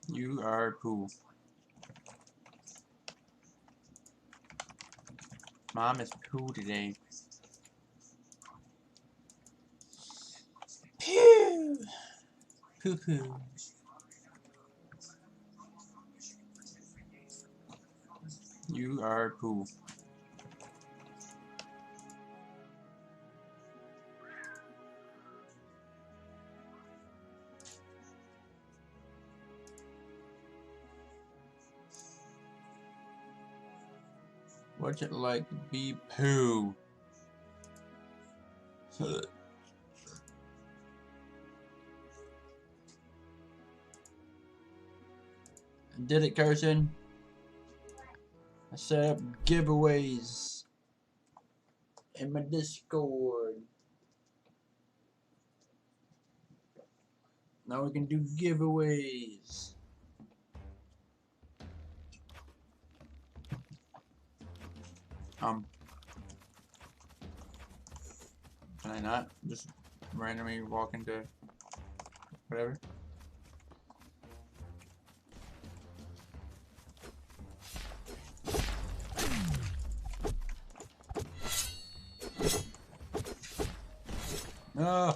You are cool. Mom is cool today. Pew! Poo-poo. You are cool. What's it like to be poo? Did it, Carson? I set up giveaways in my Discord. Now we can do giveaways. Can I not just randomly walk into whatever? No.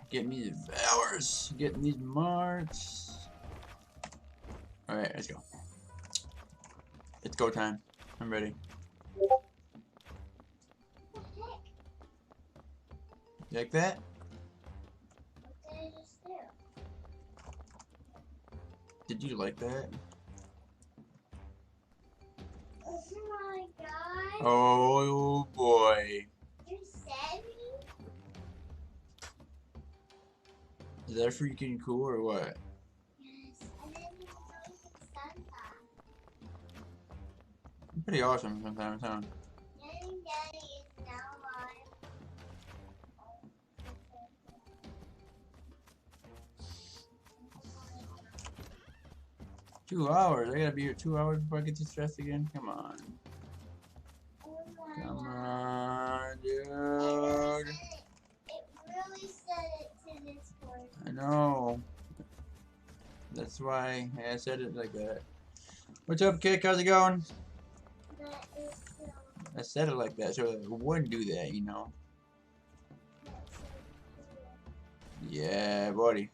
Get me the hours. Get these marks. Alright, let's go. It's go time. I'm ready. You like that? Did you like that? Oh my god. Oh boy. You said me? Is that freaking cool or what? Yes. And then you know Santa. Pretty awesome sometimes, huh? Daddy is now live. 2 hours. I gotta be here 2 hours before I get this dressed again. Come on. Oh my Come god. on, dude. It really said it to Discord. I know. That's why I said it like that. What's up, Kick? How's it going? That is so. I said it like that so it wouldn't do that, you know. That's so cool. Yeah, buddy.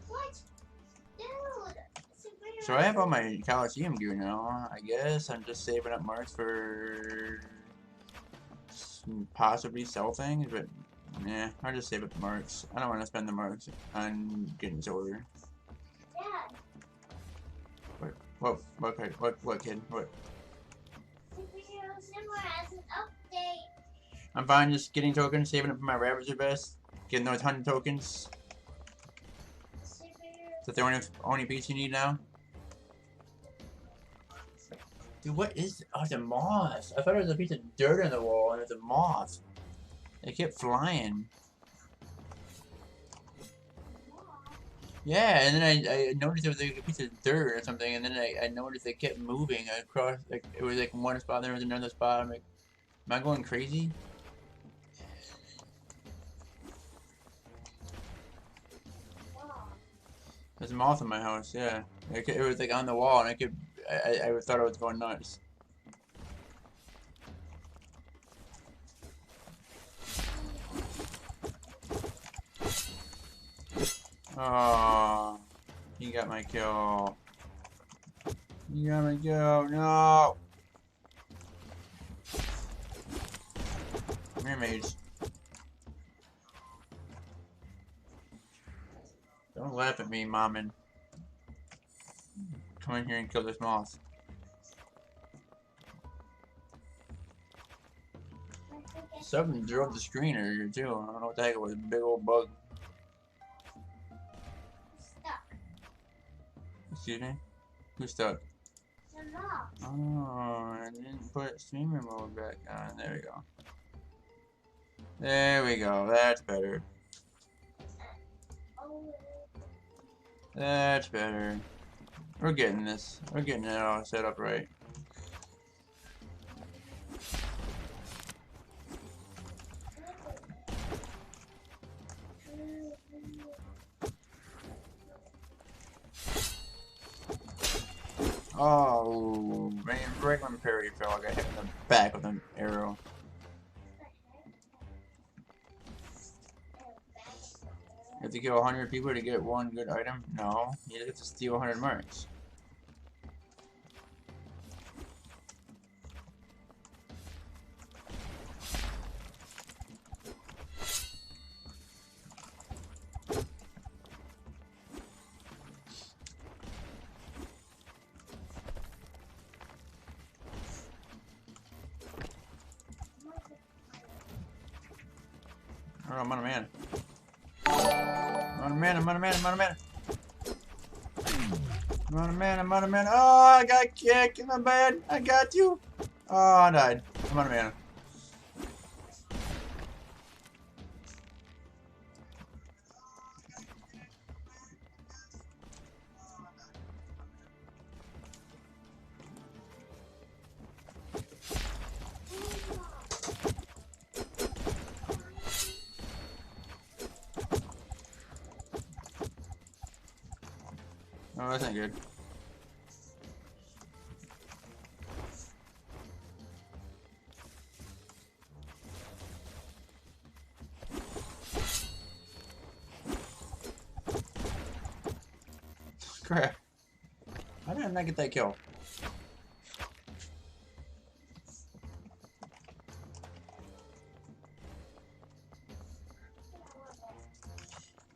What? So I have all my Coliseum gear now. I guess I'm just saving up marks for possibly sell things, but yeah, I'll just save up the marks. I don't want to spend the marks on getting silver. Dad. What kid? What? Superhero Simmer has an update. I'm fine, just getting tokens, saving up for my Ravager vest, getting those 100 tokens. Superhero. Is that the only piece you need now? Dude, what is? Oh, it's a moth. I thought it was a piece of dirt on the wall, and it's a moth. They kept flying. Yeah, and then I noticed it was like a piece of dirt or something, and then I noticed they kept moving across. Like it was like one spot, then there was another spot. I'm like, am I going crazy? There's a moth in my house. Yeah, it was like on the wall, and I thought I was going nuts. Oh, he got my kill. He got my kill. No. Come here, mage. Don't laugh at me, Mommin. Come in here and kill this moth. Something drove the screen earlier too. I don't know what the heck it was. Big old bug. Stuck. Excuse me? Who's stuck? The moth. Oh, I didn't put streamer mode back on. There we go. There we go. That's better. Oh. That's better. We're getting this. We're getting it all set up right. Oh, man, right when Perry fell, I got hit in the back with an arrow. You have to kill 100 people to get one good item? No, you just have to steal 100 marks. Oh, I'm out of mana. I'm out of mana, I'm out of mana, I'm out of mana. I'm out of mana, I'm out of mana. Oh, I got kicked. My bad. I got you. Oh, I died. I'm out of mana. Oh, that's not good. Crap. How did I not get that kill?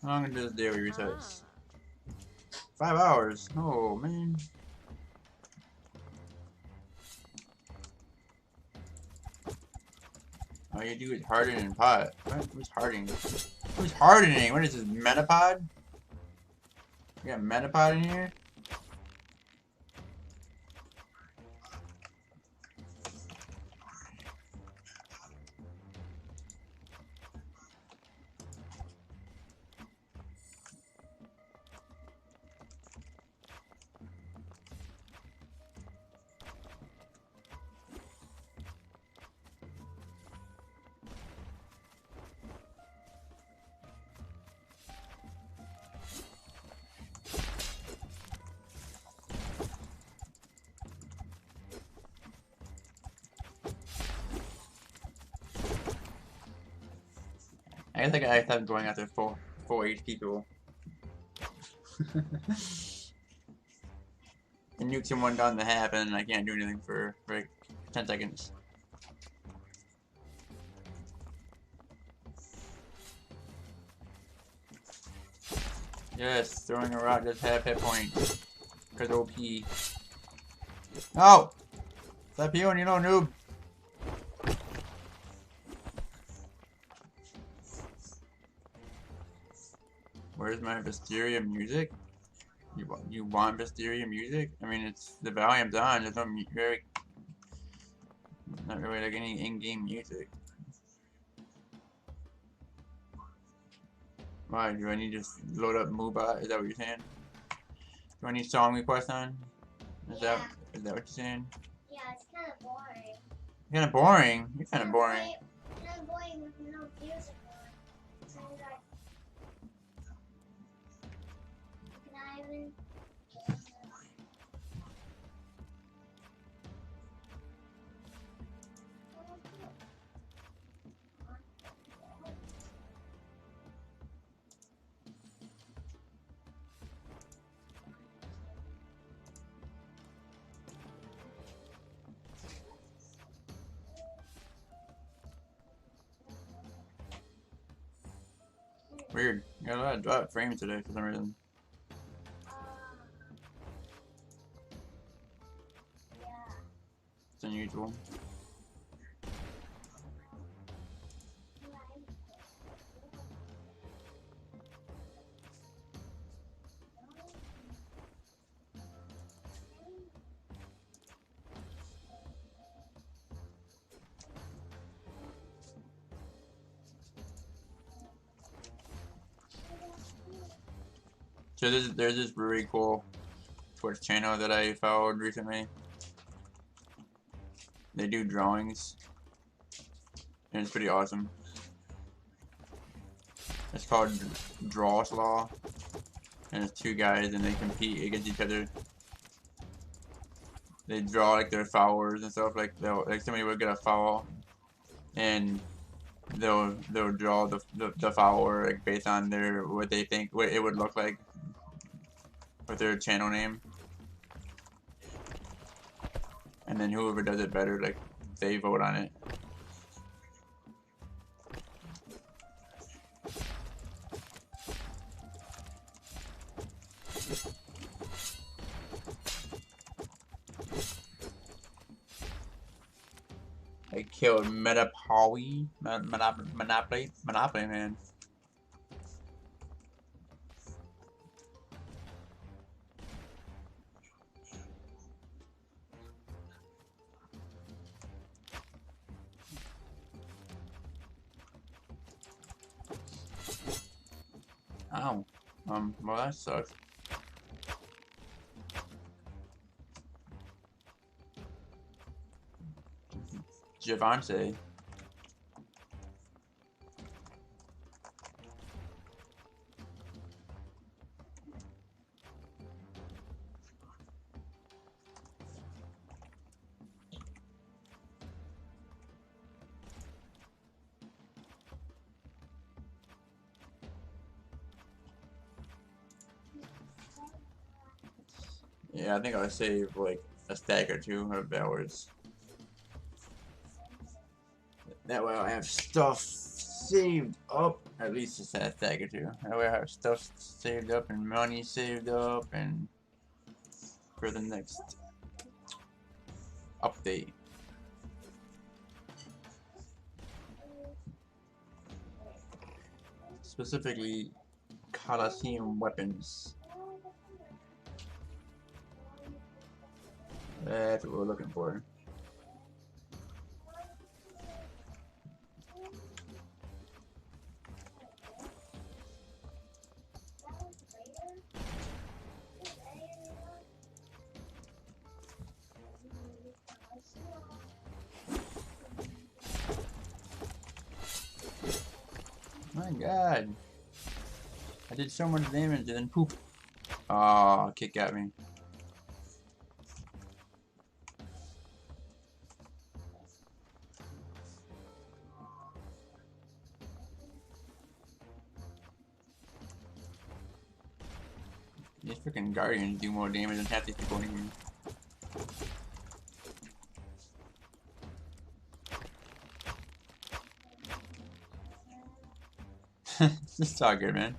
How long does the daily resets? 5 hours. Oh, man. All you do is harden and pot. What? Who's hardening? Who's hardening? What is this, Metapod? We got Metapod in here? I think I thought going after full HP people. and nukes him one down the half, and I can't do anything for like 10 seconds. Yes, throwing a rock does half hit points. Cause OP. No! Stop healing, you know, noob. Where's my Vesteria music? You want Vesteria music? I mean, it's the volume's on. There's no not really like any in-game music. Why? Do I need to load up Mooba? Is that what you're saying? Do I need song request on? Is that what you're saying? Yeah, it's kind of boring. Kind of boring. You're kind of boring. Kind of boring with no music on. So like, can I even? Weird. You got a lot of drop frames today for some reason. Yeah. It's unusual. So there's this really cool Twitch channel that I followed recently. They do drawings, and it's pretty awesome. It's called Drawslaw, and it's two guys, and they compete against each other. They draw like their followers and stuff. Like somebody would get a follow, and they'll draw the follower like based on what they think what it would look like with their channel name, and then whoever does it better, like they vote on it. I killed Monopoly Man. Ow. Well that sucks. Javante. Yeah, I think I'll save like a stack or two of hours. That way I have stuff saved up, at least a stack or two. That way I have stuff saved up and money saved up and for the next update. Specifically, Coliseum weapons. That's what we're looking for. My god. I did so much damage and then poop. Oh, kick at me. These Freaking Guardians do more damage than half these people in here. It's all good, man.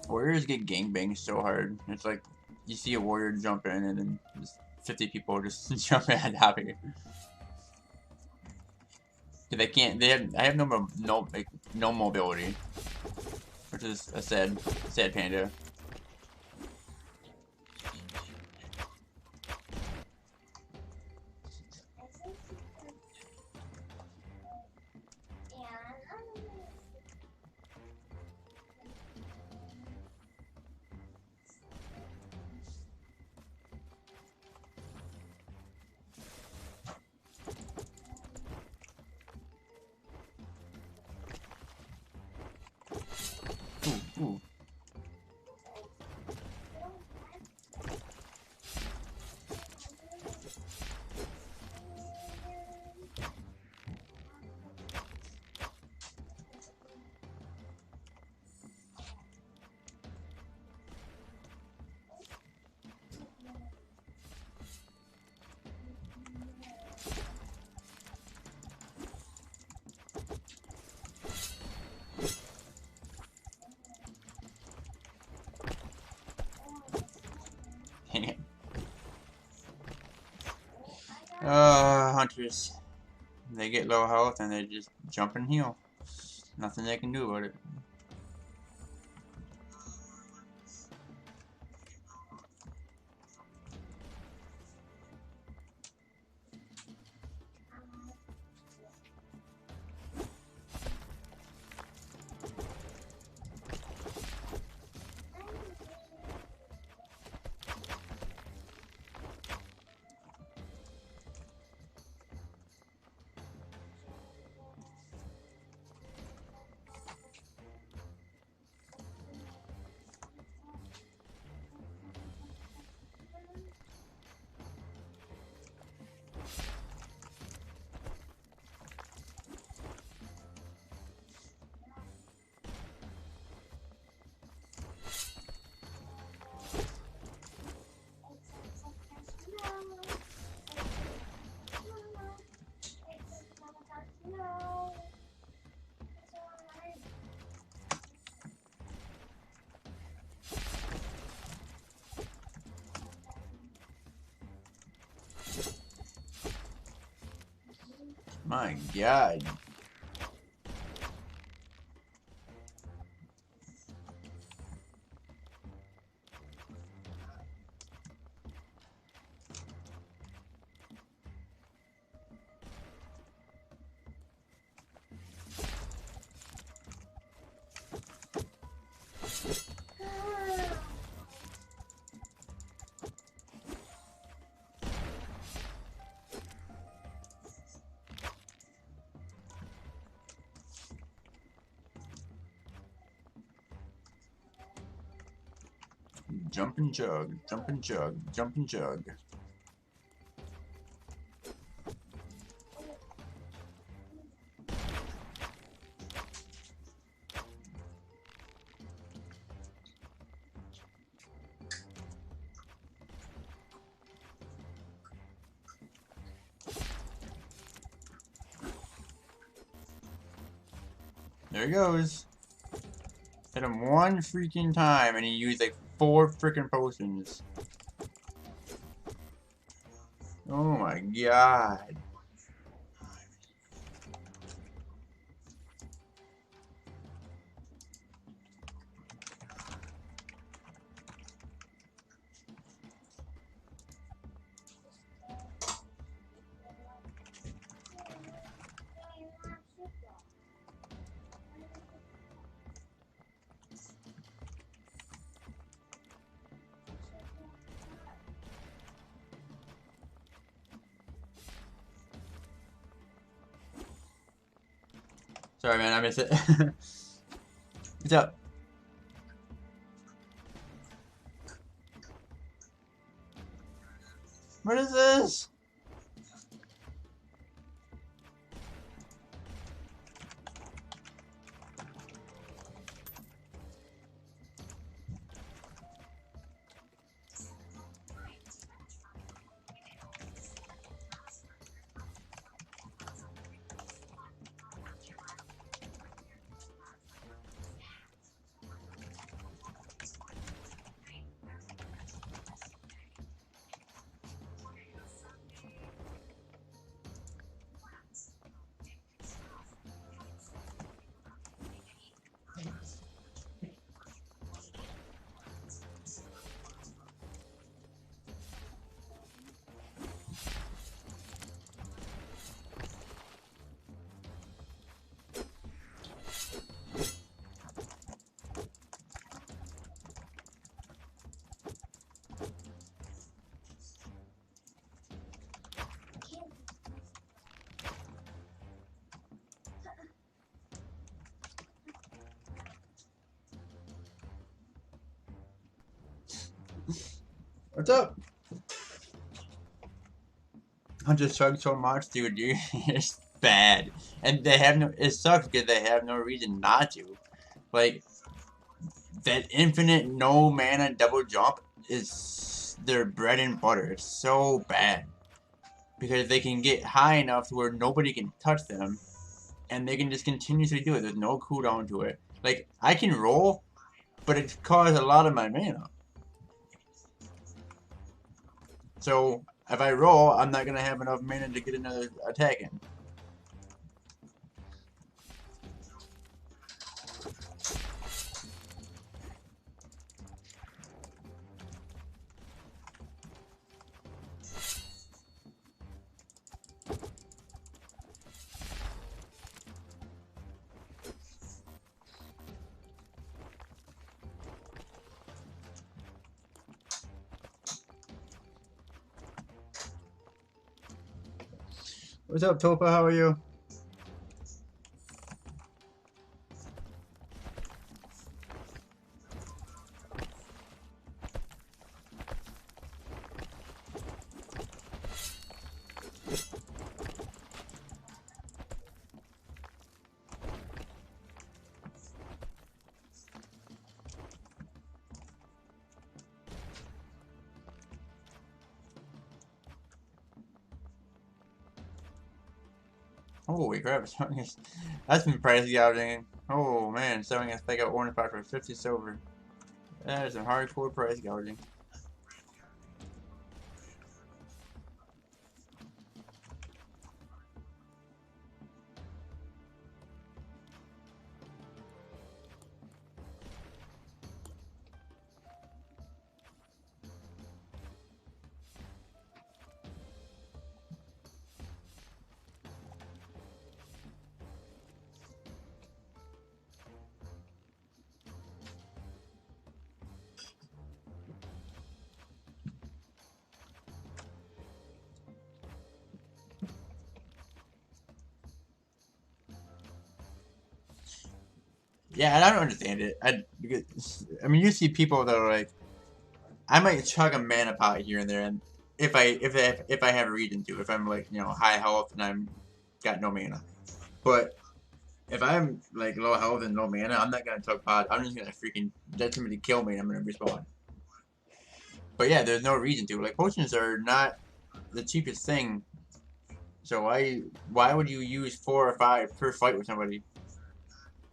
Warriors get gangbanged so hard. It's like you see a warrior jump in and then just 50 people just jump in on top of you. They can't. I have no mobility, which is a sad panda. Ooh. Dang it. Hunters. They get low health and they just jump and heal. Nothing they can do about it. My God. Jump and jug, jump and jug, jump and jug. There he goes. Hit him one freaking time and he used like 4 freaking potions. Oh my God. Sorry, man, I missed it. What's up? What is this? What's up? I just chug so much, dude. It's bad, and they have no. It sucks because they have no reason not to. Like that infinite no mana double jump is their bread and butter. It's so bad because they can get high enough to where nobody can touch them, and they can just continuously do it. There's no cooldown to it. Like I can roll, but it costs a lot of my mana. So if I roll, I'm not gonna have enough mana to get another attack in. What's up, Topa? How are you? Holy crap, that's been price gouging. Oh man, selling a spec out orange pack for 50 silver. That is some hardcore price gouging. Yeah, and I don't understand it. I mean, you see people that are like, I might chug a mana pot here and there, and if I have a reason to, if I'm like high health and I'm got no mana, but if I'm like low health and no mana, I'm not gonna chug pot. I'm just gonna freaking let somebody kill me and I'm gonna respawn. But yeah, there's no reason to. Like potions are not the cheapest thing, so why would you use 4 or 5 per fight with somebody?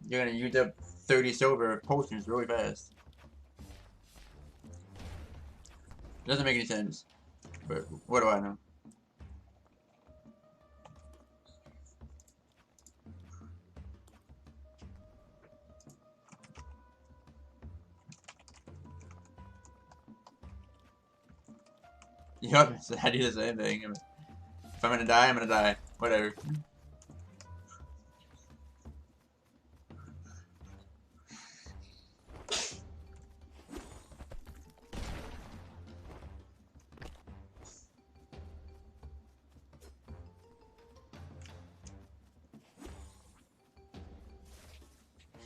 You're gonna use up 30 silver potions really fast. Doesn't make any sense. But what do I know? Yup, so I do the same thing. If I'm gonna die, I'm gonna die. Whatever.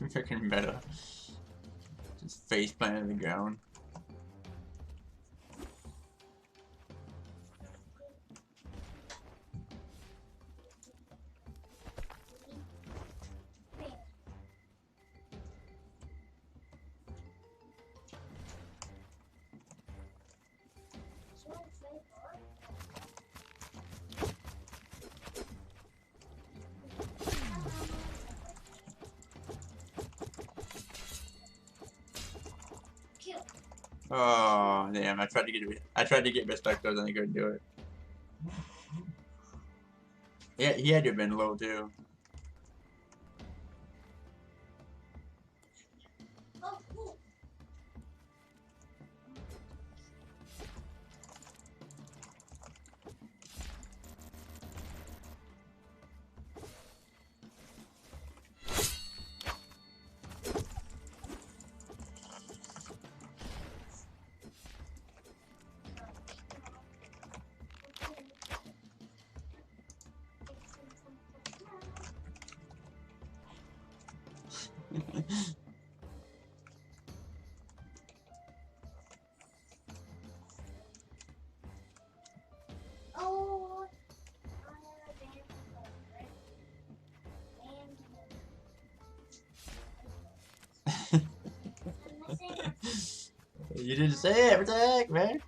Freaking meta. Just face planted on the ground. Oh damn! I tried to get respectos and I couldn't do it. Yeah, he had to have been low too. Oh, You didn't say it. What the heck, man?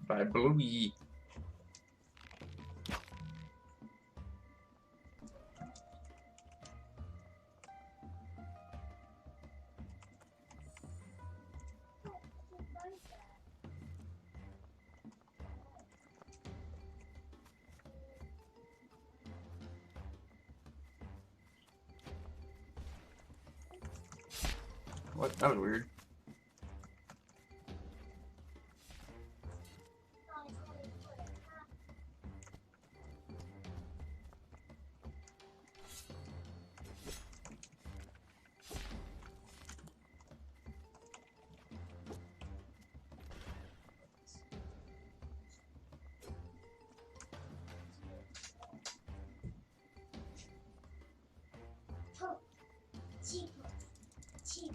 By Bluey. What? That was weird. cheap.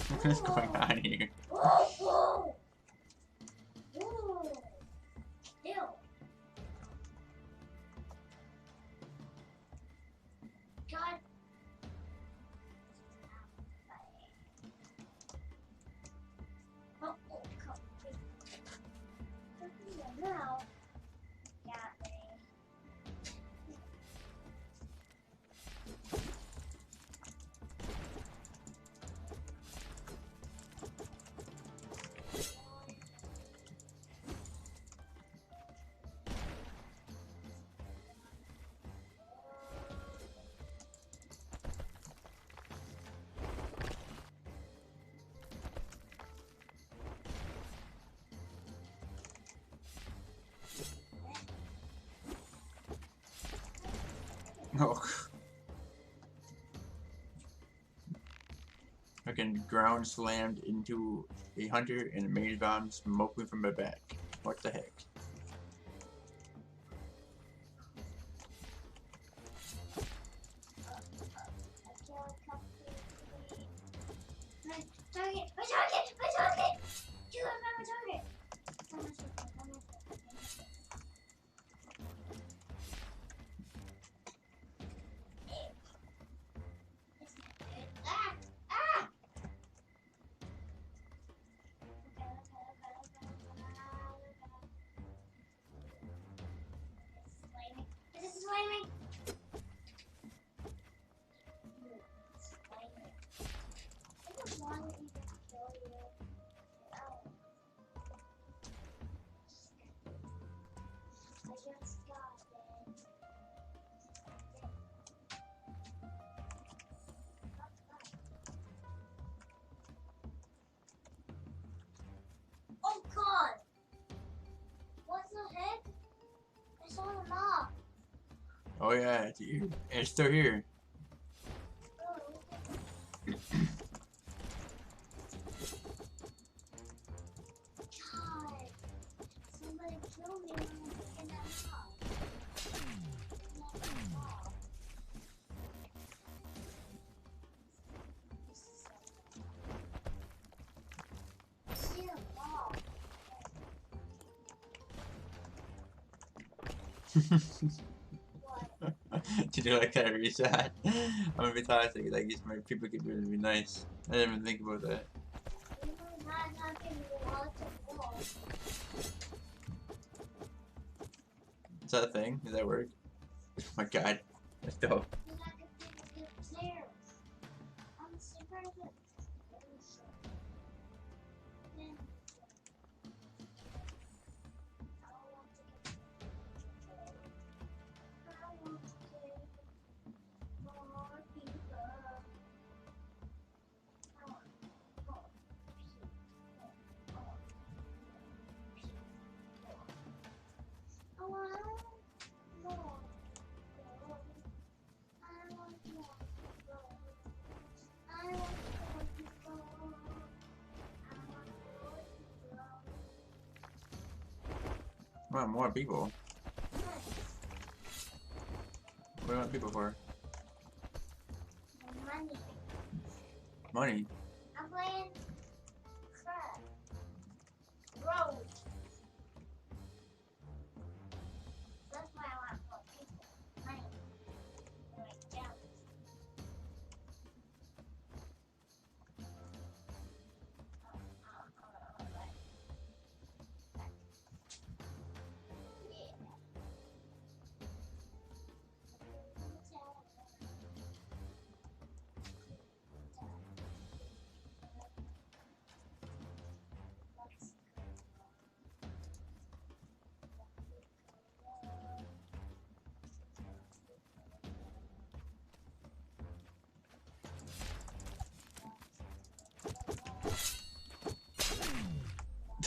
What is going on here? Oh, ew. God. Oh, come. Now, got me. Oh. Fucking ground slammed into a hunter and a maze bomb smoking from my back. What the heck? Target! My target! My target! Oh yeah, it's here. It's still here. God, somebody killed me when I was in that house. See a ball. What? To do like that reset. I'm gonna be toxic. Like these my people could really be nice. I didn't even think about that. We were not having lots of balls. Is that a thing? Does that work? Oh my god. That's dope. We're not going to get players. I'm super good. Then, I want to get I want to get more people. I want more people. I want more. I want more people. I want more people. I want more people. I want more people. Nice. What do you want people for? Money. Money. I'm playing crap. Road. That's why I want more people. Money. Like down.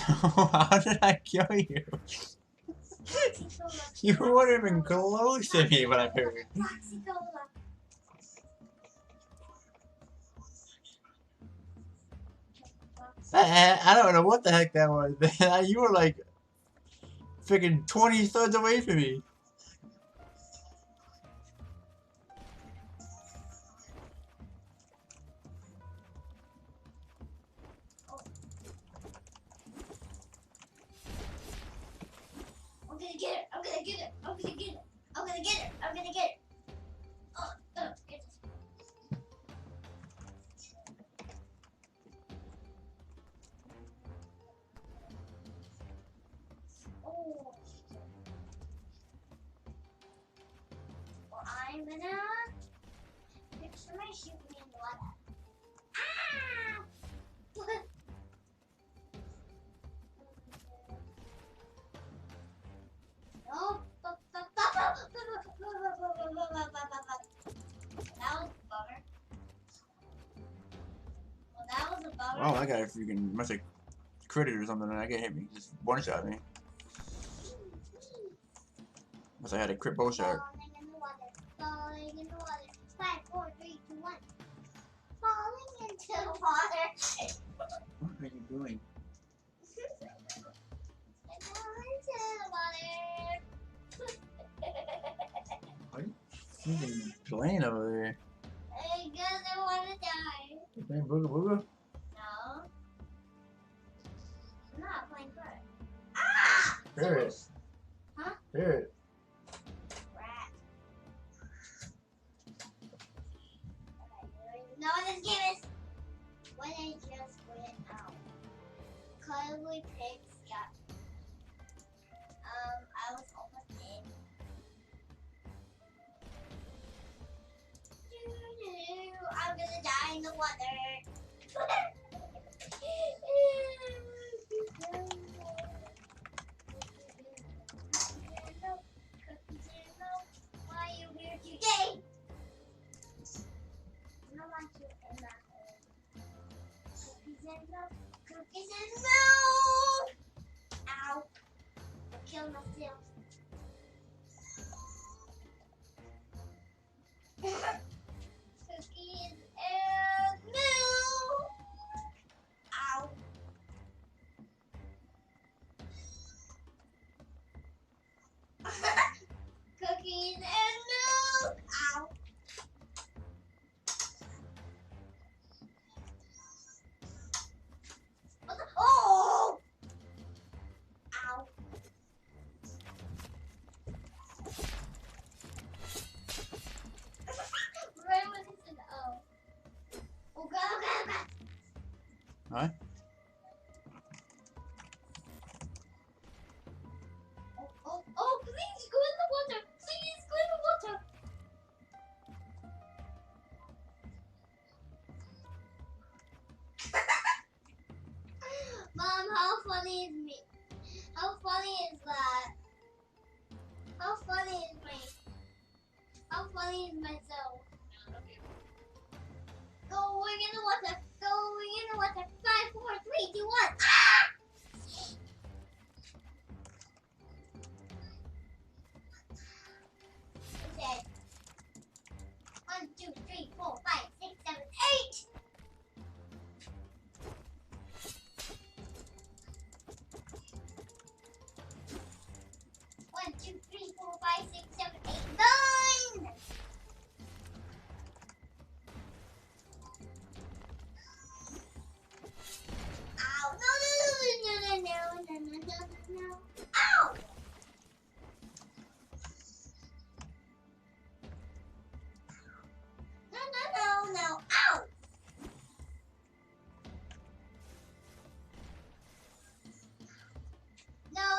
How did I kill you? You weren't even close to me when I heard. Foxy Cola. I don't know what the heck that was. You were like freaking 20 stones away from me. I'm gonna get it. I'm gonna get it. I'm gonna get it. I'm gonna get it. I'm gonna get it. Get it. Oh. Well, I'm gonna pick somebody shoot me in the water. Ah! No. That was a bummer. Well, that was a bummer. Oh, that guy freaking must have critted or something and that guy hit me. Just one shot me. Unless I had a crit bow shot. Falling in the water. Falling in the water. 5, 4, 3, 2, 1. Falling into the water. What are you doing? Falling into the water. What are you freaking playing over there? Because I want to die. You playing Booga Booga? No. I'm not playing first. Ah! Hear it. Huh? Hear it. Rat. Okay, you don't even know what this game is. When I just went out. Cuddly pigs got. I was almost in. I'm gonna die in the water. Why are you here today? I don't want you in that hole. Cookies and milk. Cookies and milk. Ow. I killed myself. Mom, how funny is me? How funny is that? How funny is me? How funny is myself? Go, we're in the water. Go, we're in the water. 5, 4, 3, 2, 1. Ah! I'm dead. 1, 2, 3, 4, 5, 6, 7, 8. 1, 2, 3, 4, 5, 6, 7, 8, 9. Ow! No! No! Ow! No! Ow! No!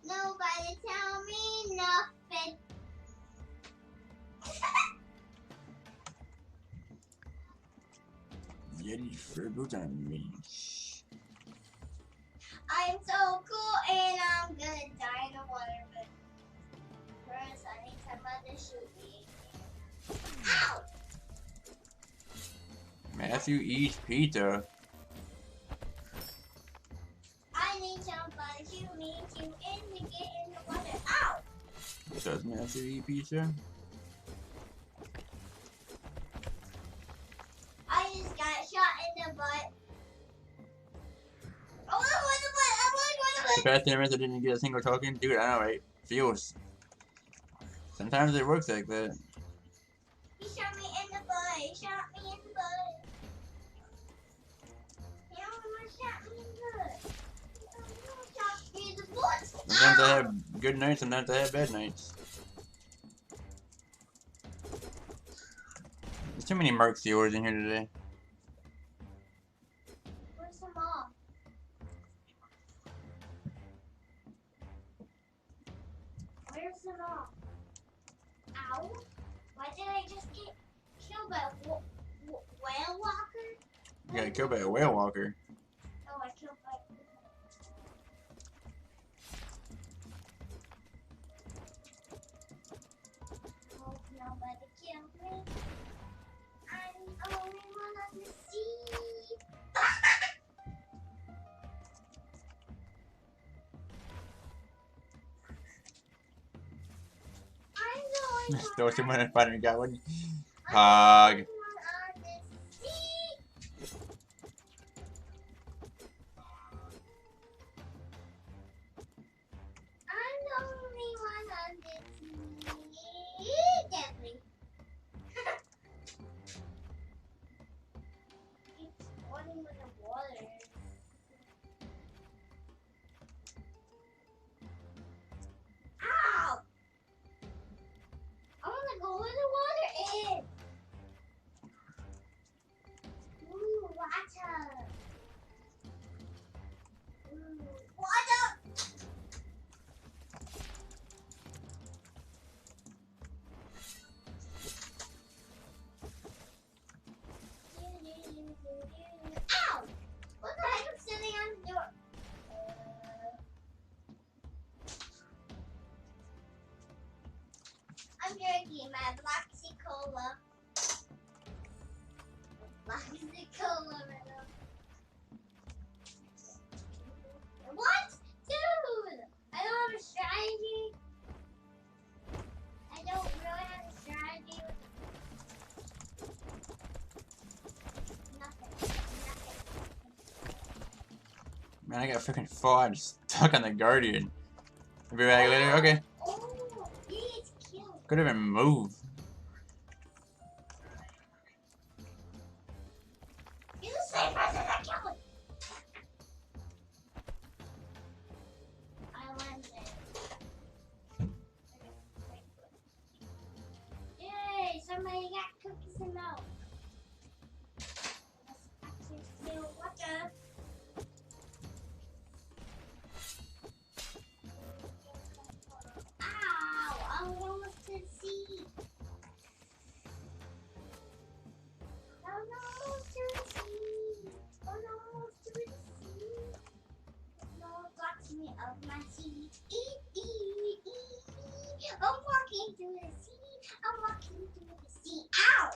Nobody tell me nothing. Yeti Fergus on me. I'm so cool and I'm gonna die in the water, but first I need somebody to shoot me. Ow! Matthew eats pizza. I need somebody to shoot me to end me get in the water. Ow! Does Matthew eat pizza? I just got shot in the butt. Oh, in the butt! I want to go in The the butt! past 10 minutes I didn't get a single token? Dude, I know, right? Feels. Sometimes it works like that. He shot me in the butt. He shot me in the butt. He almost shot me in the butt. He almost shot me in the butt. Sometimes I Ow! have good nights, sometimes I have bad nights. There's too many Mark Theors in here today. Where's the mom? Where's the mom? Ow! Why did I just get killed by a whale walker? You got killed by a whale walker. Oh, I killed by. Hope nobody killed me. I'm the only one on the sea. I'm the only one. Throw someone and finally got one. I'm Hog. the only one on the sea. I'm the only one on the sea. Deadly. It's floating with the water. Ow! I want to go where the water is. Ooh, water. Ooh, water. Ow! What the heck? I'm sitting on the door. I'm drinking my Bloxy Cola. Bloxy Cola right now. What? Dude! I don't have a strategy. I don't really have a strategy. Nothing. Man, I got freaking fog stuck on the Guardian. I'll be back later. Okay. Oh, he needs killed. Could have been moved. He's the same person that killed him. I landed. Yay! Somebody got cookies and milk. Let's actually steal water. Ow! I was almost to through the sea. I'm walking through the sea. Ow!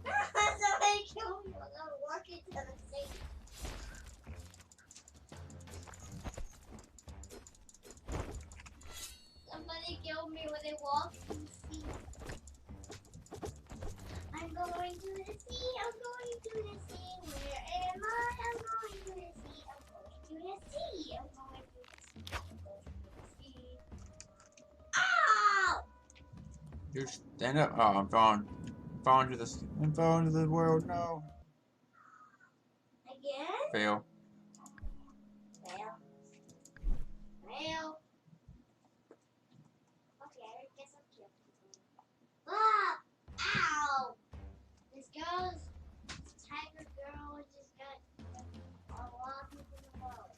Somebody killed me when I was walking to the sea. Somebody killed me when they walked to the sea. I'm going to the sea. I'm going to the sea. Where am I? I'm going to the sea. I'm going to the sea. I'm going to the sea. I'm going to the sea. Ow! You stand up. Oh, I'm falling. I'm falling to this. I'm falling to the world. No. Again? Fail. Fail. Fail. Okay, I guess I'm killed. Ah! Ow! This girl's tiger girl just got a lot of people in the world.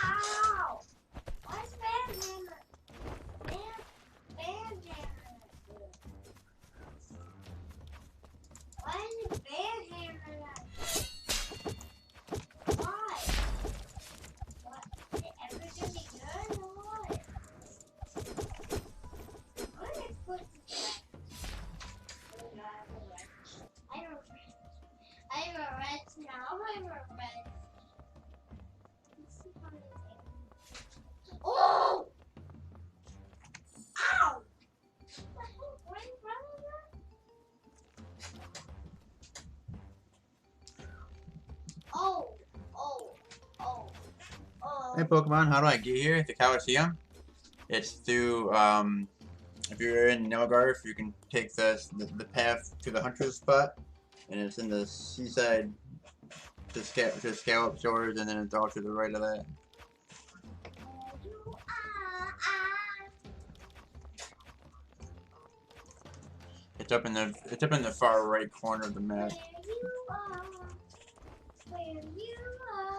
Ow! Why's Bam Hammer? Bam Hammer. Why is it Bam Hammer? Why? What? Is it ever gonna be good or what? I'm gonna put this back. Oh no, I have a wrench. I have a wrench now. I have a wrench. Let's see how it is. Oh! Ow! What the hell? Right in front of her? Oh! Oh! Oh! Oh! Hey Pokemon, how do I get here? The Coliseum? It's through, if you're in Nelgarth, you can take the path to the Hunter's spot, and it's in the seaside to Scallop Shores, and then it's all to the right of that. You It's up in the far right corner of the map. where you are.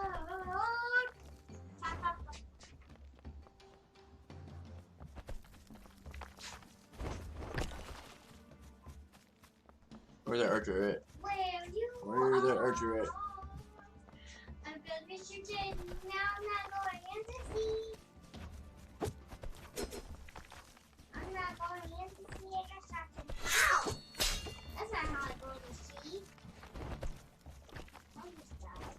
Where's the archer at? Where you Where's the are. archer at? I'm gonna miss your day. Now I'm not going in the sea. I'm not going in the sea. I got shot. Ow! That's not how I go to the sea. I'll just die.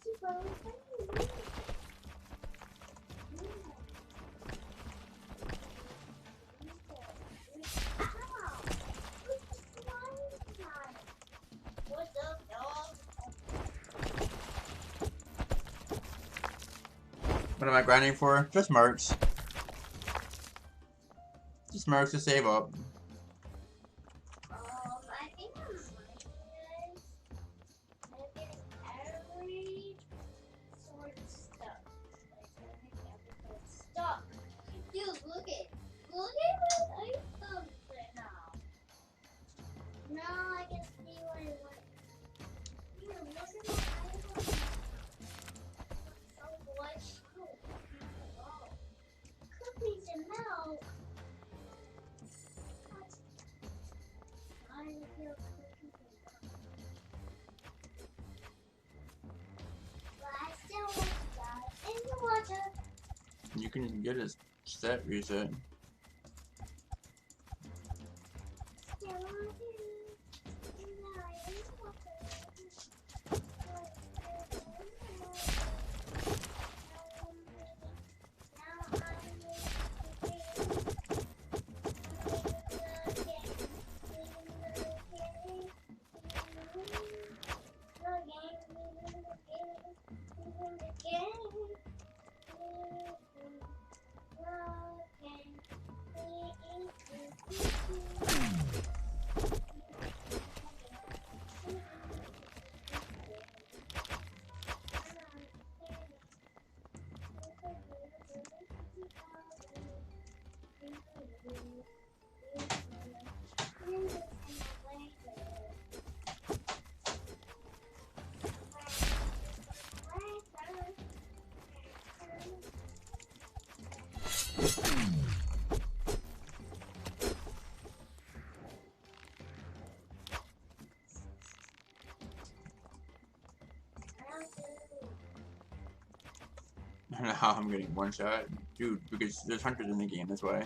Keep on fighting. What's up, dog? What am I grinding for? Just marks. Just marks to save up. I think I'm right. I'm getting every sort of stuff. Like, everything stuck. Dude, look at what items right now. Now I can see what I want. Dude, look at my items. So what? Oh, cookies and milk. I feel cookies and milk. But I still want to dive in the water. You can get a stat reset. Still want to dive in the water. Now I'm Now I'm getting one shot. Dude, because there's hunters in the game, that's why.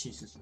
Jesus.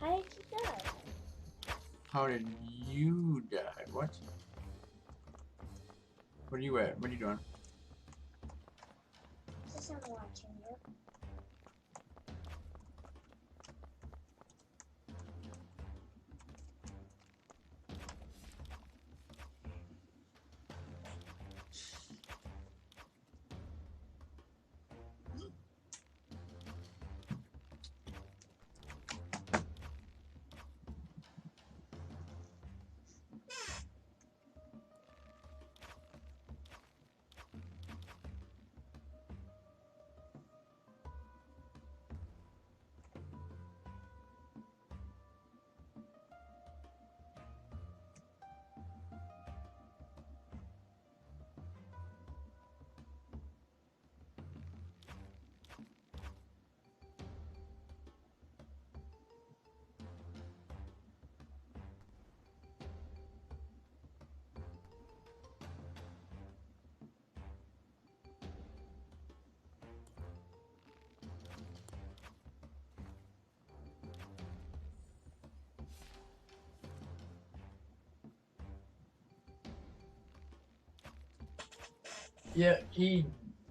How did you die? How did you die? What? Where are you at? What are you doing? Just I'm watching you. Yeah, I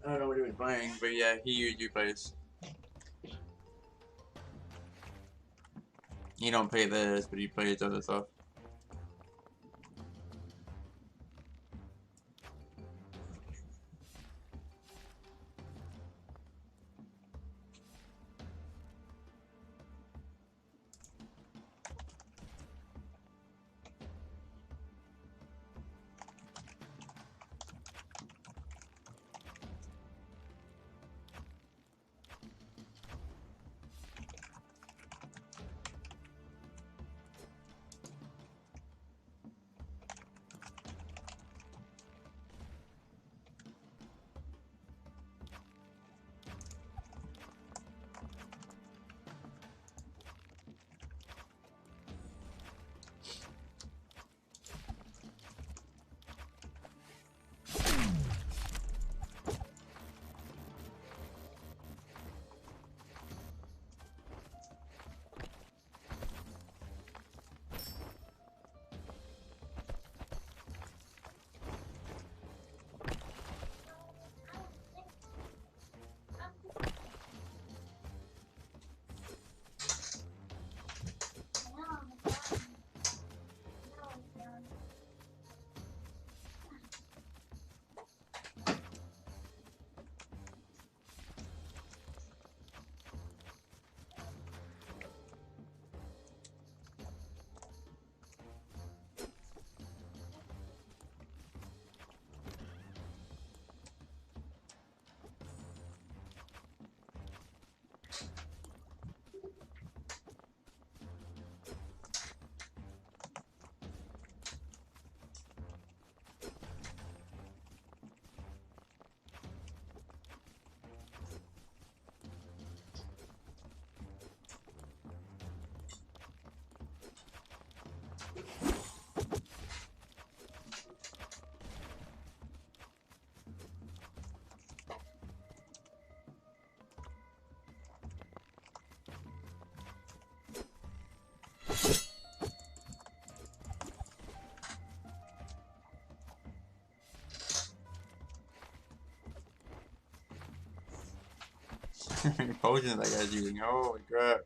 don't know what he was playing, but yeah, he usually plays. He don't play this, but he plays other stuff. Potions that guy's using. Holy crap.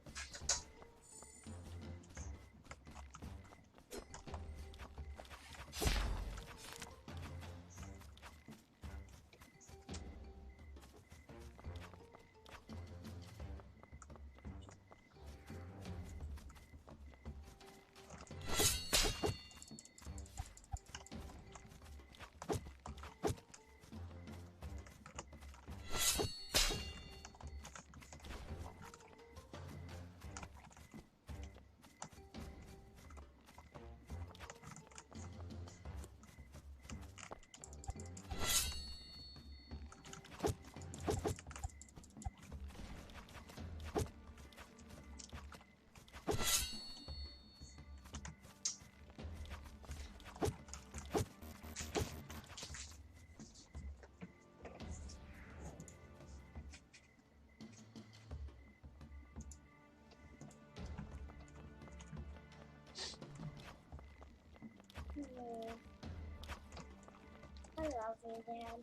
I love you, Dad.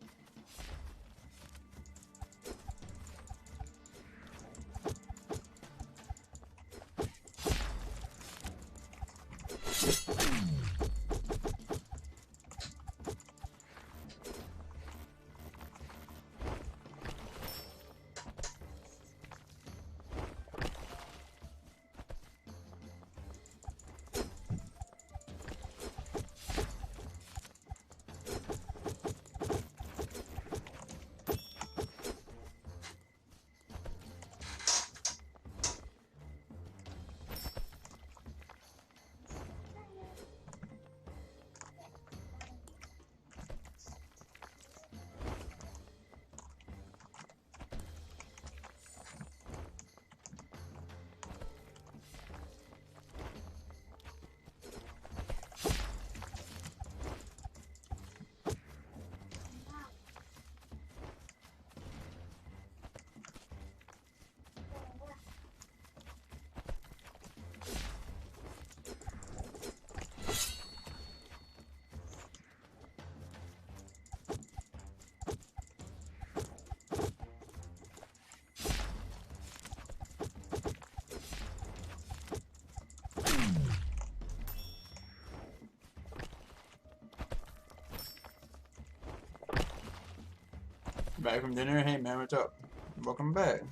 Back from dinner? Hey man, what's up? Welcome back.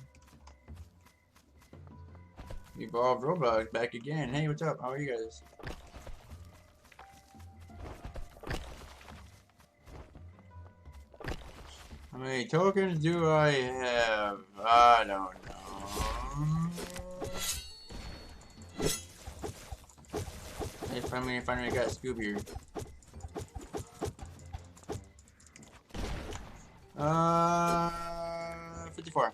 Evolved Roblox back again. Hey, what's up? How are you guys? How many tokens do I have? I don't know. Hey, finally got Scooby here. 54.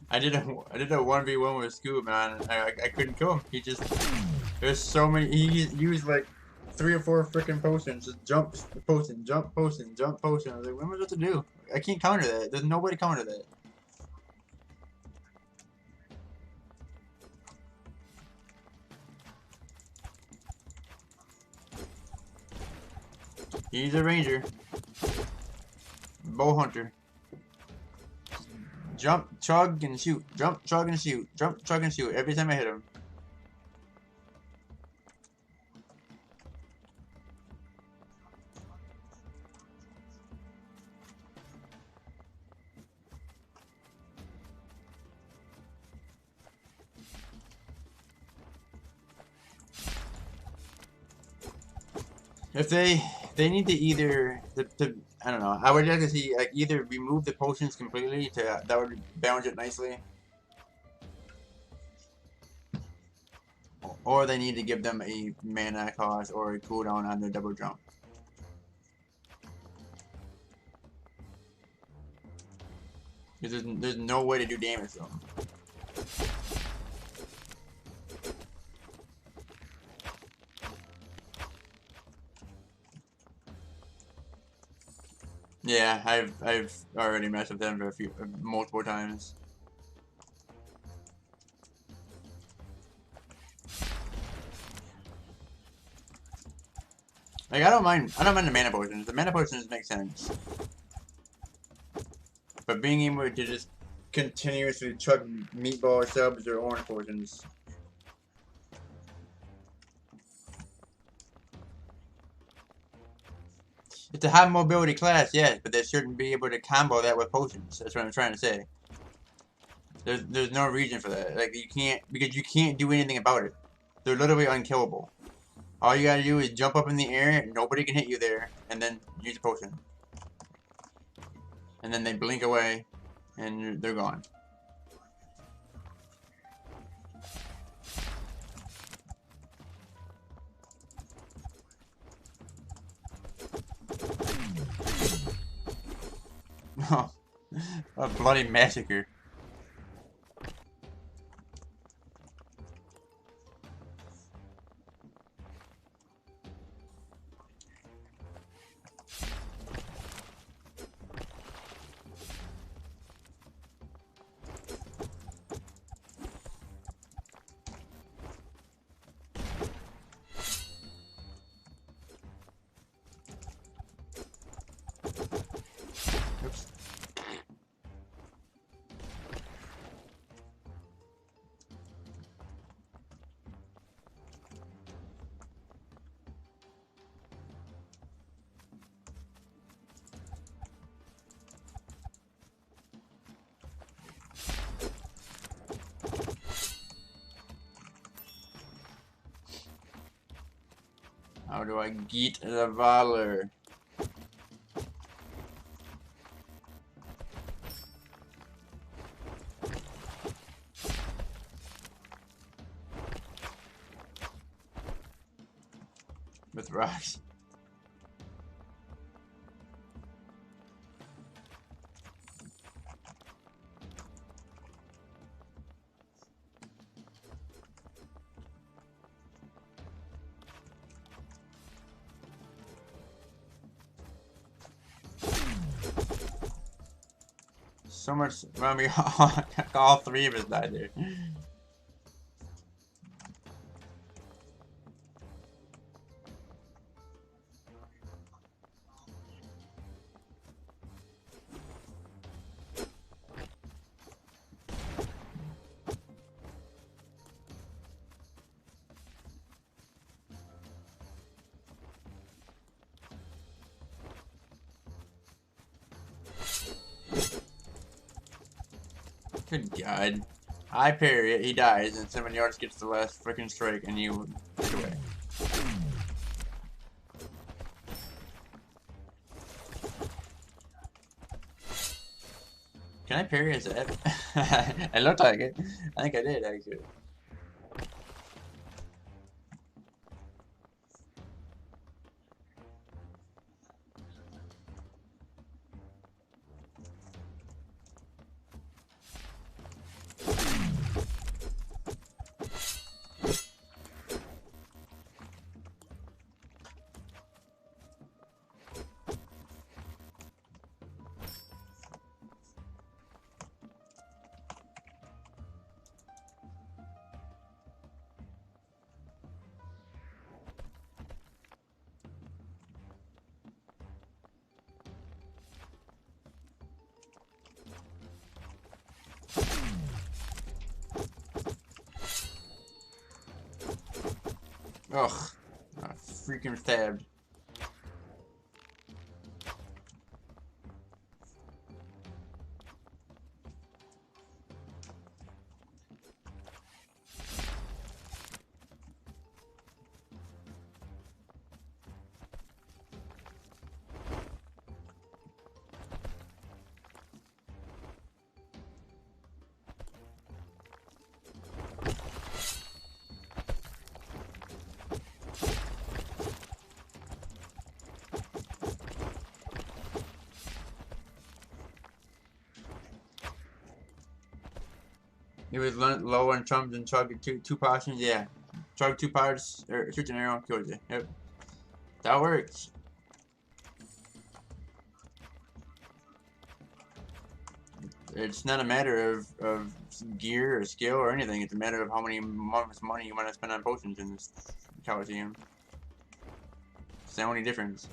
I did a 1v1 with Scoob, man. I couldn't kill him. He just, there's so many. He used like 3 or 4 freaking potions. Just jump potion, jump potion, jump potion. I was like, what am I supposed to do? I can't counter that. There's no way to counter that. He's a ranger. Bow hunter. Jump, chug, and shoot. Jump, chug, and shoot. Jump, chug, and shoot. Every time I hit him. If they need to either I don't know. I would like to see like either remove the potions completely to that would balance it nicely, or they need to give them a mana cost or a cooldown on their double jump. Because there's no way to do damage to them. Yeah, I've already messed with them for multiple times. Like I don't mind the mana potions. The mana potions make sense. But being able to just continuously chug meatball subs or orange potions. It's a high mobility class, yes, but they shouldn't be able to combo that with potions. That's what I'm trying to say. There's no reason for that. Like you can't, because you can't do anything about it. They're literally unkillable. All you gotta do is jump up in the air, nobody can hit you there, and then use a potion. And then they blink away, and they're gone. Oh, a bloody massacre. Oops. How do I get the valor? With rocks. So much. Well, we all 3 of us died there. Good God. I parry it, he dies, and somebody else gets the last freaking strike, and you take away. Can I parry his head? It looked like it. I think I did, actually. Ugh. I freaking stabbed. He was low on chums and chug two potions. Yeah, chug 2 parts or shoot an arrow, kills you. Yep, that works. It's not a matter of gear or skill or anything. It's a matter of how much money you want to spend on potions in this Coliseum. It's the only difference.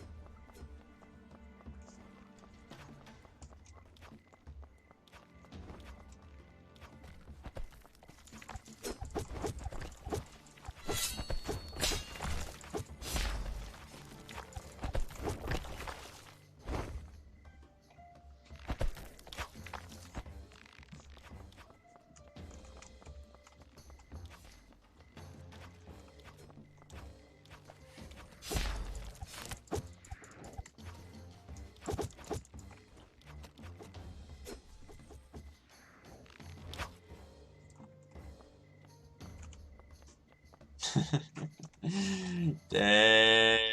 Dang.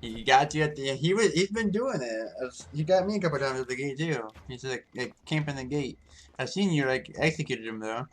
He got you at the. He's been doing it. He got me a couple times at the gate too. He's like camping the gate. I've seen you like executed him though.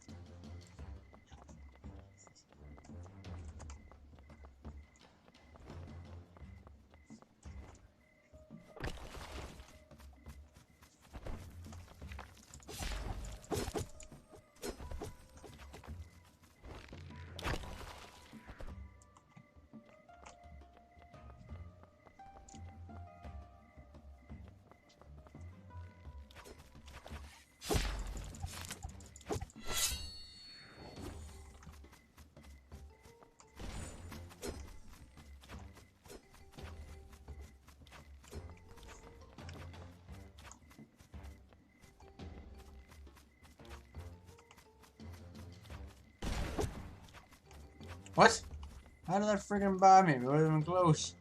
What? How did that freaking bomb him? It wasn't even close.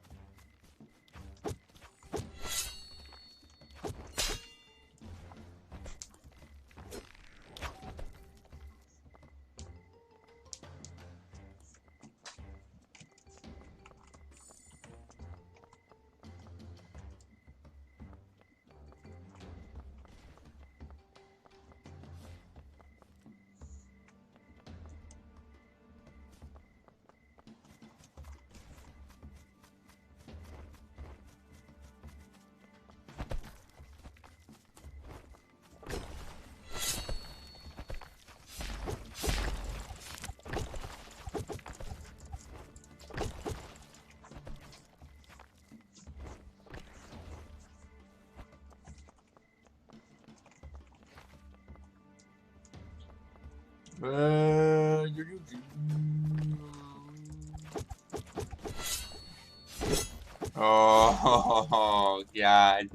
Uh, oh, God.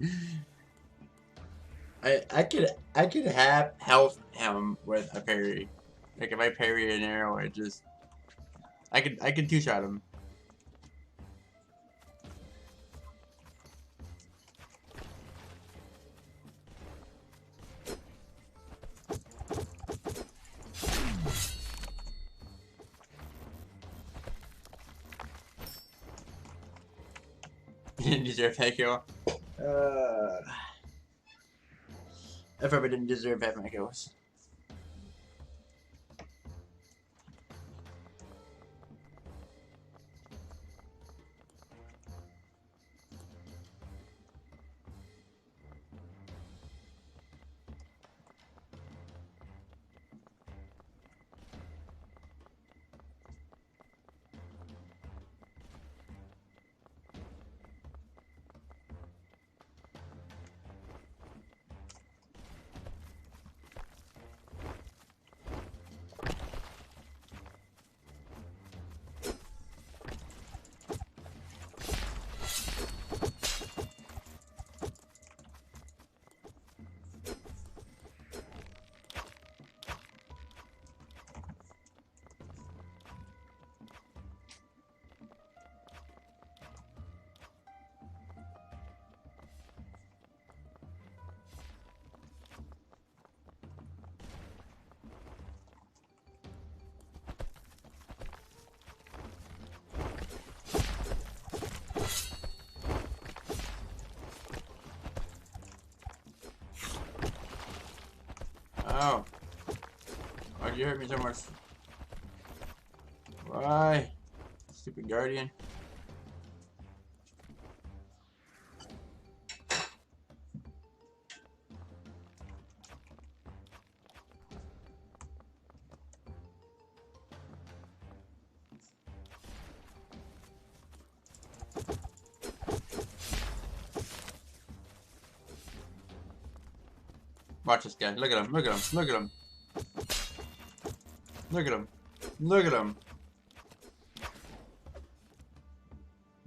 I could have health him with a parry. Like if I parry an arrow, it just I could two shot him. He didn't deserve that kill. I probably didn't deserve having my kills. Oh, why'd you hurt me so much? Why? Stupid guardian. Watch this guy. Look at him. Look at him. Look at him. Look at him. Look at him.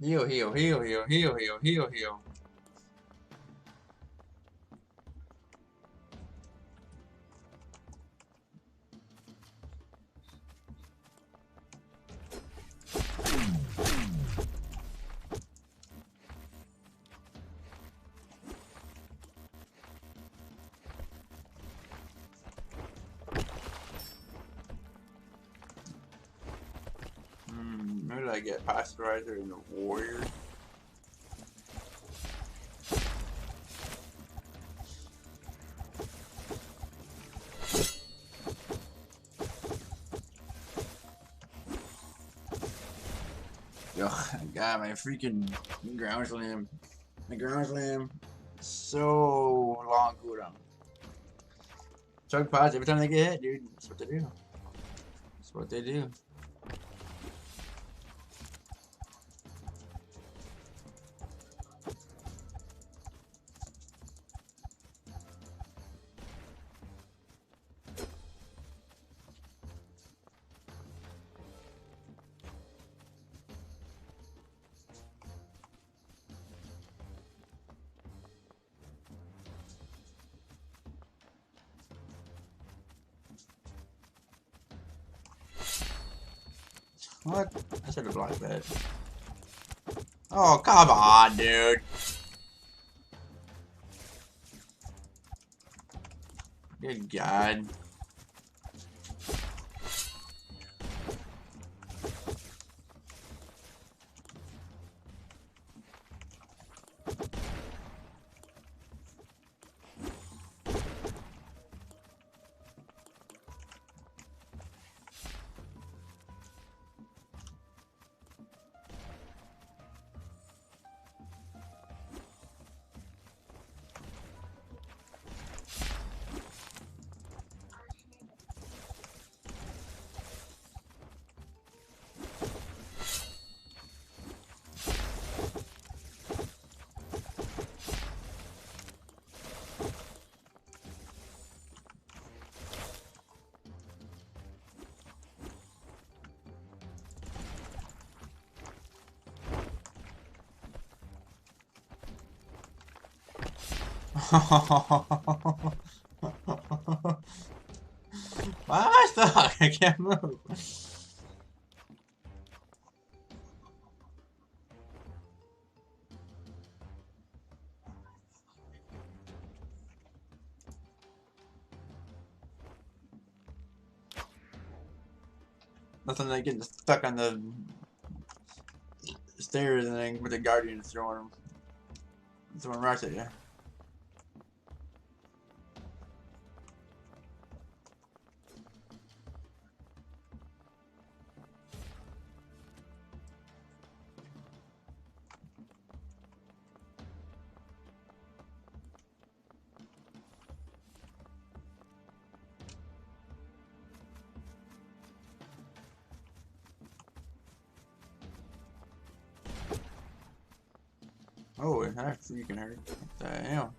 Heal, heal, heal, heal, heal, heal, heal, heal. Who did I get? Pasteurizer and the warrior. Yo, God, my freaking ground slam. My ground slam. So long cooldown. Chug pods every time they get hit, dude. That's what they do. That's what they do. What? I should have blocked that. Oh, come on, dude. Good God. Why am I stuck? I can't move. Nothing like getting stuck on the stairs and then with the guardian throwing rocks at you. Oh, that freaking hurt. What the hell?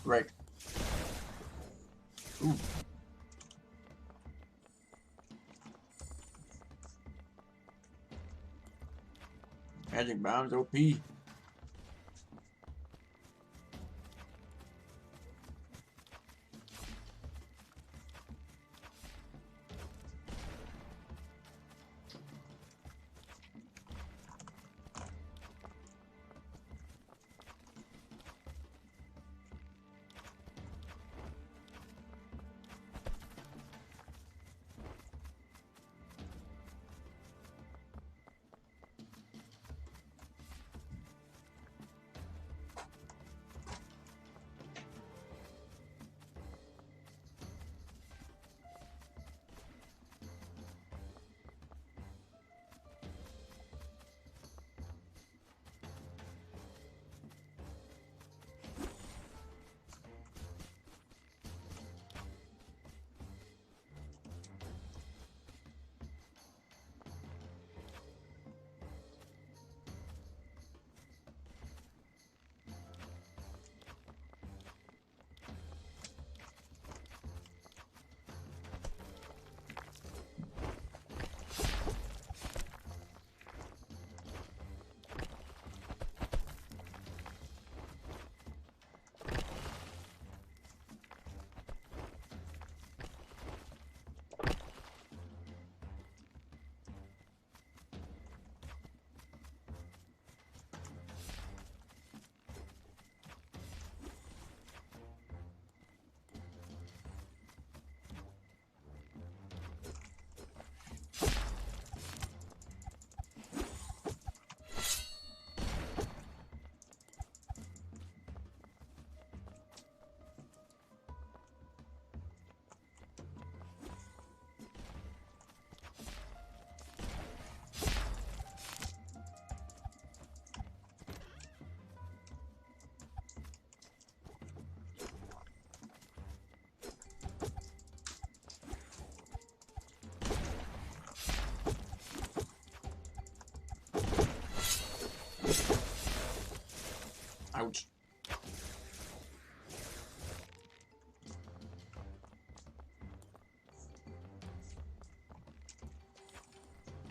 Right. Ooh. Magic bombs OP.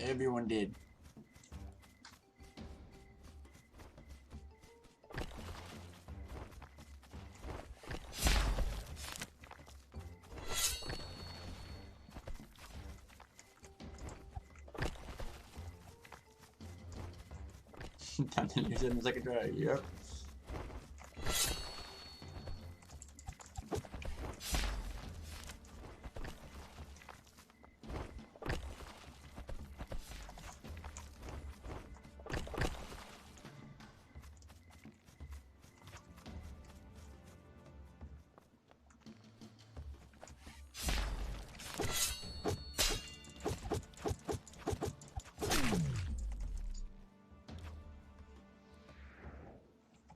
Everyone did. Time to use it in the second try. Yep.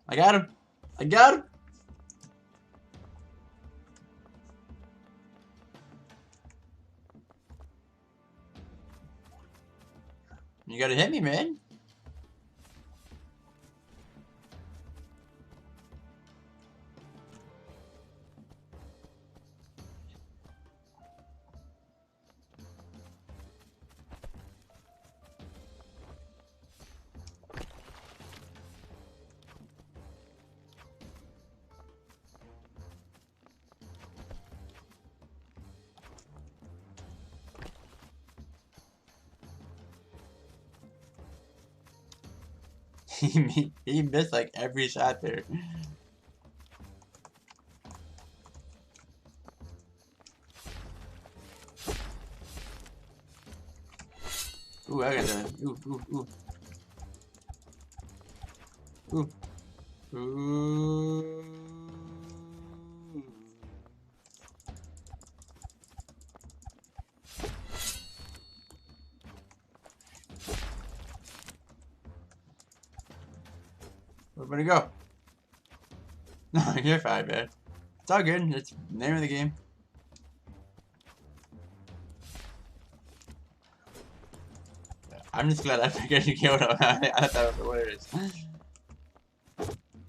I got him. I got him. You gotta hit me, man. He missed like every shot there. Ooh, I got that. Ooh. Ooh. Where'd it go? No, you're fine, man. It's all good. It's the name of the game. I'm just glad I figured you killed him. I thought it was hilarious.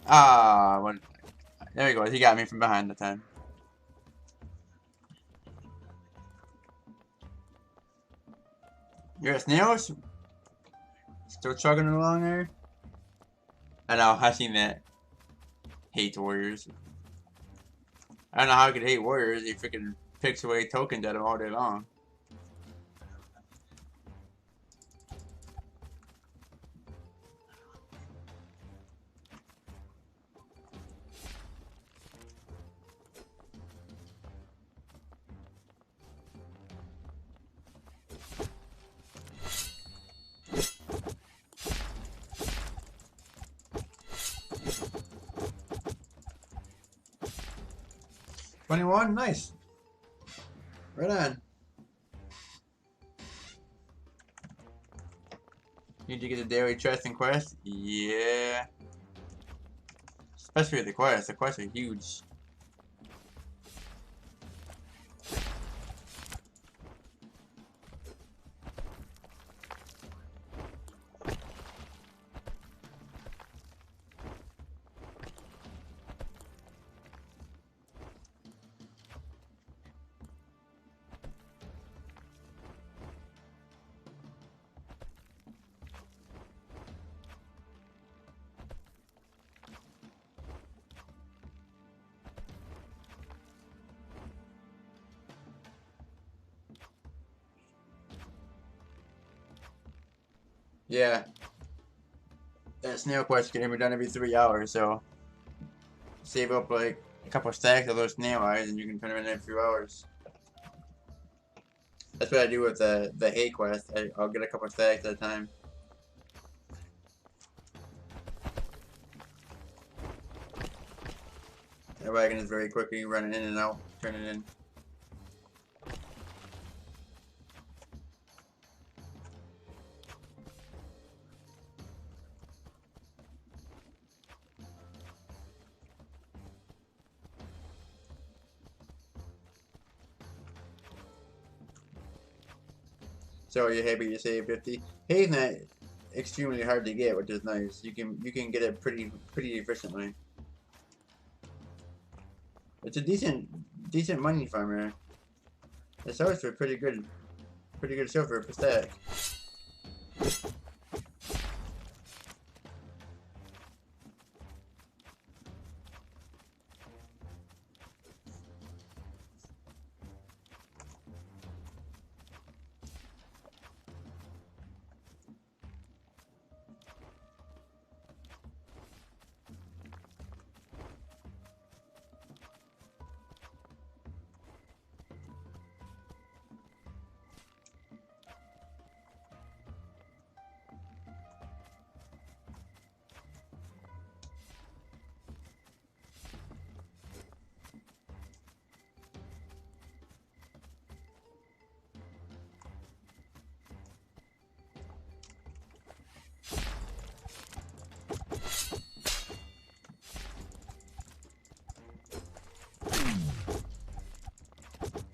Ah, one. There he goes. He got me from behind the time. You're at snails? Still chugging along there? I know, I seen that. Hates warriors. I don't know how he could hate warriors. He freaking picks away tokens at him all day long. $21, nice. Right on. Need to get the daily chest and quest? Yeah. Especially the quests. The quests are huge. Yeah. That snail quest can be done every 3 hours, so save up like a couple stacks of those snail eyes and you can turn them in a few hours. That's what I do with the hay quest. I'll get a couple stacks at a time. That way I can just very quickly run it in and out, turn it in. So you're happy to save 50. Hay's not extremely hard to get, which is nice. You can get it pretty efficiently. It's a decent money farmer. It sells for pretty good silver per stack.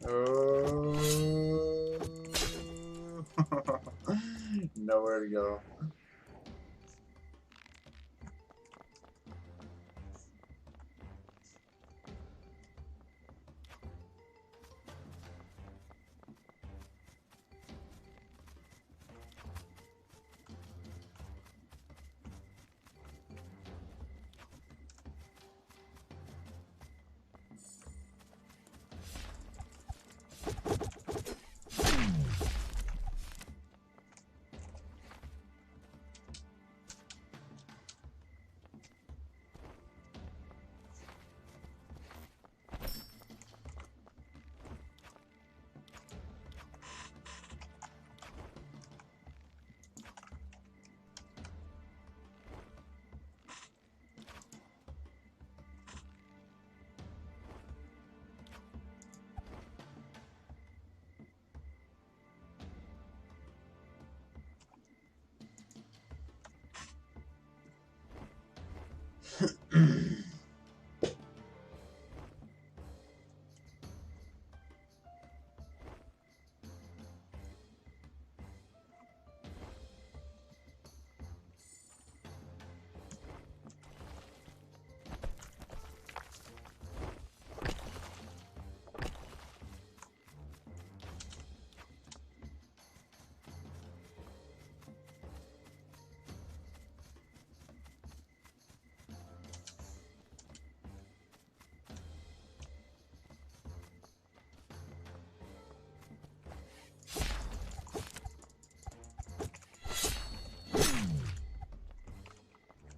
Oh. Nowhere to go.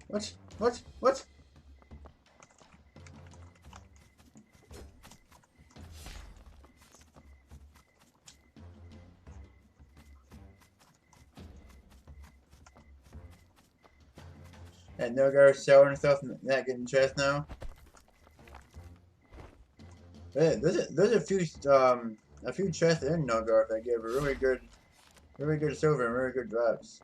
What? What? What? And no guys showering stuff and not getting chest now. Yeah, there's a few chests in Nogarth that give really good silver and really good drops.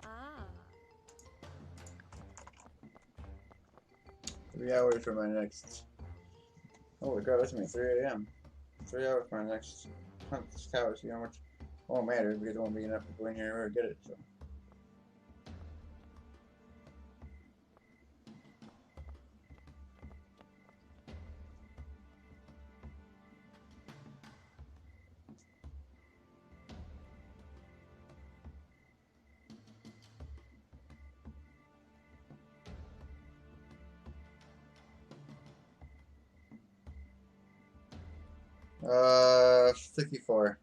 Ah. 3 hours for my next. Holy crap, that's me 3 a.m. 3 hours for my next hunt. 6 hours, you know how much won't matter because it won't be enough to go in here or get it, so. Uh, 64.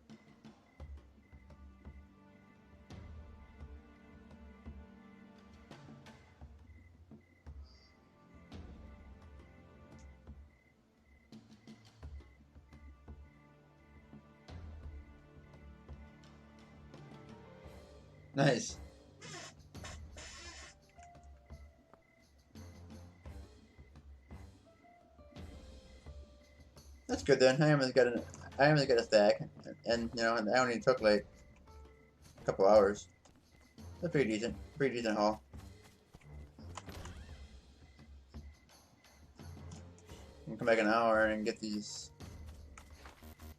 Nice. That's good then. I almost got a stack, and you know, I only took like a couple hours. That's pretty decent haul. And come back an hour and get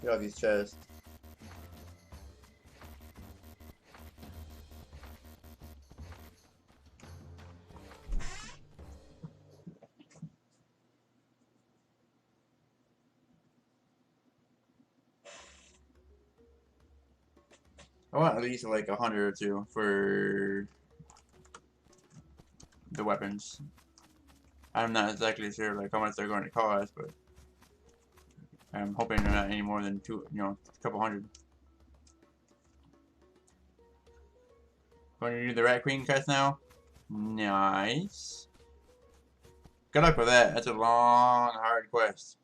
all these chests. I want at least like 100 or two for the weapons. I'm not exactly sure like how much they're going to cost, but I'm hoping they're not any more than a couple hundred. Going to do the Rat Queen quest now? Nice. Good luck with that. That's a long, hard quest.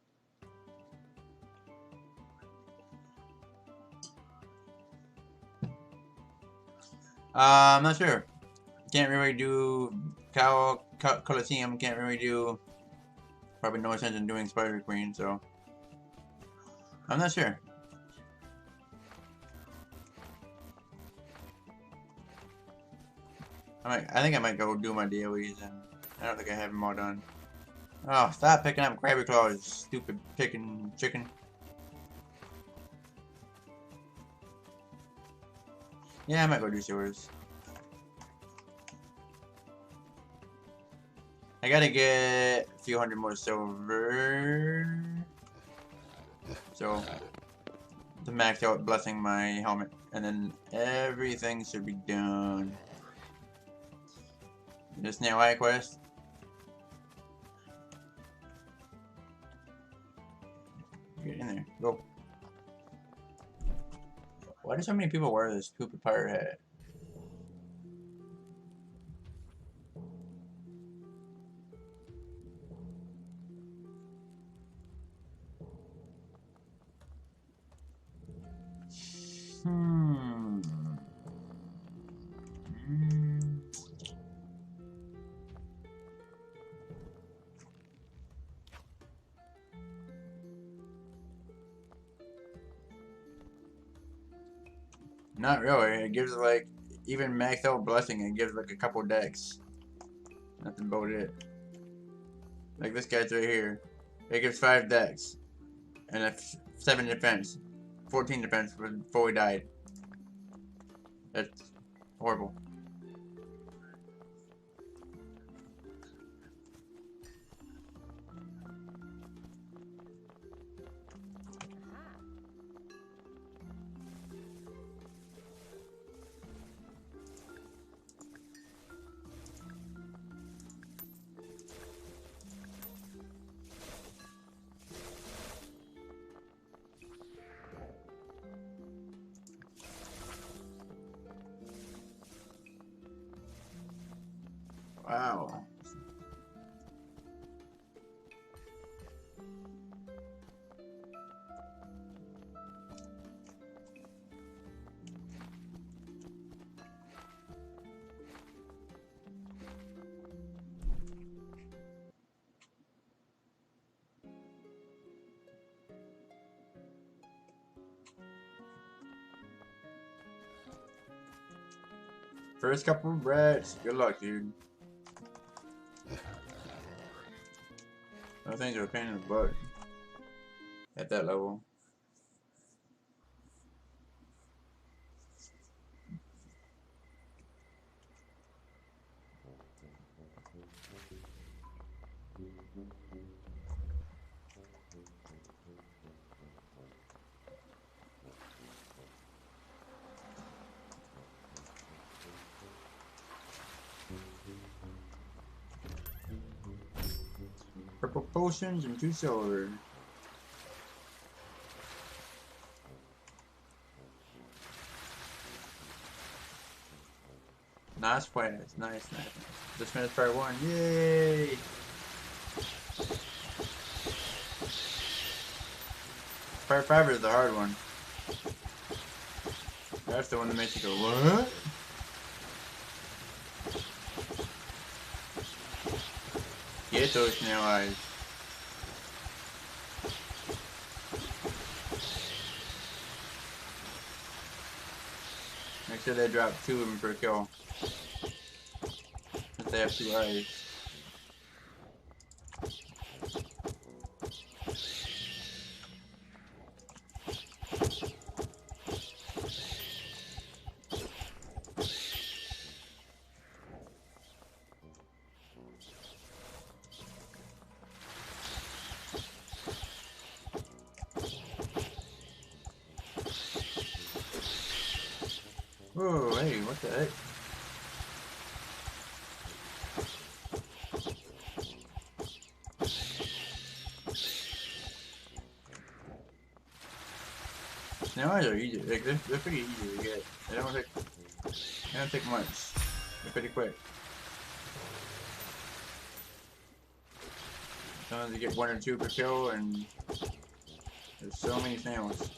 I'm not sure. Can't really do Coliseum. Can't really do. Probably no sense in doing Spider Queen, so I'm not sure. I think I might go do my dailies, and I don't think I have them all done. Oh, stop picking up Krabby Claws, stupid picking chicken. Yeah, I might go do sewers. I gotta get a few hundred more silver. So, to max out blessing my helmet. And then everything should be done. The Snail Eye quest. Get in there. Go. Why do so many people wear this stupid pirate hat? Not really. It gives like, even maxed out blessing, it gives like a couple decks. That's about it. Like this guy's right here. It gives 5 decks. And a 7 defense. 14 defense before he died. That's horrible. Wow. First couple of rats. Good luck, dude. Those things are a pain in the butt at that level. Purple potions and 2 silver. Nice quest. Nice. Just finished part 1. Yay! Part 5 is the hard one. That's the one that makes you go, what? Get those snail eyes. Make sure they drop 2 of them per kill. Since they have 2 eyes. Whoa, hey, what the heck? Snails are easy. Like they're pretty easy to get. They don't take much. They're pretty quick. Sometimes you get 1 or 2 per kill, and there's so many snails.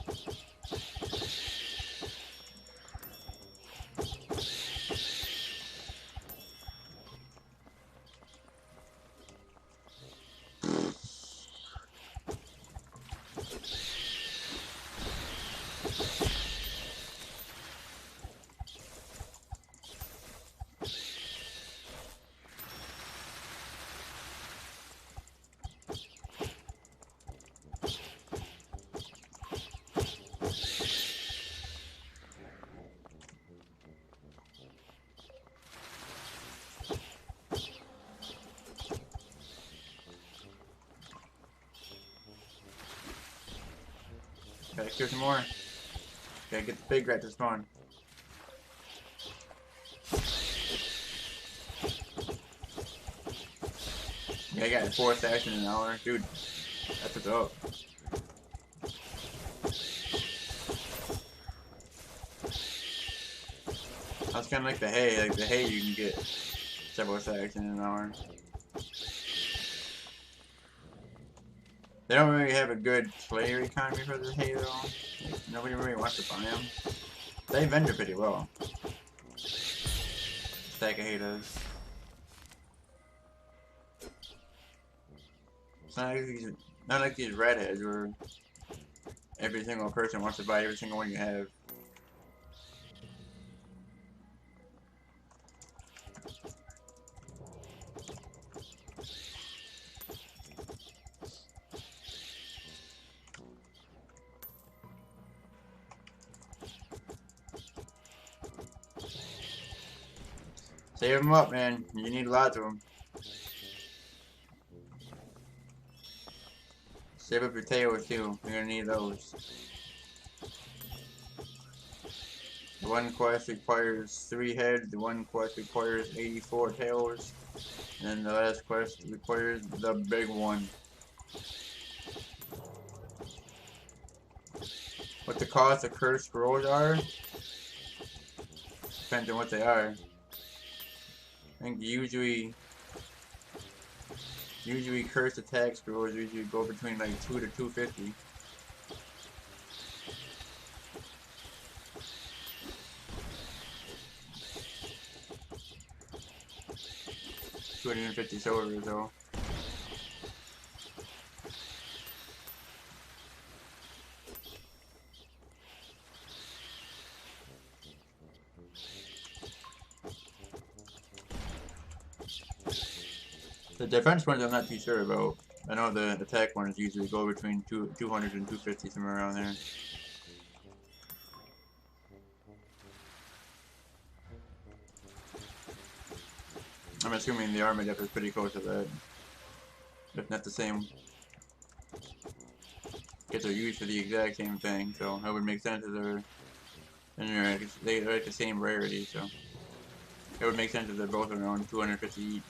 Gotta kill some more. Gotta get the big rat to spawn. Yeah, I got 4 stacks in an hour. Dude, that's what's up. That's kind of like the hay. Like the hay, you can get several stacks in an hour. They don't really have a good player economy for the hay though. Like, nobody really wants to buy them. They vendor pretty well. Stack of hay does. It's not like these redheads where every single person wants to buy every single one you have. Save them up, man. You need lots of them. Save up your tails too. You're gonna need those. The one quest requires 3 heads. The one quest requires 84 tails. And then the last quest requires the big one. What the cost of cursed scrolls are? Depends on what they are. I think usually cursed attack scrolls usually go between like 2 to 250. $250 silver though. The defense ones I'm not too sure about. I know the attack ones usually go between 200 and 250, somewhere around there. I'm assuming the armor depth is pretty close to that, if not the same. Because they're used for the exact same thing, so it would make sense that they're like the same rarity, so it would make sense that they're both around 250 each.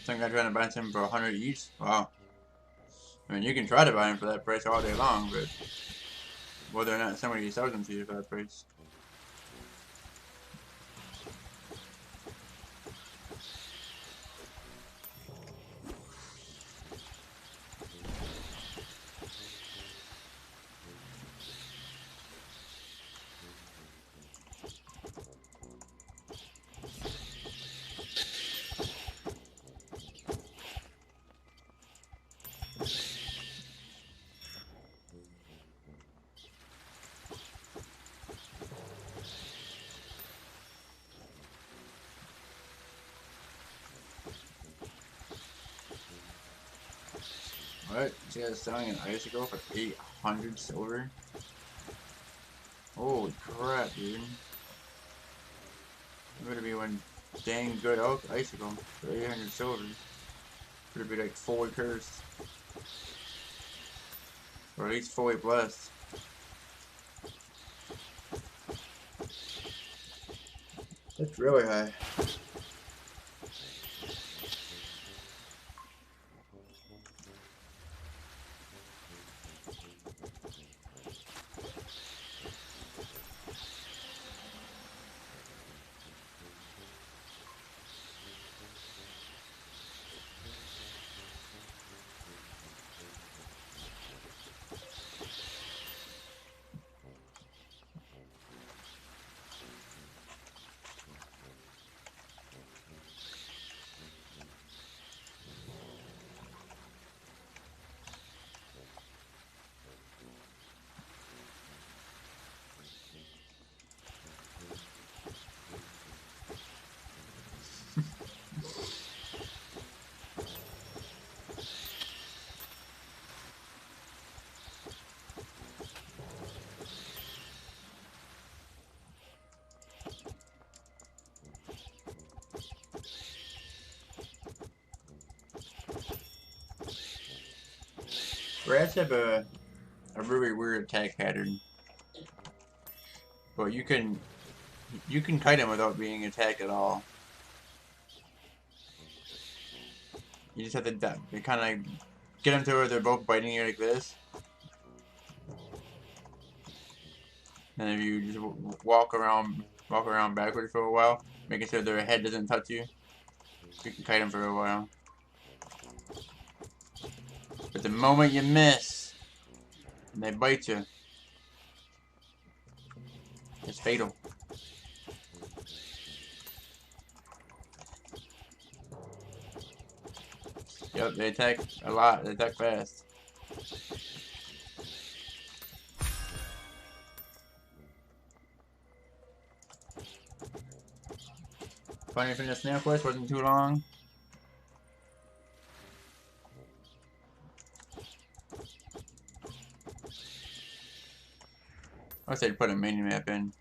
Some guy trying to buy some for 100 each? Wow. I mean, you can try to buy them for that price all day long, but whether or not somebody sells them to you for that price. What? This guy's selling an icicle for 800 silver? Holy crap, dude. It would be one dang good icicle for 800 silver. Would be like fully cursed. Or at least fully blessed. That's really high. Rats have a really weird attack pattern. But you can kite them without being attacked at all. You just have to kind of like get them to where they're both biting you like this. And if you just walk around backwards for a while, making sure their head doesn't touch you, you can kite them for a while. But the moment you miss, and they bite you, it's fatal. Yep, they attack a lot. They attack fast. Finally finished the snail quest, wasn't too long. I said put a mini map in.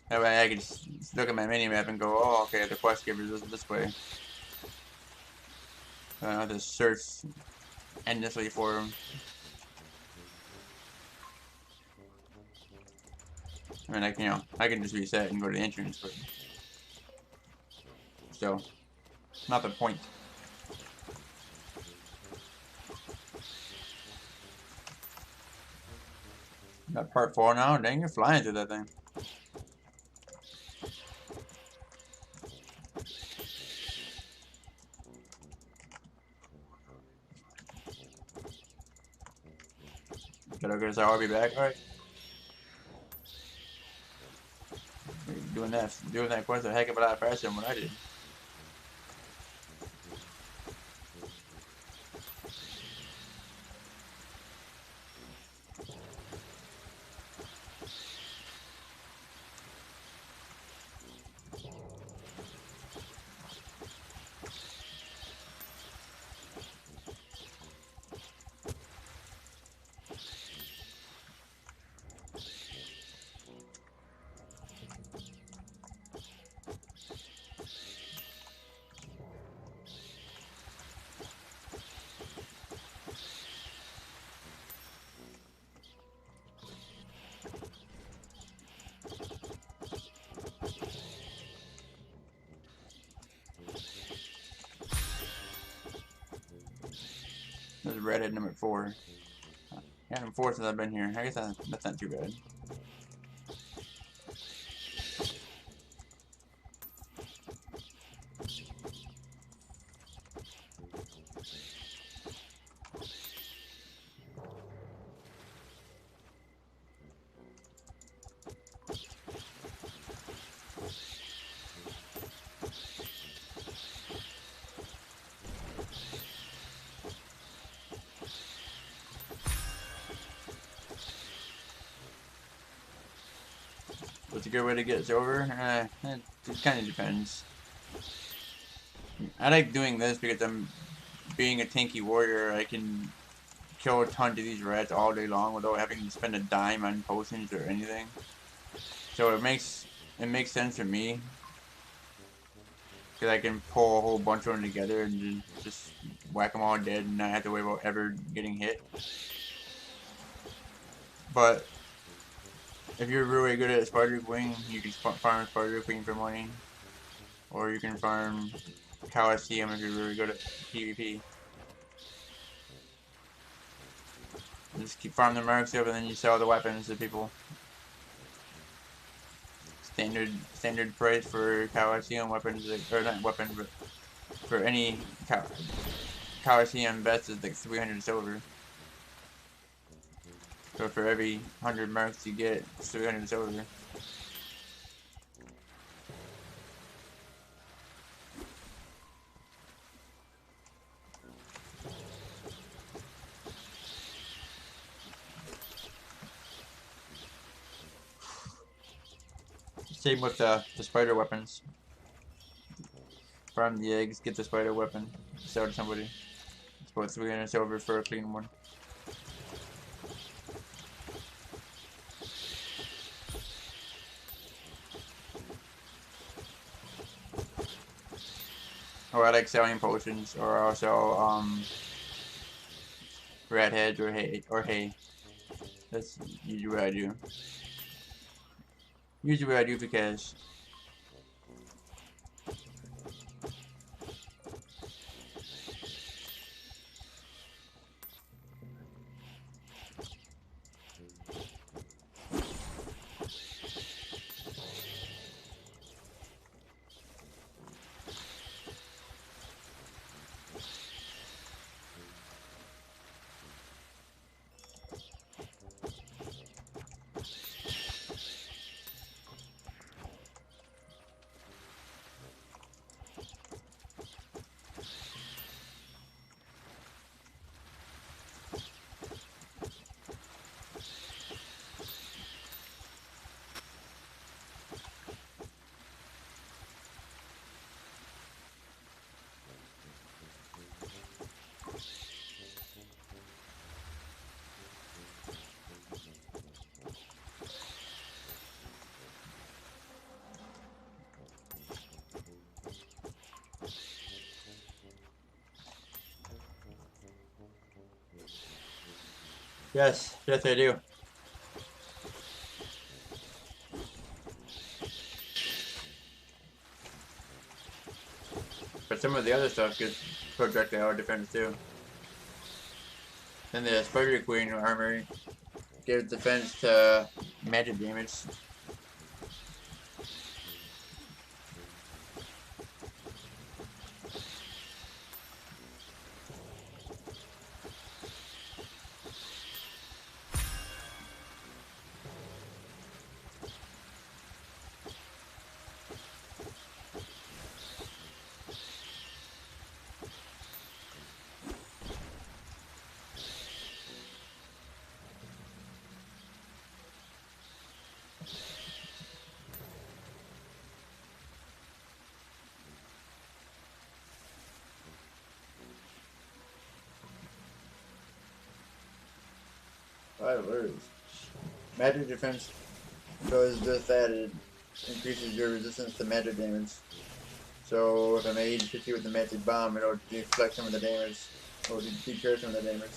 That way I could just look at my mini map and go, oh, okay, the quest giver's this way. I don't have to search endlessly for them. I mean, I can just reset and go to the entrance, but still, not the point. Got part 4 now. Dang, you're flying through that thing. Gotta go, so I'll be back. All right. Doing that quest a heck of a lot faster than what I did. This is red at number 4. Yeah, number 4 since I've been here. I guess that's not too bad. What's a good way to get silver? It kind of depends. I like doing this because I'm being a tanky warrior. I can kill tons of these rats all day long without having to spend a dime on potions or anything. So it makes sense for me because I can pull a whole bunch of them together and then just whack them all dead and not have to worry about ever getting hit. But if you're really good at Spider Queen, you can farm Spider Queen for money, or you can farm Coliseum if you're really good at PvP. You just keep farming the mercs up and then you sell the weapons to people. Standard price for Coliseum weapons, or not weapons, but for any Coliseum vest is like 300 silver. So for every 100 mercs you get 300 silver. Same with the spider weapons. Farm the eggs, get the spider weapon, sell to somebody. It's about 300 silver for a clean one. Or I like selling potions, or I'll sell rat heads or hay. That's usually what I do. Usually what I do for cash. Yes, yes I do. But some of the other stuff gets projectile defense too. Then the Spider Queen armor gives defense to magic damage. Five words. Magic defense does just that, it increases your resistance to magic damage. So if a mage hits you with a magic bomb, it'll deflect some of the damage, or deter some of the damage.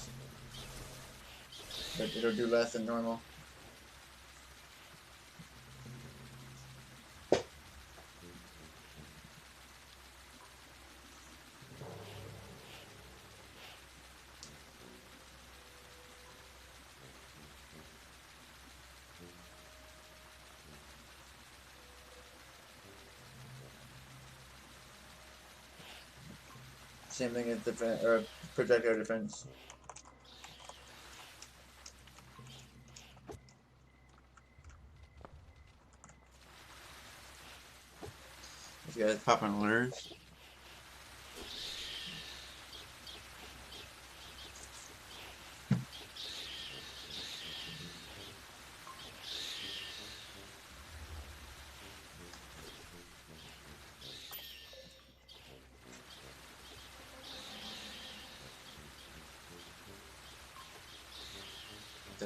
But it'll do less than normal. Same thing as defense, or projectile defense. This guy's popping lures.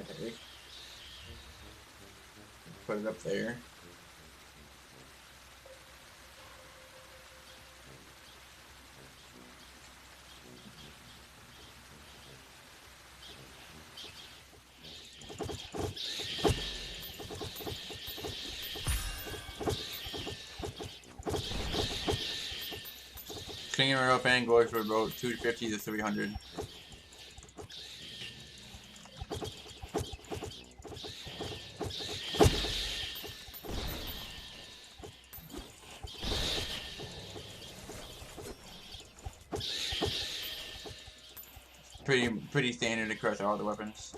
the heck? Put it up there. Clinging rope and goes for about 250 to 300. Pretty standard across all the weapons.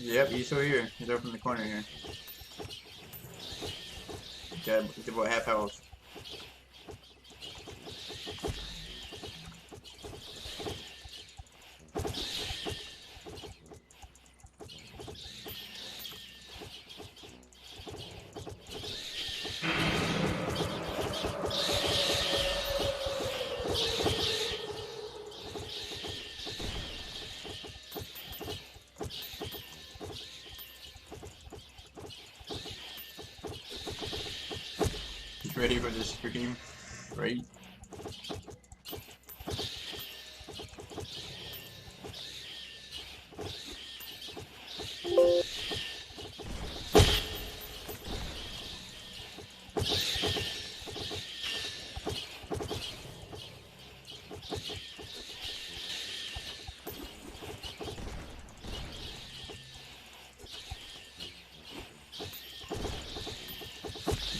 Yep, he's still here. He's over in the corner here. He's about half health. He's ready for the scream, right?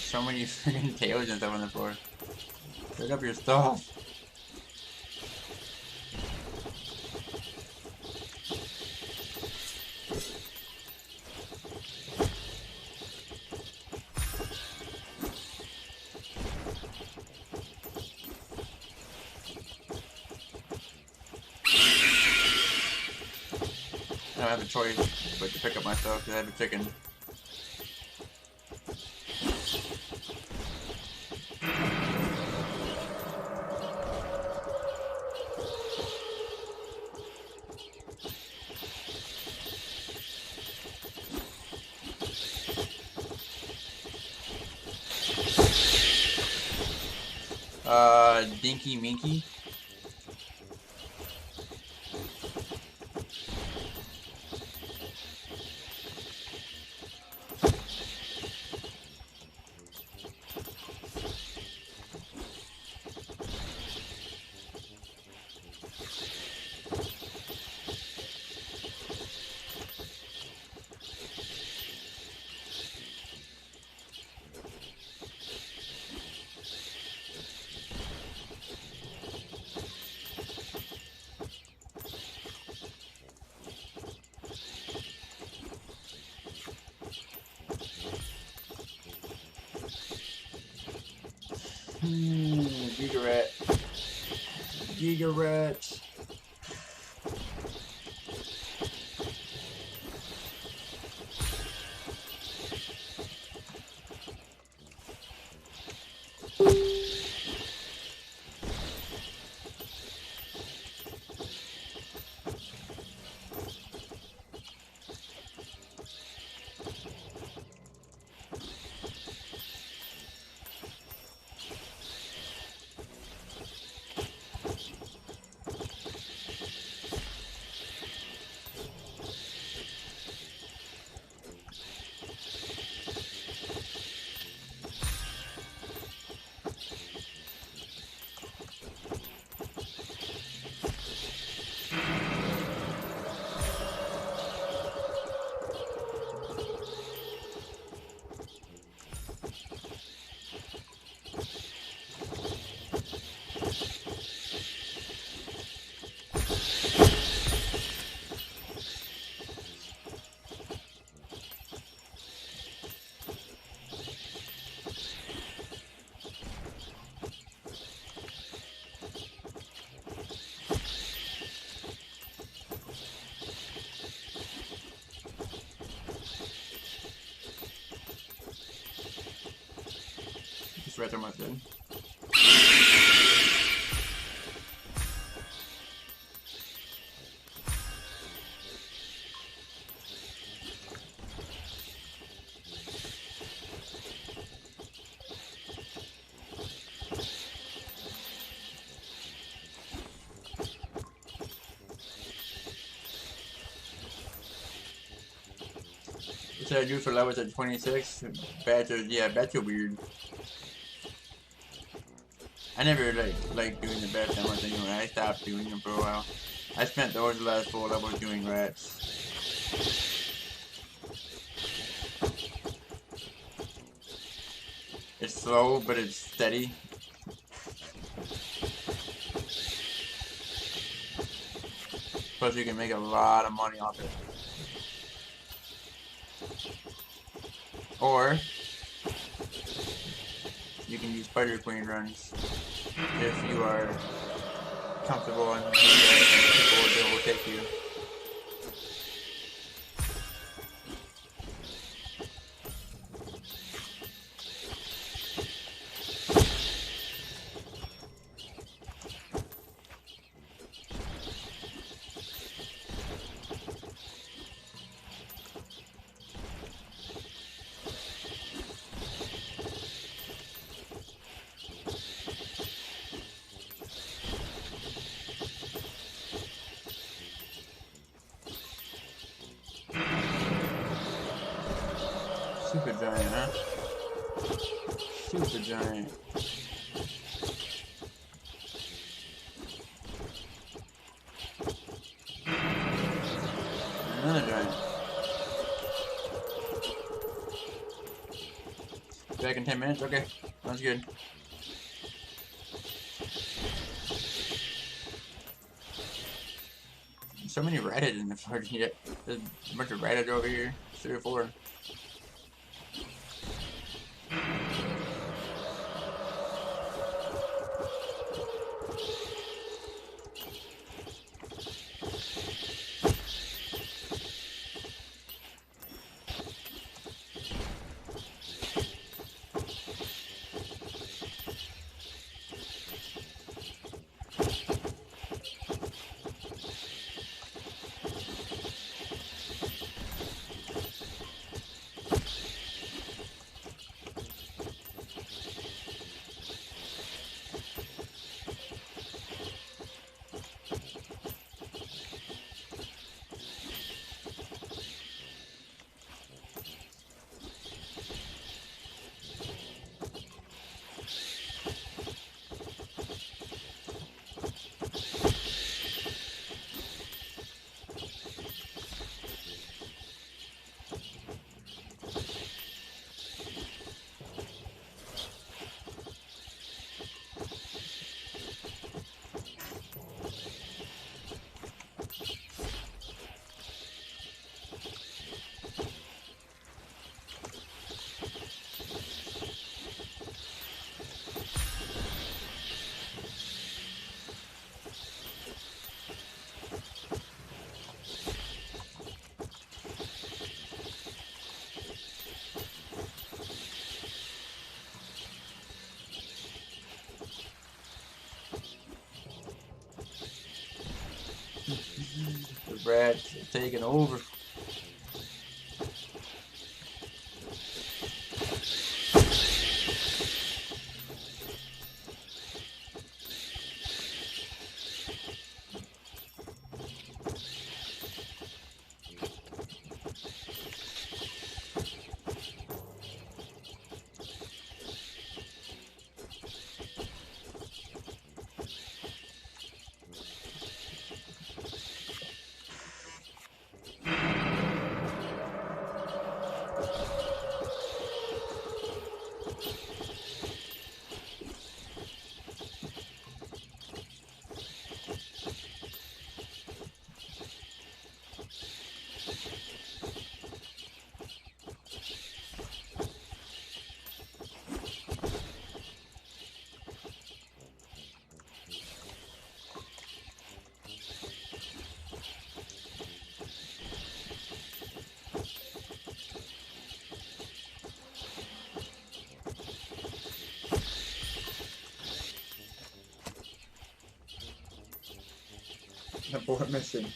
So many freaking tails and stuff on the floor. Pick up your stuff. I don't have a choice but to pick up my stuff because I have a chicken. Dinky Minky. Giga rat. Giga rat. These rats are almost dead. What should I do for levels at 26? Bats are, yeah, bats are weird. I never like doing the bats that much anyway. I stopped doing them for a while. I spent those last 4 levels doing rats. It's slow, but it's steady. Plus, you can make a lot of money off it. Or you can use Spider Queen runs if you are comfortable and people will take you. Super giant, huh? Super giant. Another giant. Back in 10 minutes? Okay. Sounds good. So many rabbits in the fucking yet. There's a bunch of rabbits over here. 3 or 4. Rats taking over. The board missing.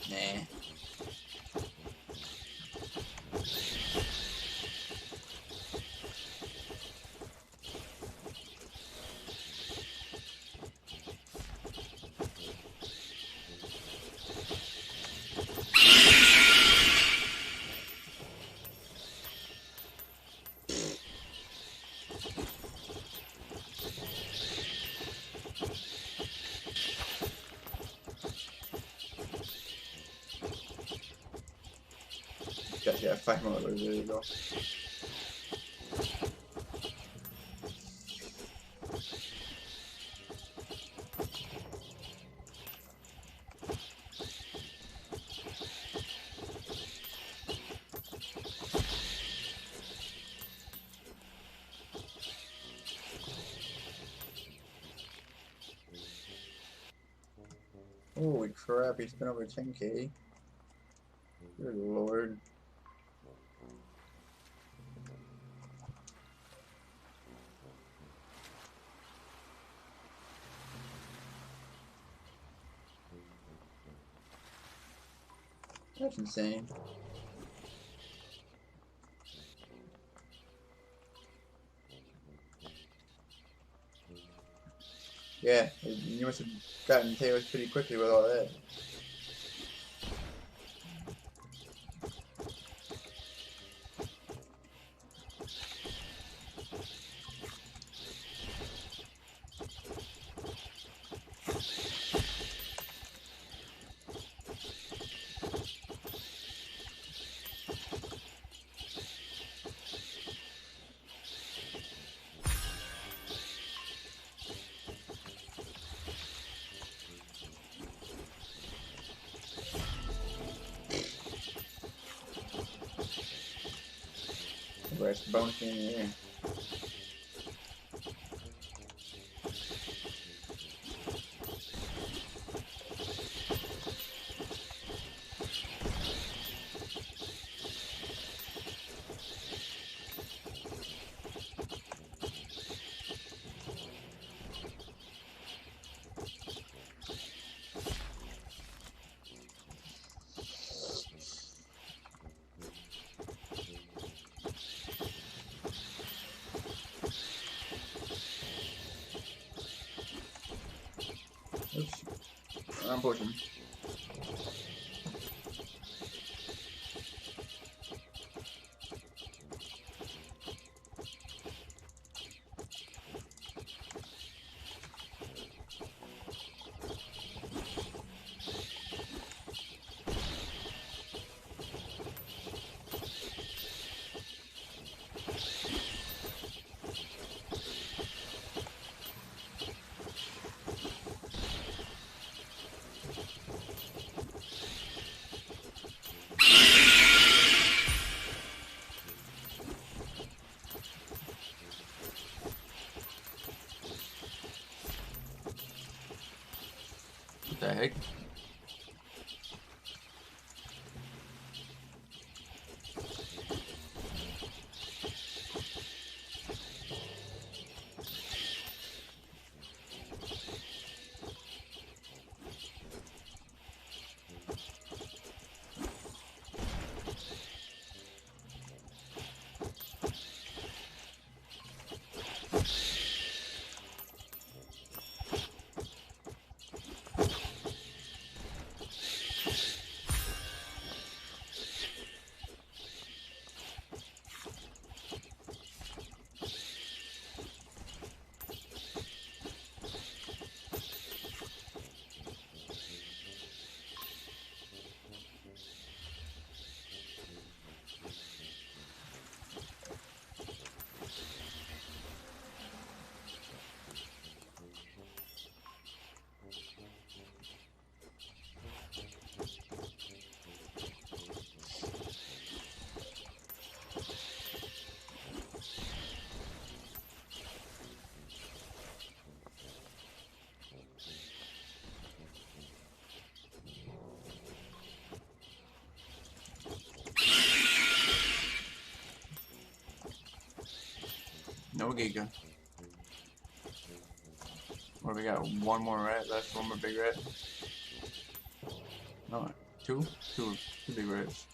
Nah. Yeah, 5 more. There you go. Holy crap, he spent over 10k. Good lord. That's insane. Yeah, you must have gotten Taylor pretty quickly with all that. Where's the bonus in the air? Oops. I'm pushing. What the heck? No giga. What we got? One more rat left. One more big rat. No, two? Two big rats.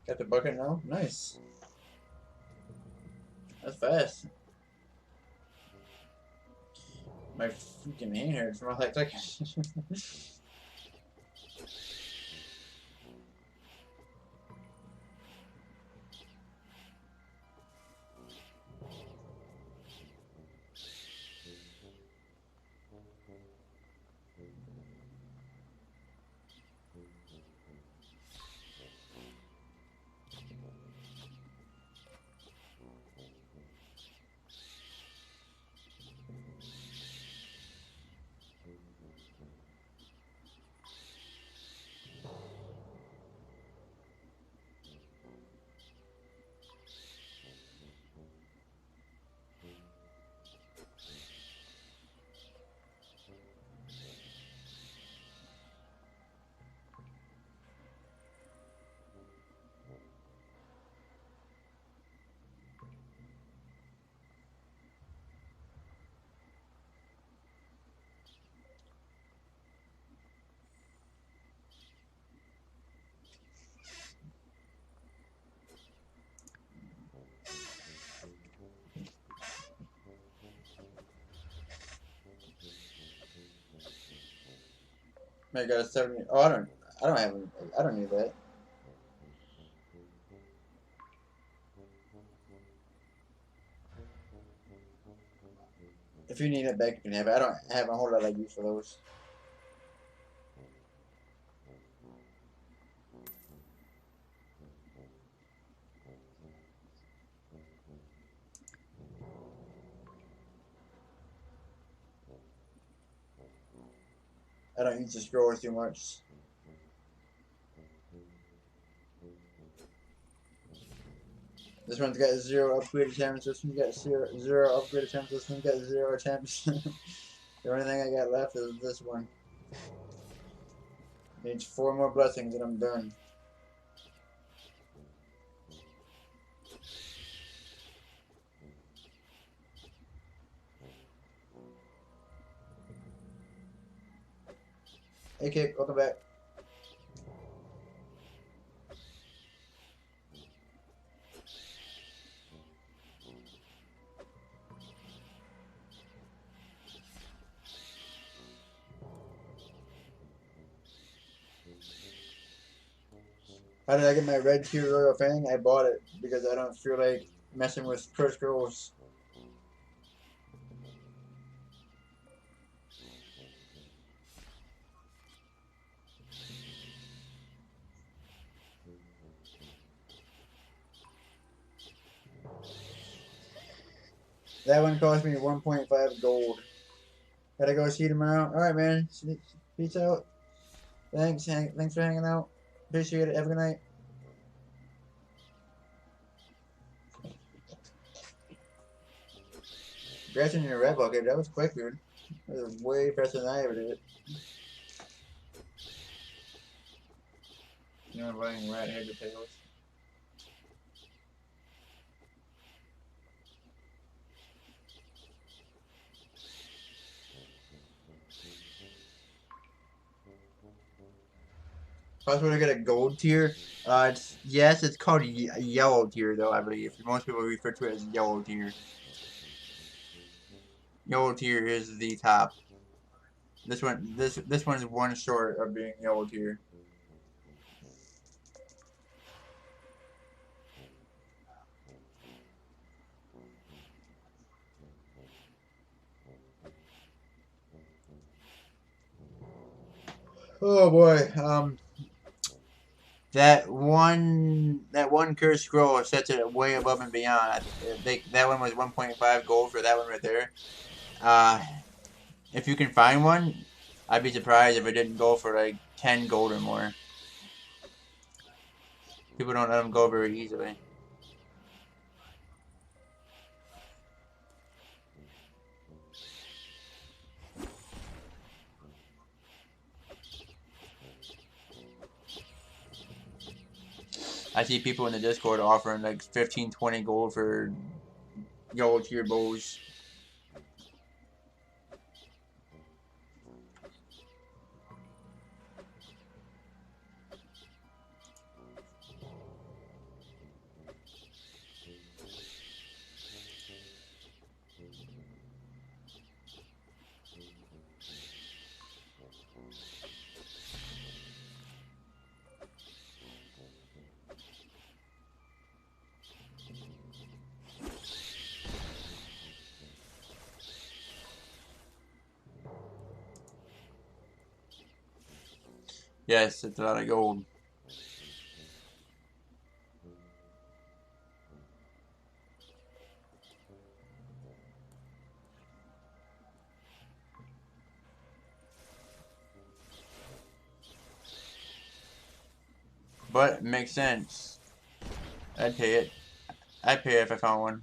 Got the bucket now? Nice. That's fast. My freaking hand hurts from all that clicking. I got a 70. Oh, I don't have, I don't need that. If you need it back, you can have it. I don't have a whole lot of use for those. I don't use the scroll too much. This one's got 0 upgrade attempts. This one's got zero upgrade attempts. This one's got 0 attempts. The only thing I got left is this one. Needs 4 more blessings and I'm done. Hey, Kip, welcome back. How did I get my red tier royal fang? I bought it because I don't feel like messing with cursed scrolls. That one cost me 1.5 gold. Gotta go see you tomorrow. All right, man. Peace out. Thanks. Thanks for hanging out. Appreciate it. Have a good night. Congrats on your red bucket. That was quick, dude. That was way faster than I ever did it. You know, I'm running rat head to tails. Possible to get a gold tier? It's called yellow tier though, I believe. Most people refer to it as yellow tier. Yellow tier is the top. This one is one short of being yellow tier. Oh boy. That one cursed scroll sets it way above and beyond. That one was 1.5 gold for that one right there. If you can find one, I'd be surprised if it didn't go for like 10 gold or more. People don't let them go very easily. I see people in the Discord offering like 15, 20 gold for yellow tier bows. Yes, it's a lot of gold. But it makes sense. I'd pay it. I'd pay it if I found one.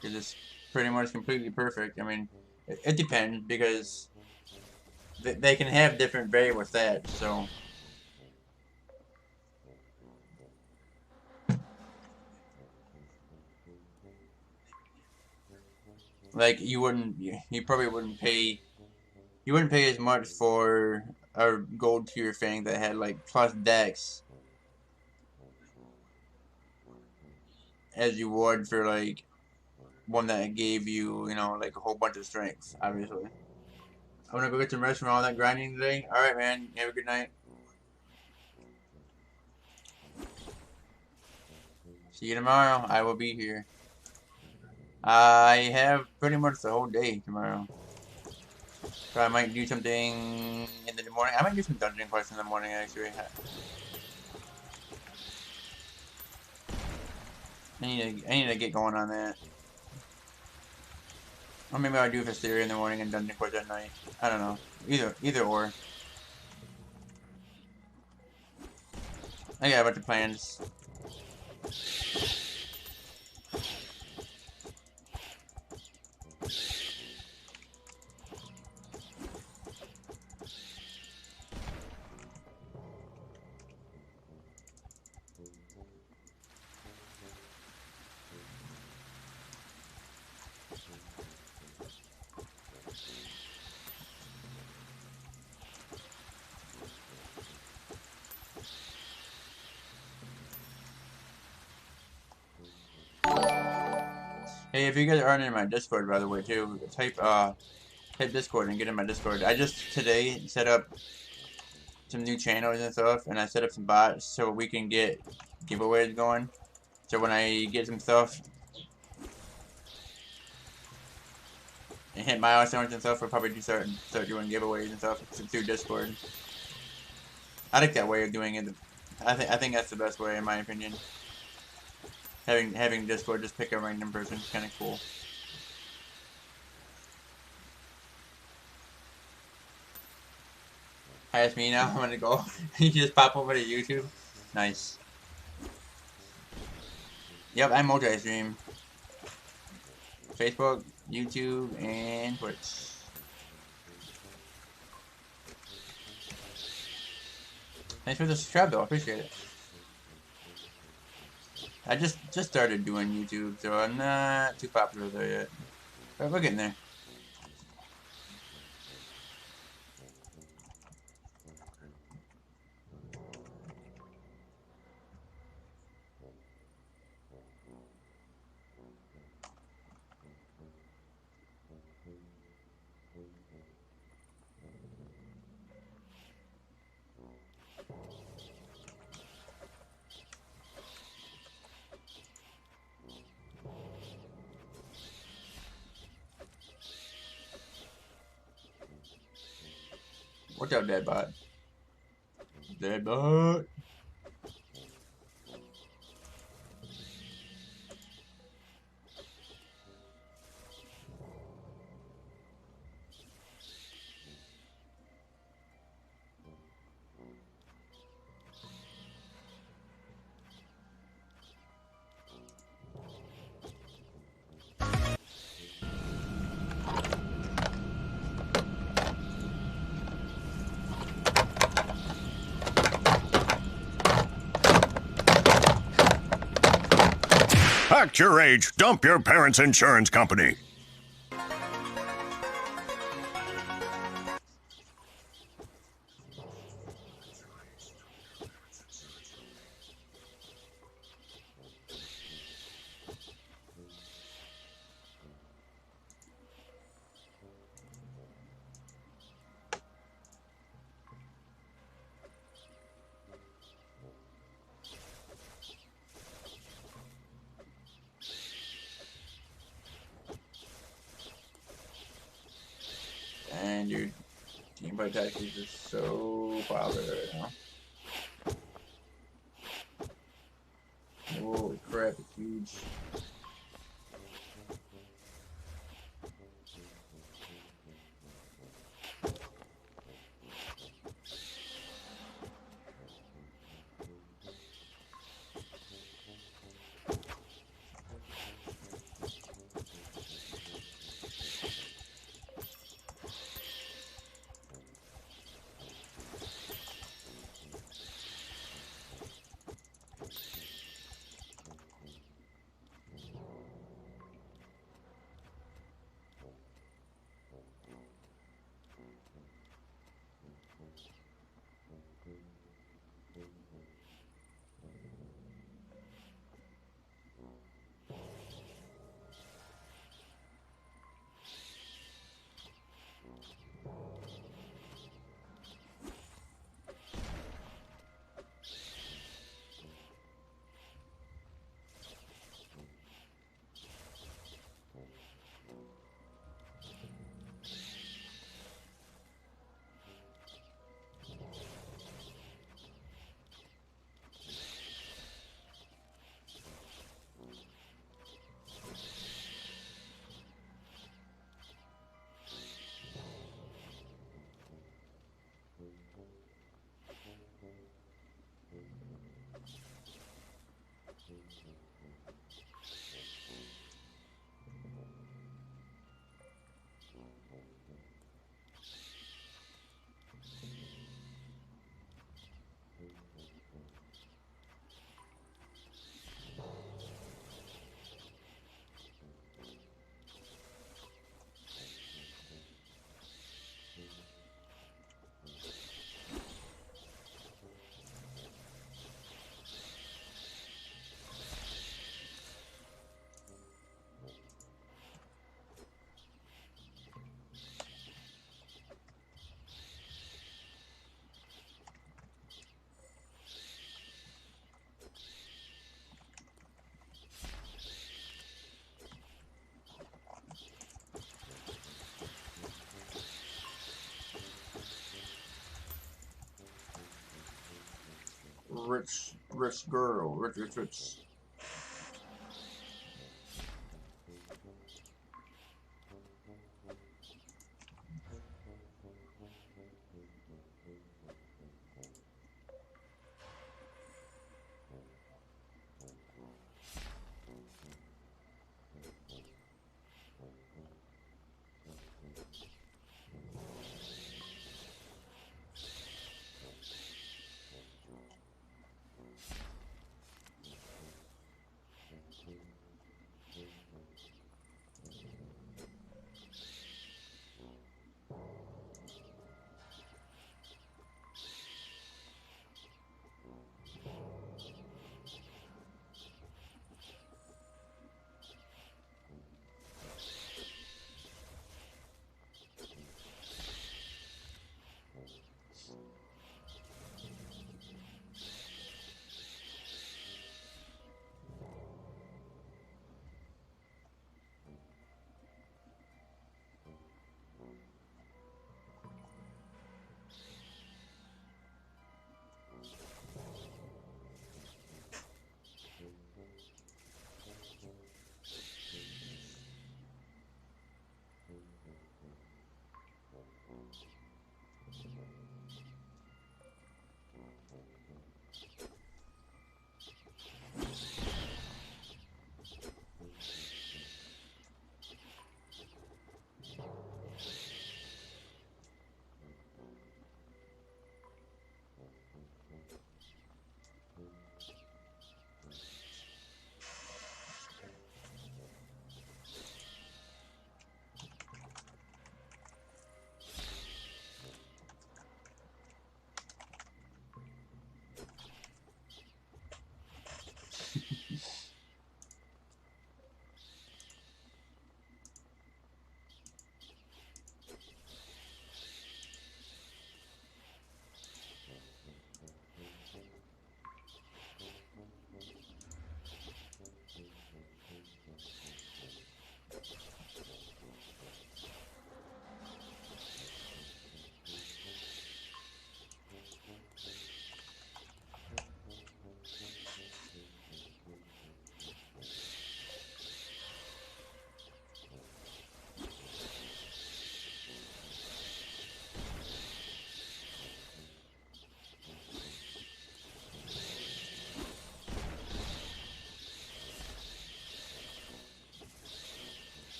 Because it's pretty much completely perfect. I mean, it depends because they can have different variable stats, so. Like, you probably wouldn't pay, you wouldn't pay as much for a gold tier thing that had like plus dex as you would for like one that gave you, like a whole bunch of strength, obviously. I'm gonna go get some rest from all that grinding today. Alright, man. Have a good night. See you tomorrow. I will be here. I have pretty much the whole day tomorrow. So I might do something in the morning. I might do some dungeon quests in the morning, actually. I need to get going on that. Or maybe I'll do Vesteria in the morning and dungeon quests at night. I don't know. Either or. I got a bunch of plans. Hey, if you guys aren't in my Discord, by the way, too, type Discord and get in my Discord. I just today set up some new channels and stuff, and I set up some bots so we can get giveaways going. So when I get some stuff and hit milestones and stuff, we'll probably start doing giveaways and stuff through Discord. I like that way of doing it. I think that's the best way, in my opinion. Having Discord just pick a random person is kind of cool. Hi, it's me now. I'm gonna go. You just pop over to YouTube. Nice. Yep, I multi-stream. Facebook, YouTube, and Twitch. Thanks for the subscribe, though. I appreciate it. I just started doing YouTube, so I'm not too popular there yet. But we're getting there. What's up, Deadbot? Deadbot! Act your age. Dump your parents' insurance company. And dude, Team Fight Tactics is so popular right now. Holy crap, it's huge. rich girl, rich.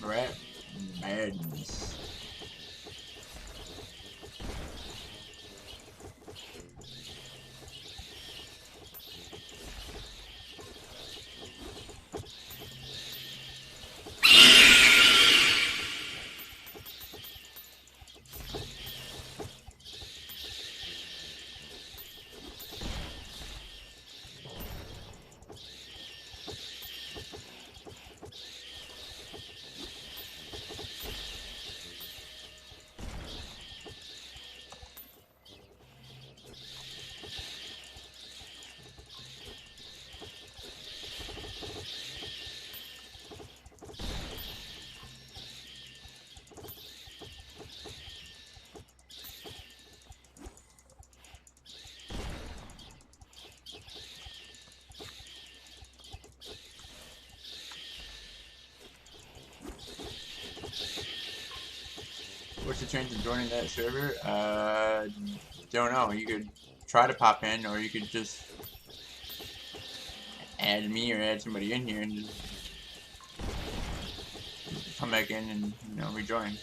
Rat madness. What's the chance of joining that server? Don't know. You could try to pop in, or you could just add me or add somebody in here and just come back in and, you know, rejoin.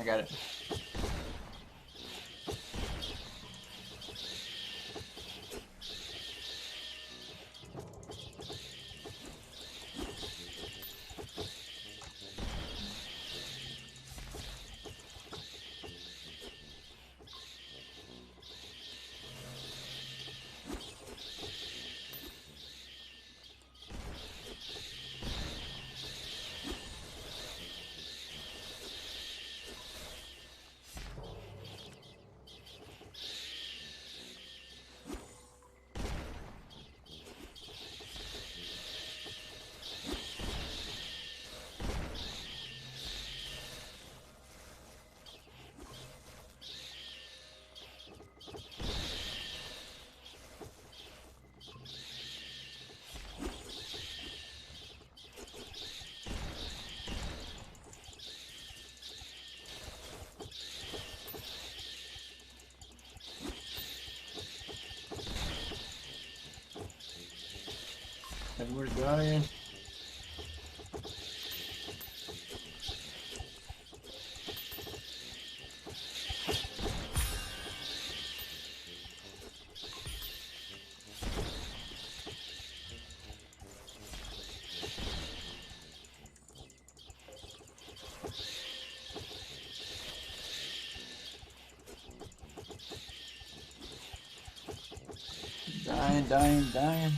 I got it. Everyone's dying. Dying.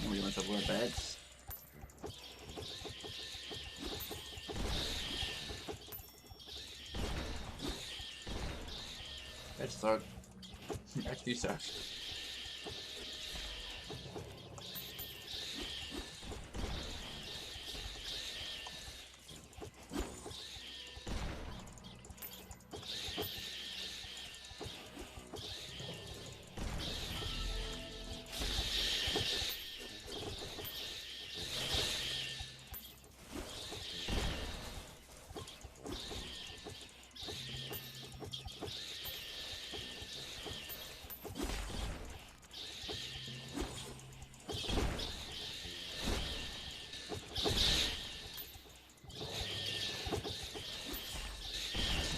We want to wear bags. That sucked. Actually sucked.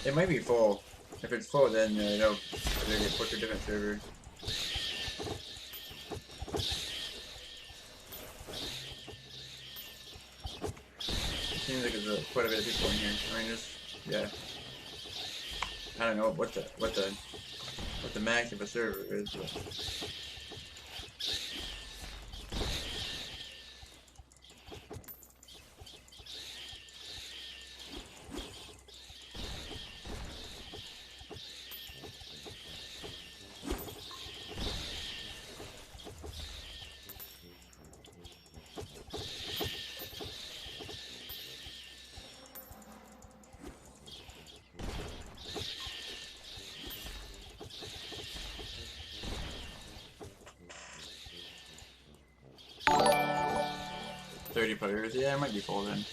It might be full. If it's full, then they'll get put to a different server. It seems like there's quite a bit of people in here. I mean, yeah. I don't know what the max of a server is, but. Players, yeah, it might be full then.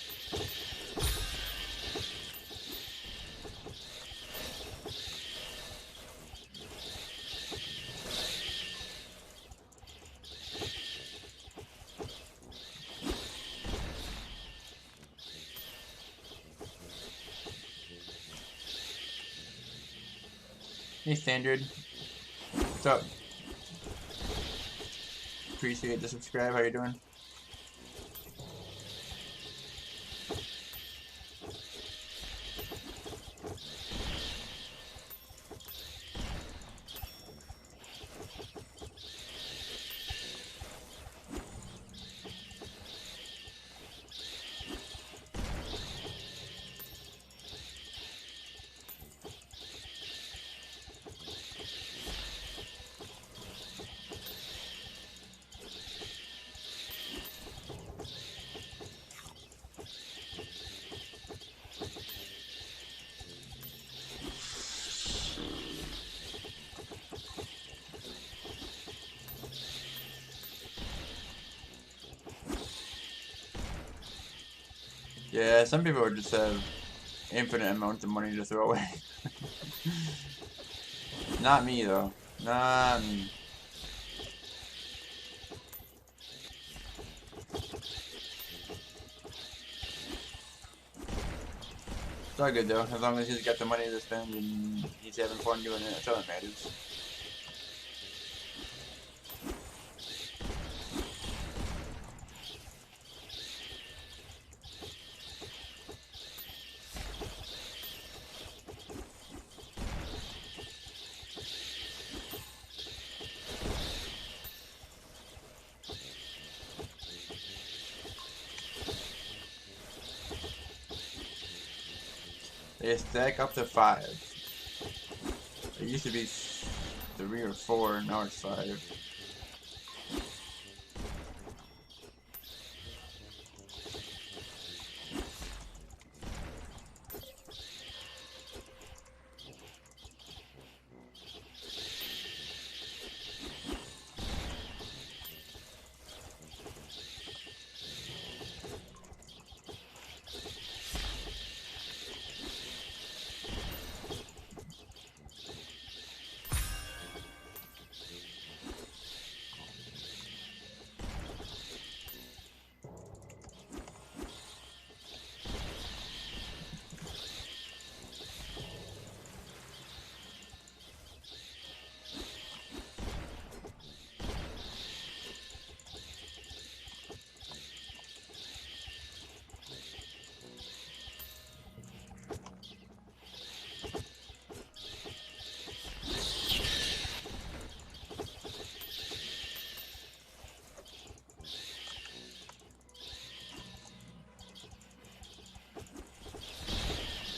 Hey, Standard. What's up? Appreciate the subscribe. How you doing? Yeah, some people would just have infinite amounts of money to throw away. Not me though. Not me. It's all good though, as long as he's got the money to spend and he's having fun doing it, that's all that matters. They stack up to 5. It used to be 3 or 4, now it's 5.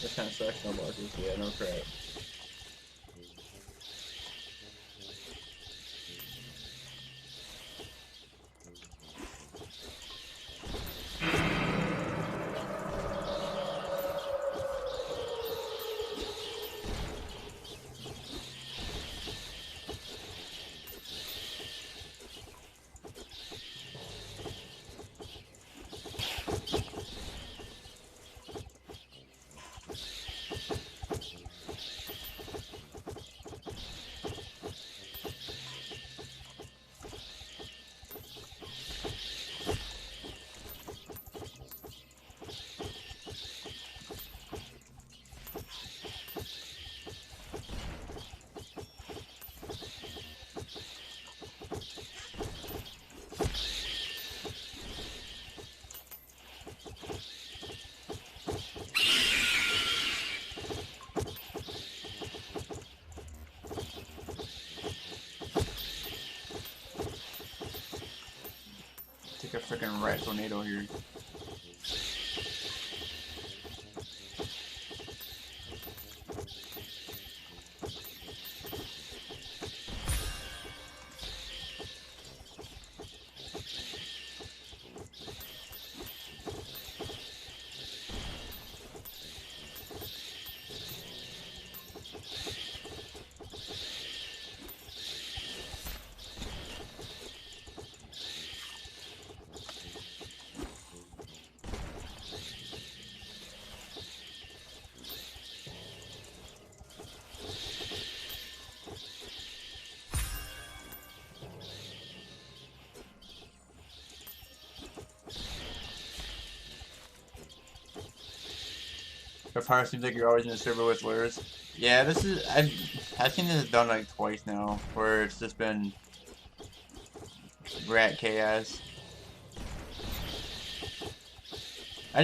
That kind of sucks, no blockers, yeah, no crap. Take a freaking rat tornado here. The fire seems like you're always in a server with lures. Yeah, this is I've seen this done like twice now, where it's just been rat chaos. I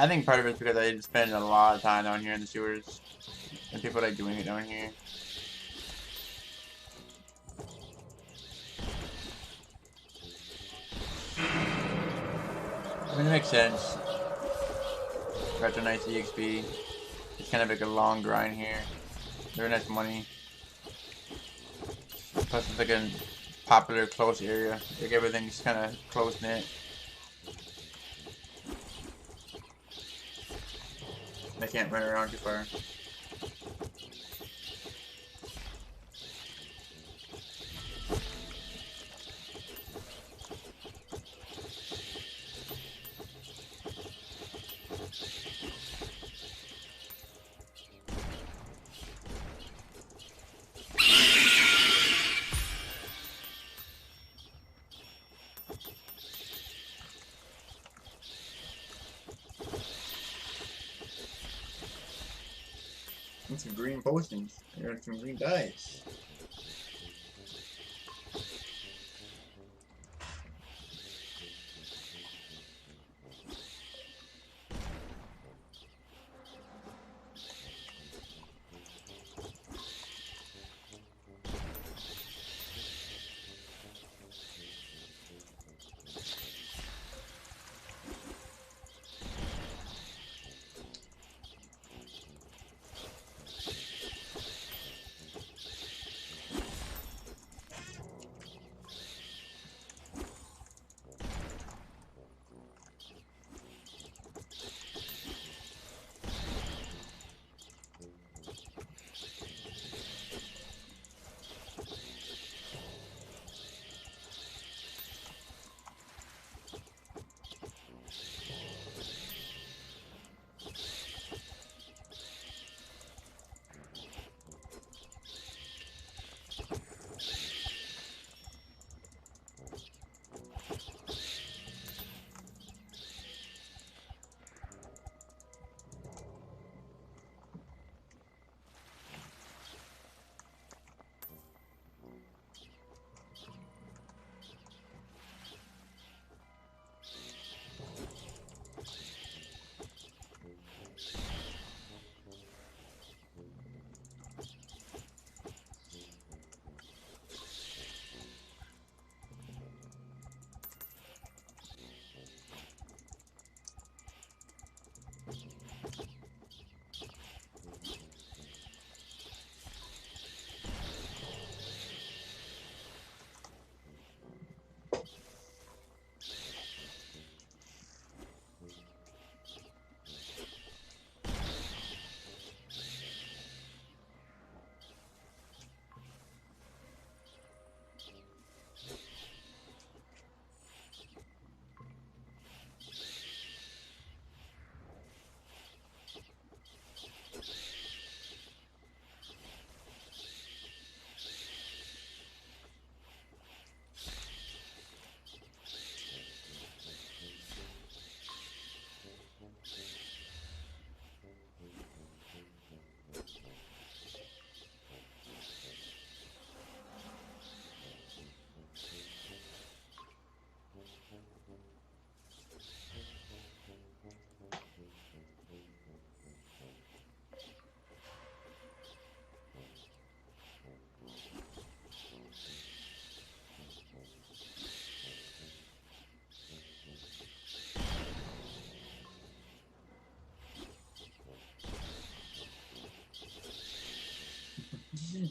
think part of it's because I spend a lot of time down here in the sewers, and people like doing it down here. I mean, it makes sense. Got a nice EXP. It's kind of like a long grind here. Very nice money. Plus, it's like a popular close area. Like everything's kind of close knit. I can't run around too far. And some green potions. There's some green dice.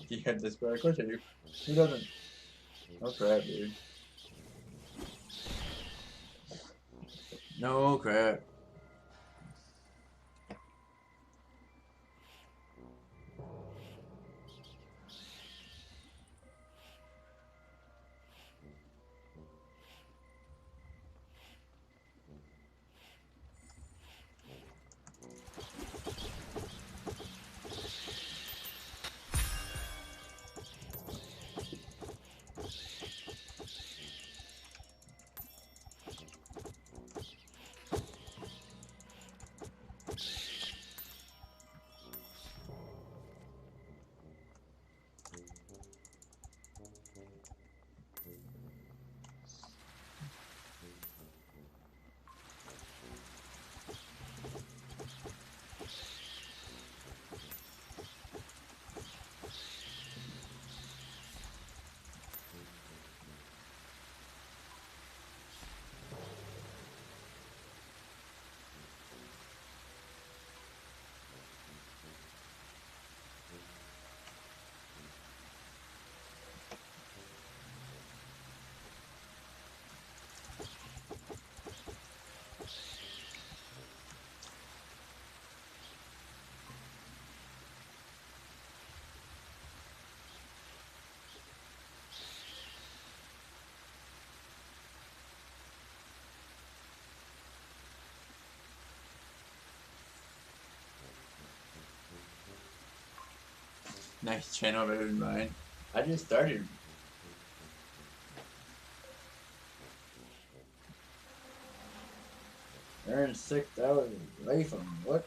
You had this spell, of course I do. Who doesn't? Oh crap, dude. No crap. Nice channel better than mine. I just started. Earn 6 hours away from what?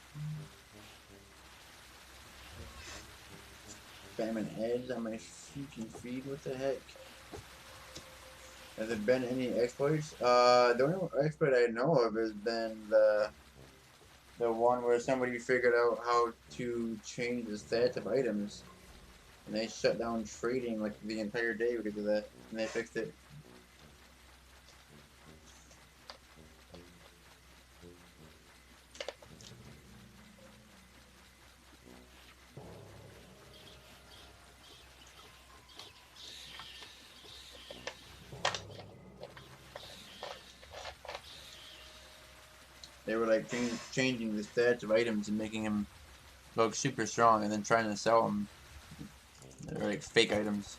spamming ads on my freaking feed. What the heck? Has there been any exploits? The only exploit I know of has been the one where somebody figured out how to change the stats of items, and they shut down trading like the entire day because of that, and they fixed it. They were like changing the stats of items and making them look super strong, and then trying to sell them. They're like fake items.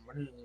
What is it?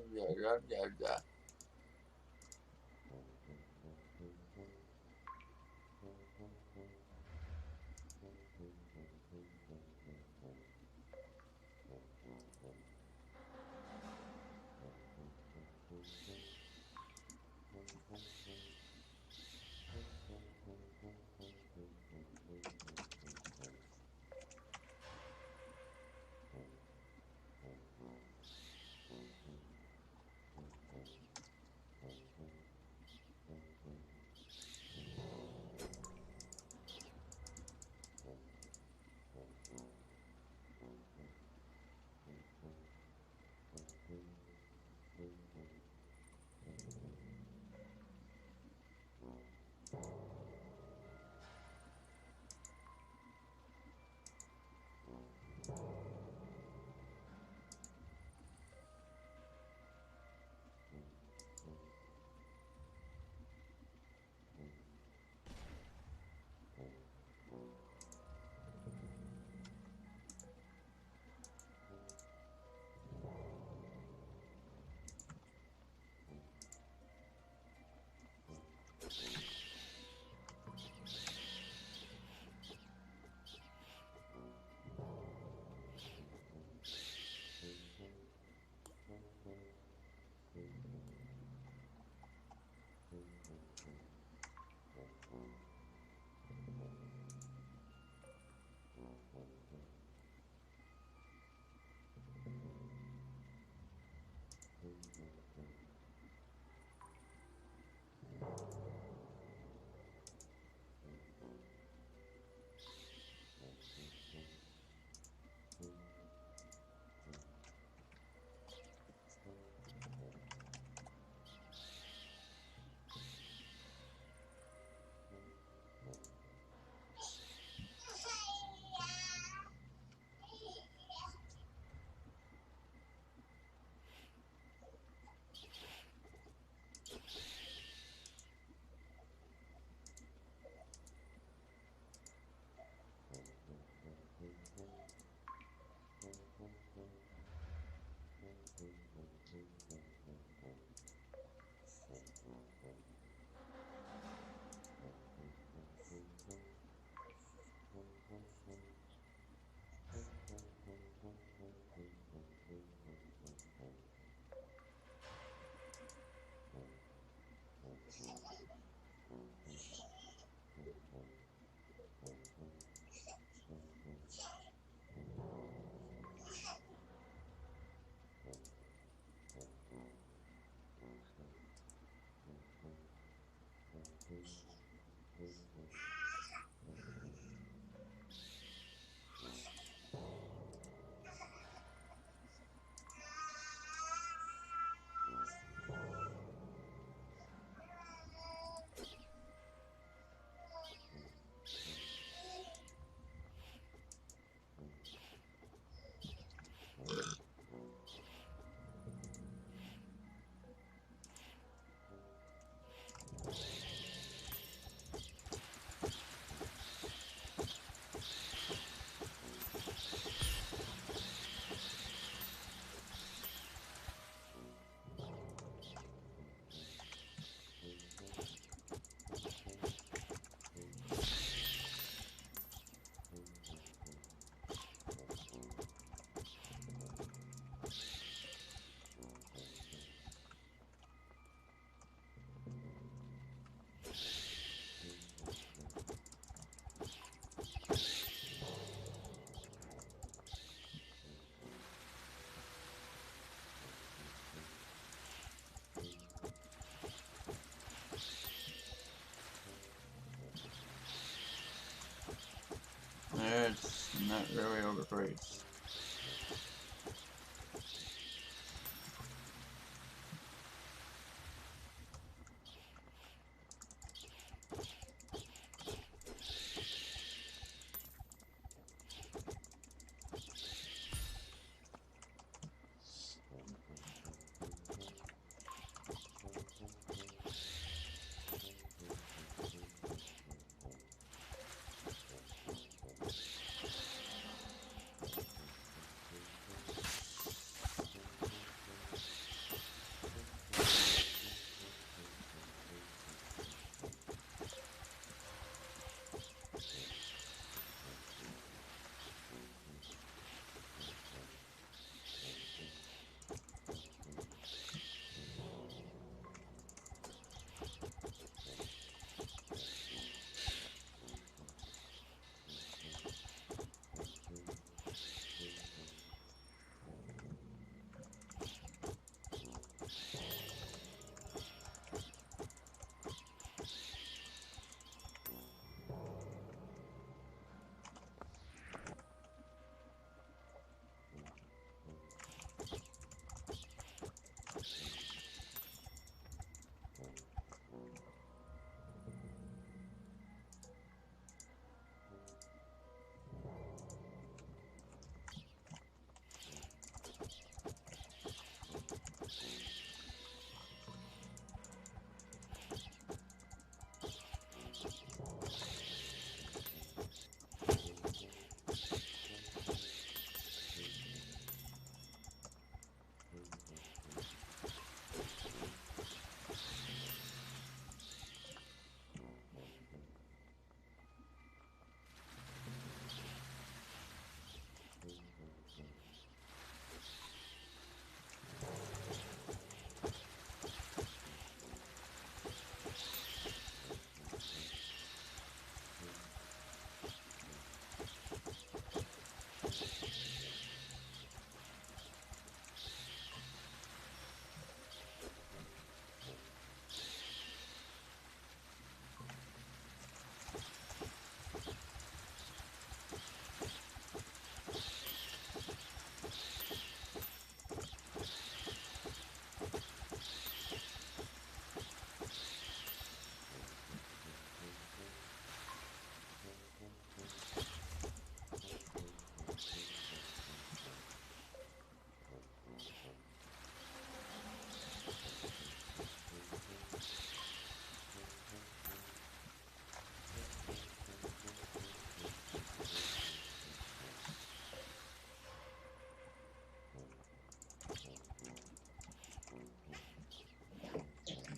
It's not really overpriced.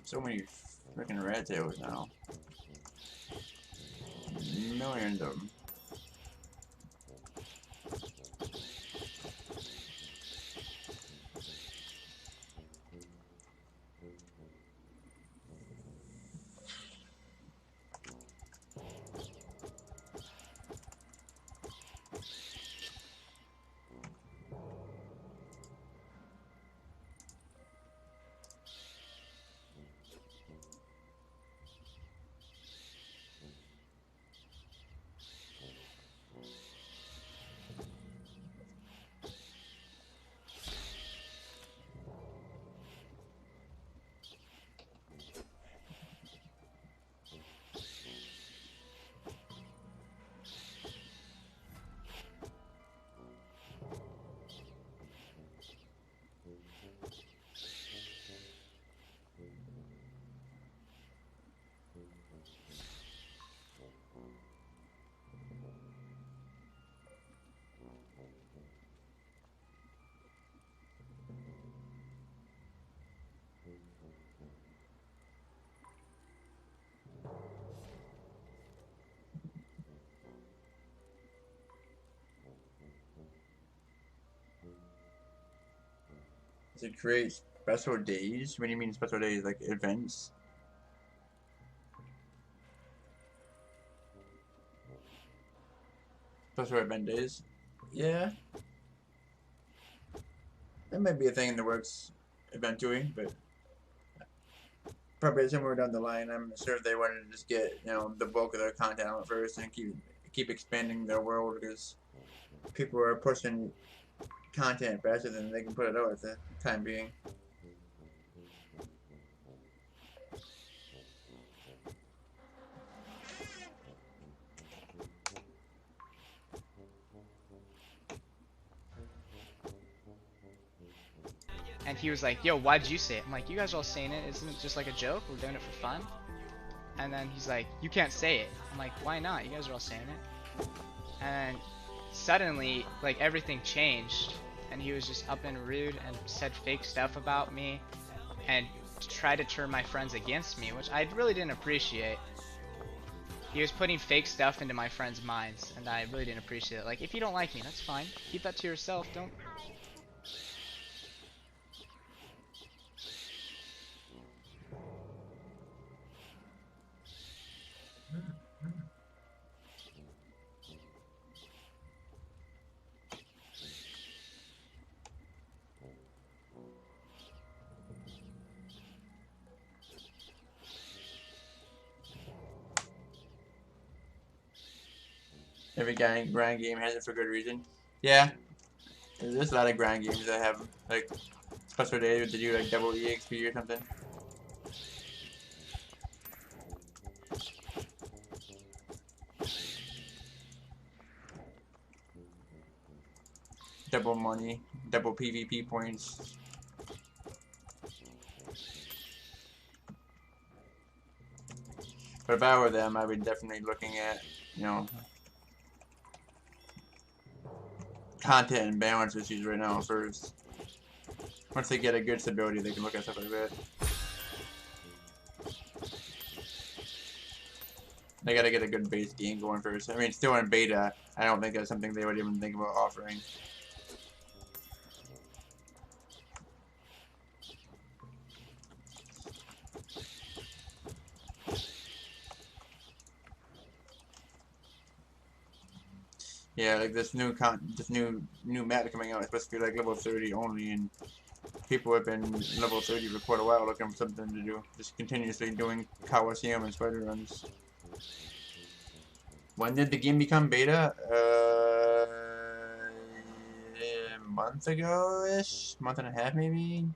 So many freaking red tails now. Millions of them. Does it create special days? What do you mean special days? Like events? Special event days? Yeah, that might be a thing in the works eventually, but probably somewhere down the line. I'm sure they wanted to just get, you know, the bulk of their content out first and keep expanding their world because people are pushing content faster than they can put it out at the time being. And he was like, yo, why did you say it? I'm like, you guys are all saying it. Isn't it just like a joke? We're doing it for fun. And then he's like, you can't say it. I'm like, why not? You guys are all saying it. And suddenly, like, everything changed. And he was just up and rude and said fake stuff about me. And tried to turn my friends against me, which I really didn't appreciate. He was putting fake stuff into my friends' minds. And I really didn't appreciate it. Like, if you don't like me, that's fine. Keep that to yourself. Don't... Every grind game has it for good reason. Yeah, there's a lot of grind games that have like special days to do like double EXP or something. Double money, double PvP points. But if I were them, I would definitely looking at, you know, content and balance issues right now first. Once they get a good stability, they can look at stuff like that. They gotta get a good base game going first. I mean, still in beta, I don't think that's something they would even think about offering. Yeah, like this new map coming out is supposed to be like level 30 only, and people have been level 30 for quite a while looking for something to do. Just continuously doing Coliseum and spider runs. When did the game become beta? A month ago-ish? Month and a half maybe?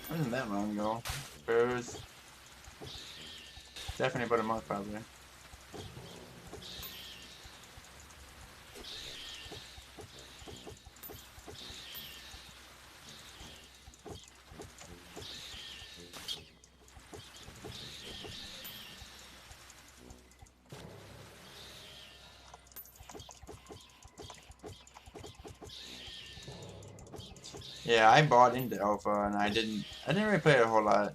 It wasn't that long ago. But it was definitely about a month probably. Yeah, I bought into Alpha and I didn't really play it a whole lot.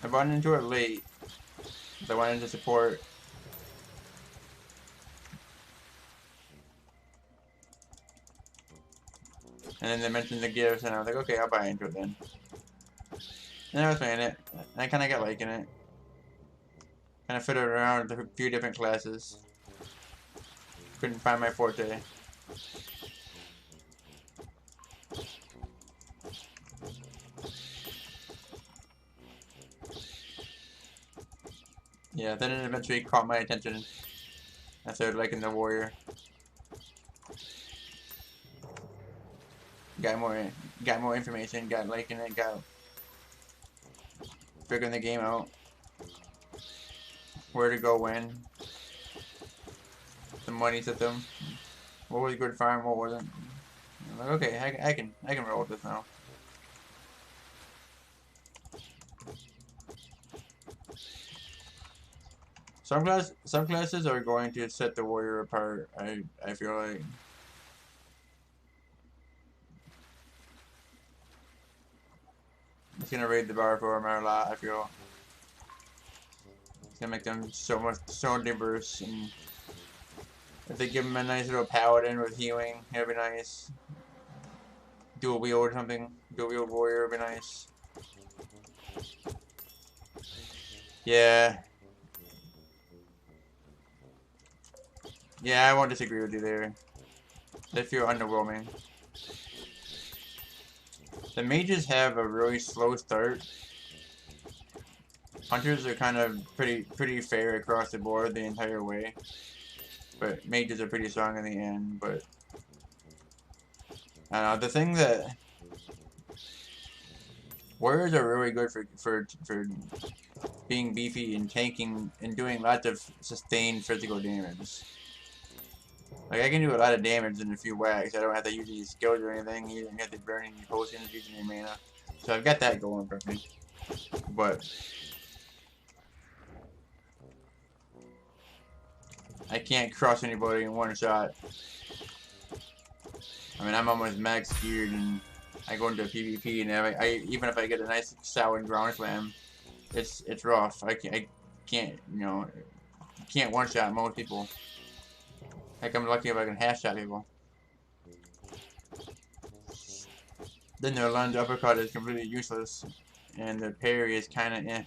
I bought into it late. I wanted to support. And then they mentioned the gifts and I was like, okay, I'll buy into it then. And I was playing it. And I kinda got liking it. Kinda fit it around with a few different classes. Couldn't find my forte. Yeah, then it eventually caught my attention. I started liking the warrior. Got more information, got liking it, got figuring the game out. Where to go when. The money system. What was good farm, what wasn't. I'm like, okay, I can roll with this now. Some classes are going to set the warrior apart, I feel like. It's gonna raise the bar for them a lot, I feel. It's gonna make them so diverse, and if they give them a nice little paladin with healing, it'll be nice. Dual wield or something. Dual wield warrior would be nice. Yeah. Yeah, I won't disagree with you there. They feel underwhelming. The mages have a really slow start. Hunters are kind of pretty fair across the board the entire way. But mages are pretty strong in the end, but I don't know, the thing that warriors are really good for being beefy and tanking and doing lots of sustained physical damage. Like I can do a lot of damage in a few whacks. I don't have to use any skills or anything. You don't have to burn any potions, using any mana. So I've got that going for me. But I can't crush anybody in one shot. I mean, I'm almost max geared and I go into a PvP and even if I get a nice solid ground slam, it's rough. I can't you know, can't one shot most people. Like I'm lucky if I can half shot people. Then their lunge uppercut is completely useless, and the parry is kind of eh.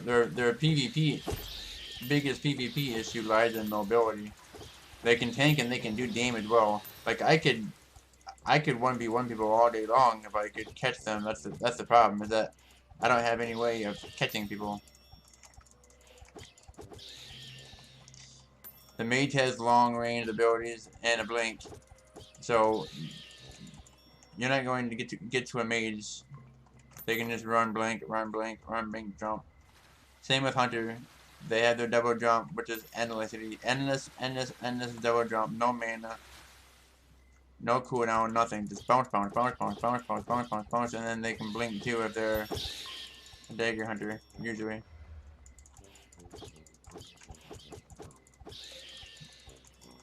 Their PvP biggest PvP issue lies in mobility. They can tank and they can do damage well. Like I could 1v1 people all day long if I could catch them. That's the problem, is that I don't have any way of catching people. The mage has long range abilities and a blink, so you're not going to get to a mage. They can just run blink, run blink, run blink, jump. Same with hunter. They have their double jump, which is endless double jump, no mana, no cooldown, nothing. Just bounce, bounce, bounce, bounce, bounce, bounce, bounce, bounce, bounce, and then they can blink too if they're a dagger hunter, usually.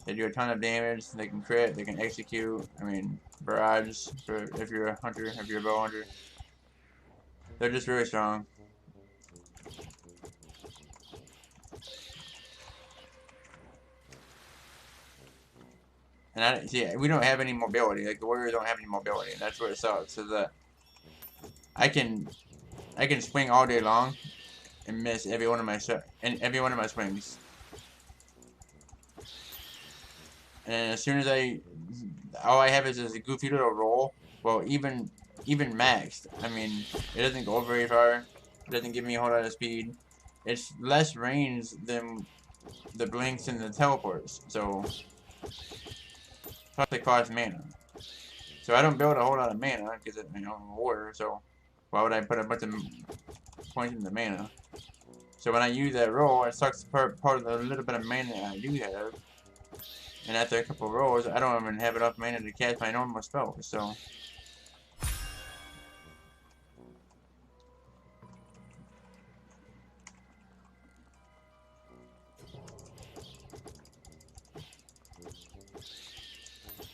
They do a ton of damage. They can crit. They can execute. I mean, barrage for if you're a hunter, if you're a bow hunter. They're just really strong. And I see, we don't have any mobility. Like the warriors don't have any mobility. And that's what it sucks. Is that I can swing all day long and miss every one of my swings. And as soon as all I have is this goofy little roll. Well, even maxed, I mean, it doesn't go very far. It doesn't give me a whole lot of speed. It's less range than the blinks and the teleports. So plus they cost mana. So I don't build a whole lot of mana because I'm a warrior. So why would I put a bunch of points into mana? So when I use that roll, it sucks part of the little bit of mana I do have. And after a couple rolls, I don't even have enough mana to cast my normal spells, so.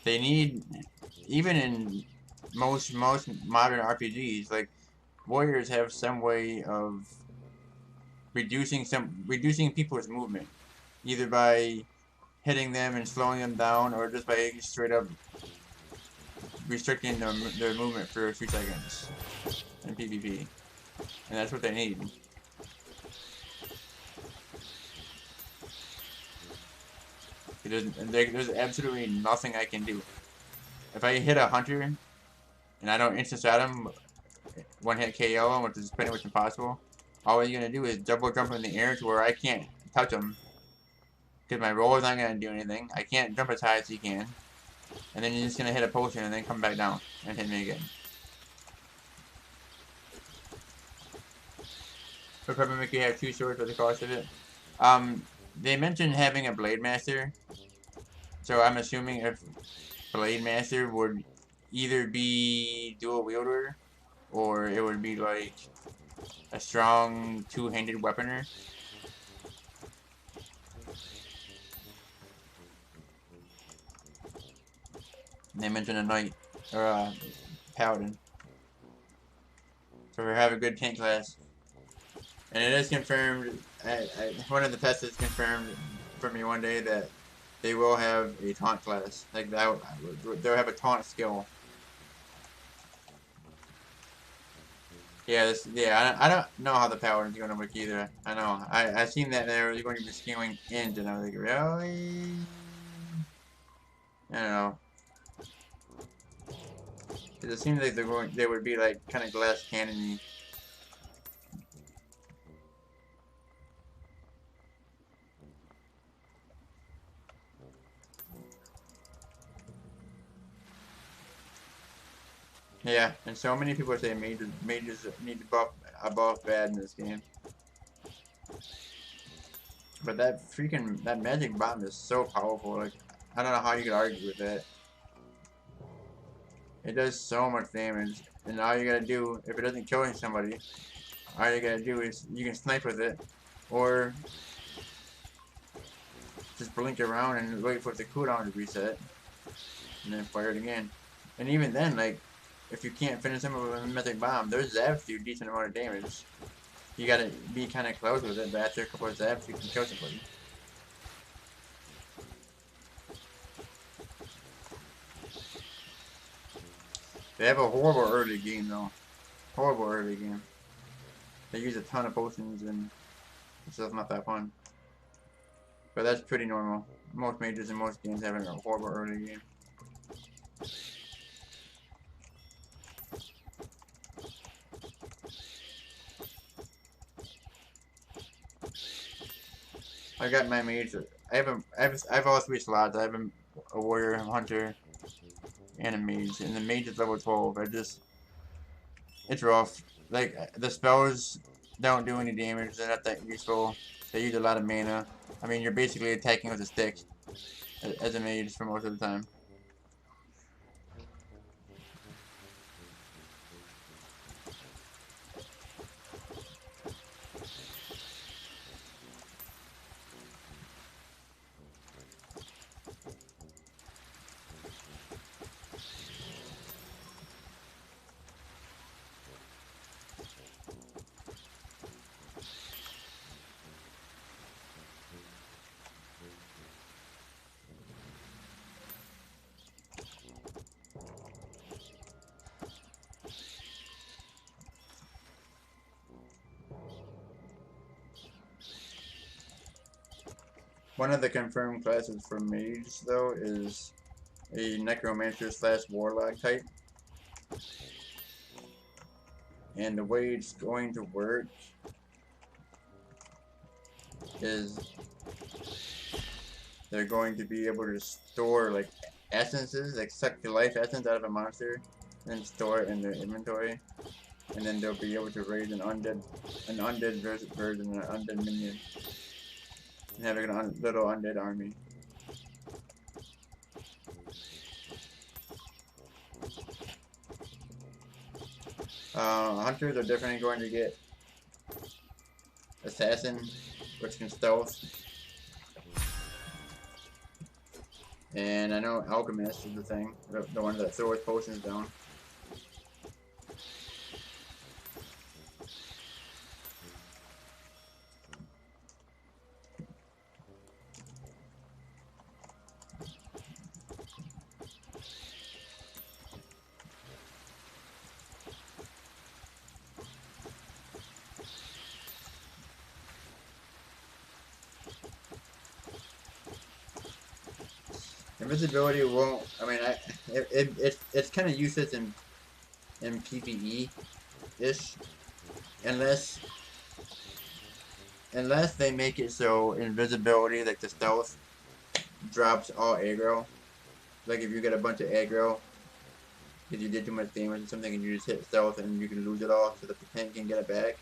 They need, even in most modern RPGs, like, warriors have some way of reducing people's movement. Either by hitting them and slowing them down, or just by straight up restricting their movement for a few seconds in PvP. And that's what they need. There's absolutely nothing I can do. If I hit a hunter and I don't instant shot him, one hit KO him, which is pretty much impossible, all you're gonna do is double jump in the air to where I can't touch him. Because my roll is not going to do anything. I can't jump as high as he can. And then you're just going to hit a potion and then come back down and hit me again. For Peppermint, you have 2 swords for the cost of it. They mentioned having a Blade Master. So I'm assuming if Blade Master would either be dual wielder or it would be like a strong 2-handed weaponer. And they mentioned a knight or a paladin. So we have a good tank class. And it is confirmed. One of the tests confirmed for me one day that they will have a taunt class. Like that, they'll have a taunt skill. Yeah, I don't know how the paladin's gonna work either. I know. I seen that they're going to be scaling int, and I was like, really? I don't know. 'Cause it seems like they would be like kind of glass cannon-y. Yeah, and so many people say mages need to buff bad in this game. But that magic bomb is so powerful. Like I don't know how you could argue with that. It does so much damage, and all you gotta do if it doesn't kill somebody, all you gotta do is you can snipe with it, or just blink around and wait for the cooldown to reset, and then fire it again. And even then, like if you can't finish them with a magic bomb, those zaps do a decent amount of damage. You gotta be kind of close with it, but after a couple of zaps, you can kill somebody. They have a horrible early game though. Horrible early game. They use a ton of potions and it's just not that fun. But that's pretty normal. Most mages in most games having a horrible early game. I got my mage. I have all three slots. I have a warrior, a hunter, and a mage. And the mage is level 12. It's rough. Like the spells don't do any damage. They're not that useful. They use a lot of mana. I mean, you're basically attacking with a stick as a mage for most of the time. One of the confirmed classes for mage, though, is a necromancer / warlock type. And the way it's going to work is they're going to be able to store like essences, like suck the life essence out of a monster, and store it in their inventory. And then they'll be able to raise an undead version, an undead minion, and have a little undead army. Hunters are definitely going to get assassin, which can stealth, and I know alchemist is the thing, the one that throws potions down. Invisibility won't. I mean, it's kind of useless in PvE ish, unless they make it so invisibility, like the stealth, drops all aggro. Like if you get a bunch of aggro because you did too much damage or something, and you just hit stealth and you can lose it all, so that the tank can get it back.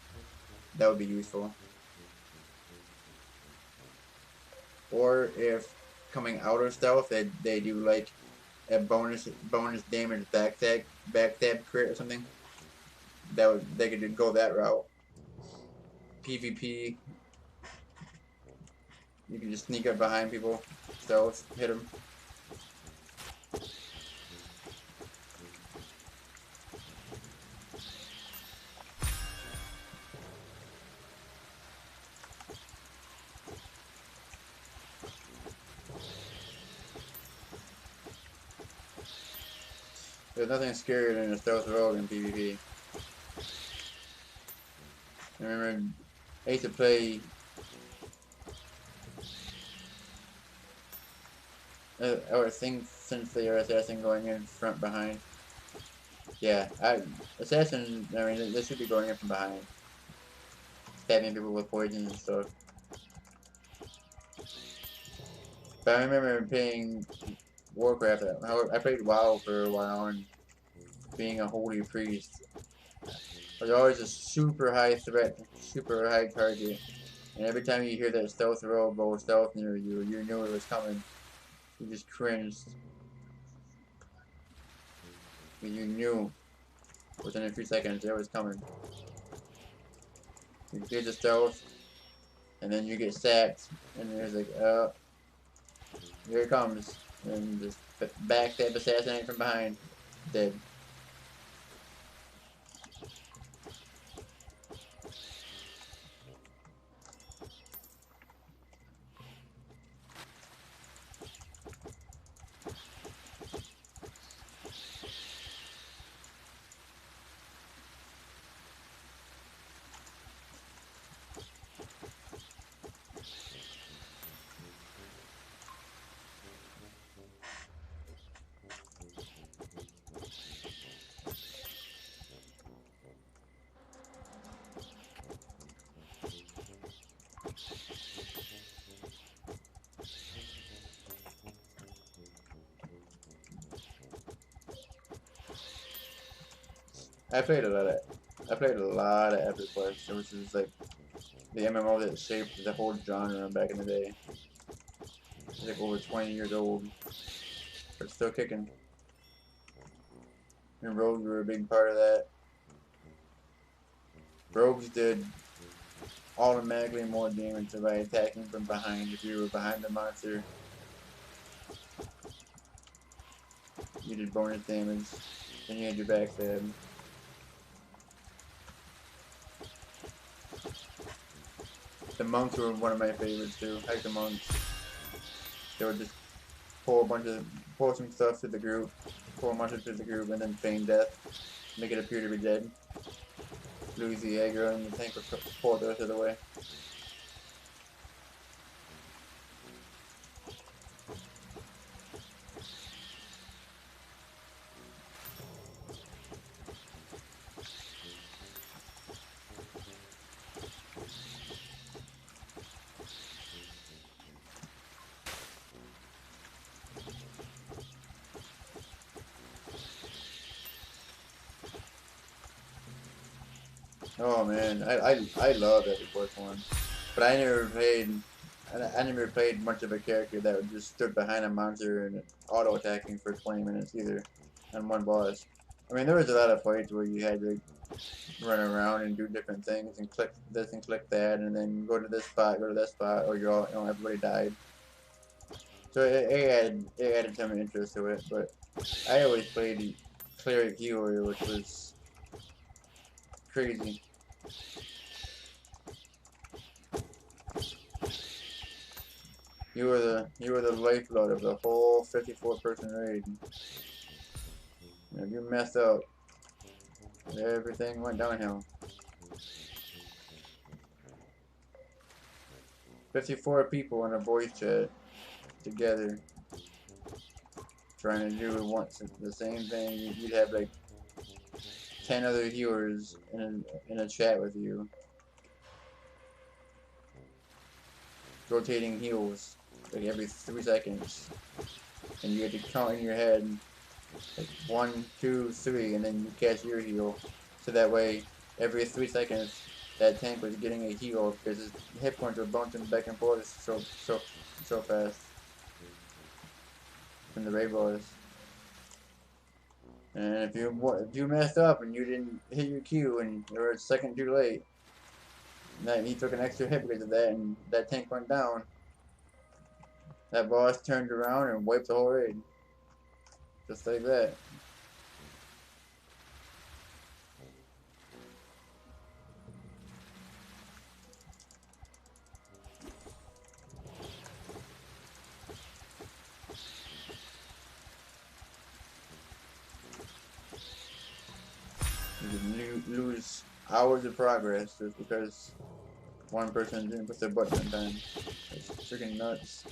That would be useful. Or if coming out of stealth, they do like a bonus damage backstab crit or something. They could go that route. PvP, you can just sneak up behind people, stealth, hit them. There's nothing scarier than a stealth rogue in PvP. I remember I used to play or think since they are assassin going in front behind. Yeah, assassin. I mean, they should be going in from behind, stabbing people with poison and stuff. But I remember playing Warcraft. I played WoW for a while and being a holy priest. Was always a super high threat, super high target. And every time you hear that stealth rogue go stealth near you, you knew it was coming. You just cringed. You knew within a few seconds it was coming. You hear the stealth, and then you get sacked, and there's like, here it comes. And just backstab assassinate from behind. Dead. I played a lot of Epic Quest, which is like the MMO that shaped the whole genre back in the day. It's like over 20 years old, but still kicking. And rogues were a big part of that. Rogues did automatically more damage by attacking from behind. If you were behind the monster, you did bonus damage. Then you had your backstab. The monks were one of my favorites too. I like the monks. They would just pull some stuff to the group, pull a monster to the group, and then feign death, make it appear to be dead. Lose the aggro, and the tank would pull the rest of the way. Oh man, I love Epic Quest 1, but I never played much of a character that would just stood behind a monster and auto attacking for 20 minutes either, on one boss. I mean, there was a lot of fights where you had to run around and do different things and click this and click that, and then go to this spot, go to that spot, or everybody died. So it added some interest to it, but I always played cleric healer, which was crazy. You were the lifeblood of the whole 54-person raid. And if you messed up, everything went downhill. 54 people in a voice chat together, trying to do the same thing. You'd have like 10 other healers in a chat with you, rotating heals like every 3 seconds, and you had to count in your head like 1, 2, 3, and then you cast your heal, so that way every 3 seconds that tank was getting a heal because his hit points were bouncing back and forth so fast from the raid boss. And if you messed up and you didn't hit your Q and you were a second too late, then he took an extra hit because of that, and that tank went down. That boss turned around and wiped the whole raid, just like that. You can lose hours of progress just because one person didn't push their button in time. It's freaking nuts.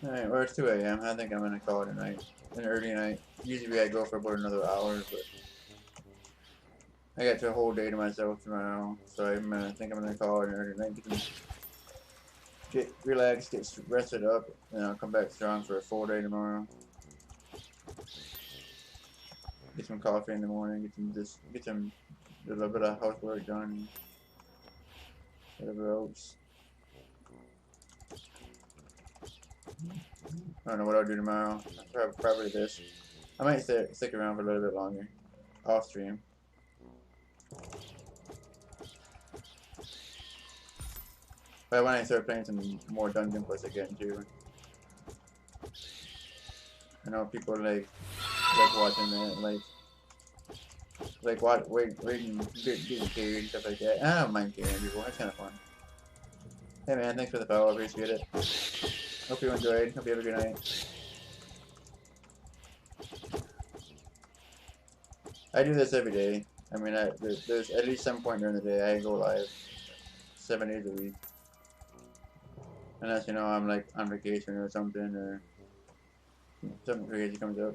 Alright, well, it's 2 a.m. I think I'm gonna call it a night. An early night. Usually I go for about another hour, but I got a whole day to myself tomorrow, so I think I'm gonna call it an early night. Get relaxed, get rested up, and I'll come back strong for a full day tomorrow. Get some coffee in the morning, get some a little bit of housework done, whatever else. I don't know what I'll do tomorrow. Probably this. I might stick around for a little bit longer, off stream. But when I start playing some more Dungeon Quest again too. I know people like watching that, waiting, getting carried and stuff like that. I don't mind carrying people. It's kind of fun. Hey man, thanks for the follow. Appreciate it. Hope you enjoyed. Hope you have a good night. I do this every day. I mean, there's at least some point during the day I go live 7 days a week. Unless, you know, I'm like on vacation or something, or something crazy comes up.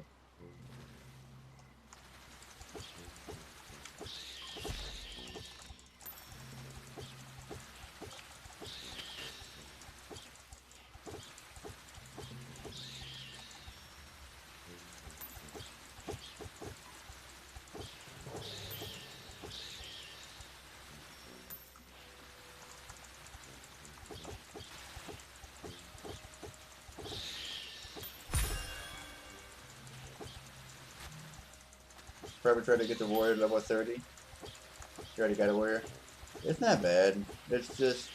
Probably try to get the warrior level 30. You already got a warrior. It's not bad. It's just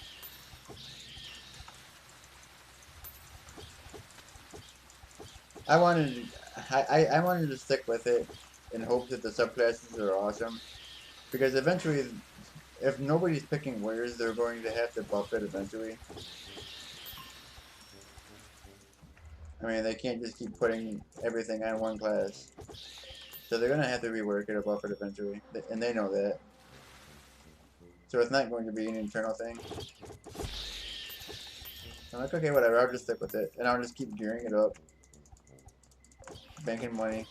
I wanted I wanted to stick with it in hopes that the subclasses are awesome. Because eventually, if nobody's picking warriors, they're going to have to buff it eventually. I mean, they can't just keep putting everything on one class. So they're going to have to rework it or buff it eventually. And they know that. So it's not going to be an internal thing. I'm like, okay, whatever, I'll just stick with it. And I'll just keep gearing it up. Banking money.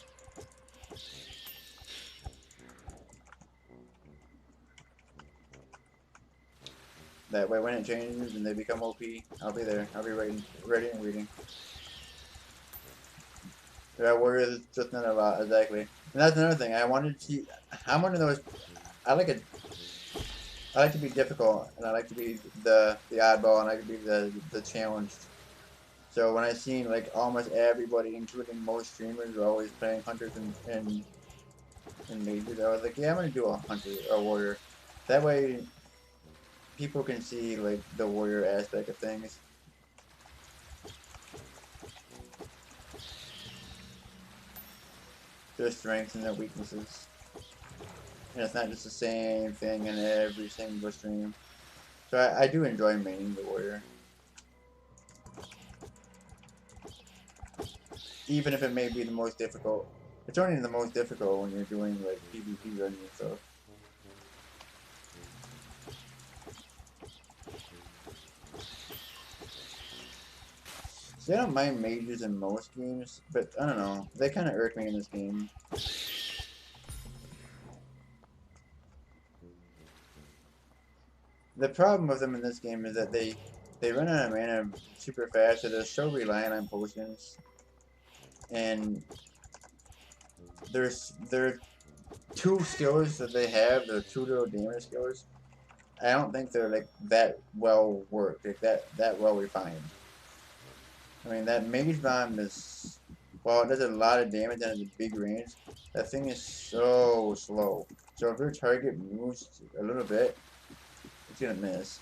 That way when it changes and they become OP, I'll be there. I'll be ready and waiting. Yeah, warriors just not a lot, exactly. And that's another thing. I'm one of those. I like it. I like to be difficult, and I like to be the oddball, and I like to be the challenged. So when I seen like almost everybody, including most streamers, are always playing hunters and mages, I was like, yeah, I'm gonna do a hunter, a warrior. That way, people can see like the warrior aspect of things. Their strengths and their weaknesses. And it's not just the same thing in every single stream. So I do enjoy maining the warrior. Even if it may be the most difficult. It's only the most difficult when you're doing like PvP runs and stuff. See, I don't mind mages in most games, but I don't know. They kind of irk me in this game. The problem with them in this game is that they run out of mana super fast, so they're so reliant on potions. And their two skills that they have, their two little damage skills, I don't think they're like that well worked, like that well refined. I mean, that mage bomb is, while it does a lot of damage and has a big range, that thing is so slow. So if your target moves a little bit, it's gonna miss.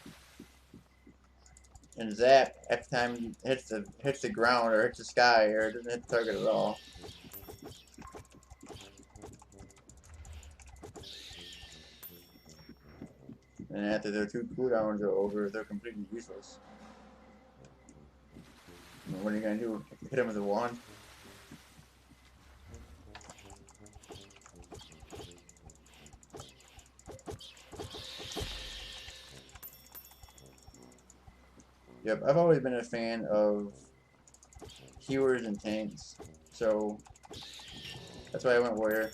And zap every time it hits the ground or hits the sky or it doesn't hit the target at all. And after their two cooldowns are over, they're completely useless. What are you gonna do? Hit him with a wand? Yep, I've always been a fan of healers and tanks, so that's why I went warrior.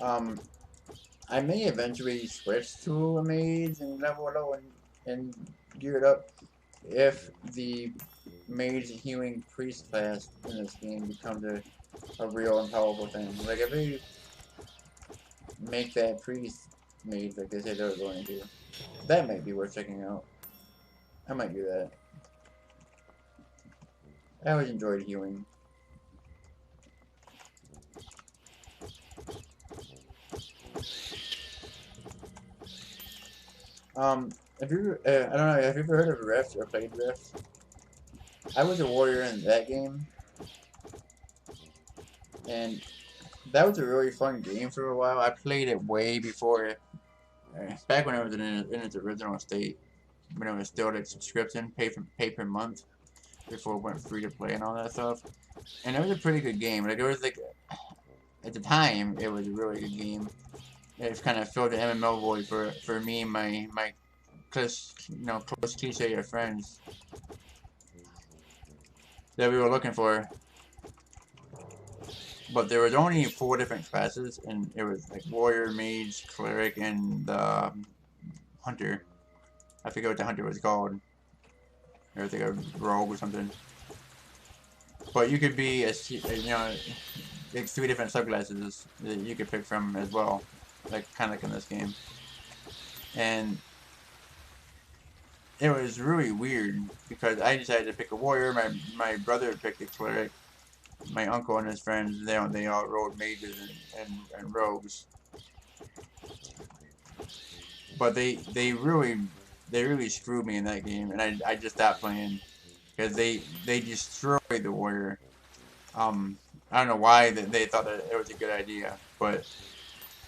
I may eventually switch to a mage and level it up and gear it up if the mage healing priest class in this game becomes a real and powerful thing. Like if they make that priest mage like they said they were going to, that might be worth checking out. I might do that. I always enjoyed healing. Have you I don't know, have you ever heard of Rift or played Rift? I was a warrior in that game, and that was a really fun game for a while. I played it way before, back when it was in its original state, when it was still like subscription, pay per month, before it went free to play and all that stuff. And it was a pretty good game. Like it was like, at the time, it was a really good game. It kind of filled the MMO void for me and my close cliche of friends that we were looking for. But there was only 4 different classes, and it was like warrior, mage, cleric, and hunter. I forget what the hunter was called. Or I think a rogue or something. But you could be like 3 different subclasses that you could pick from as well, like kind of like in this game. And it was really weird because I decided to pick a warrior. My brother picked a cleric. My uncle and his friends, they all rode mages and rogues. But they really screwed me in that game, and I just stopped playing because they destroyed the warrior. I don't know why they thought that it was a good idea, but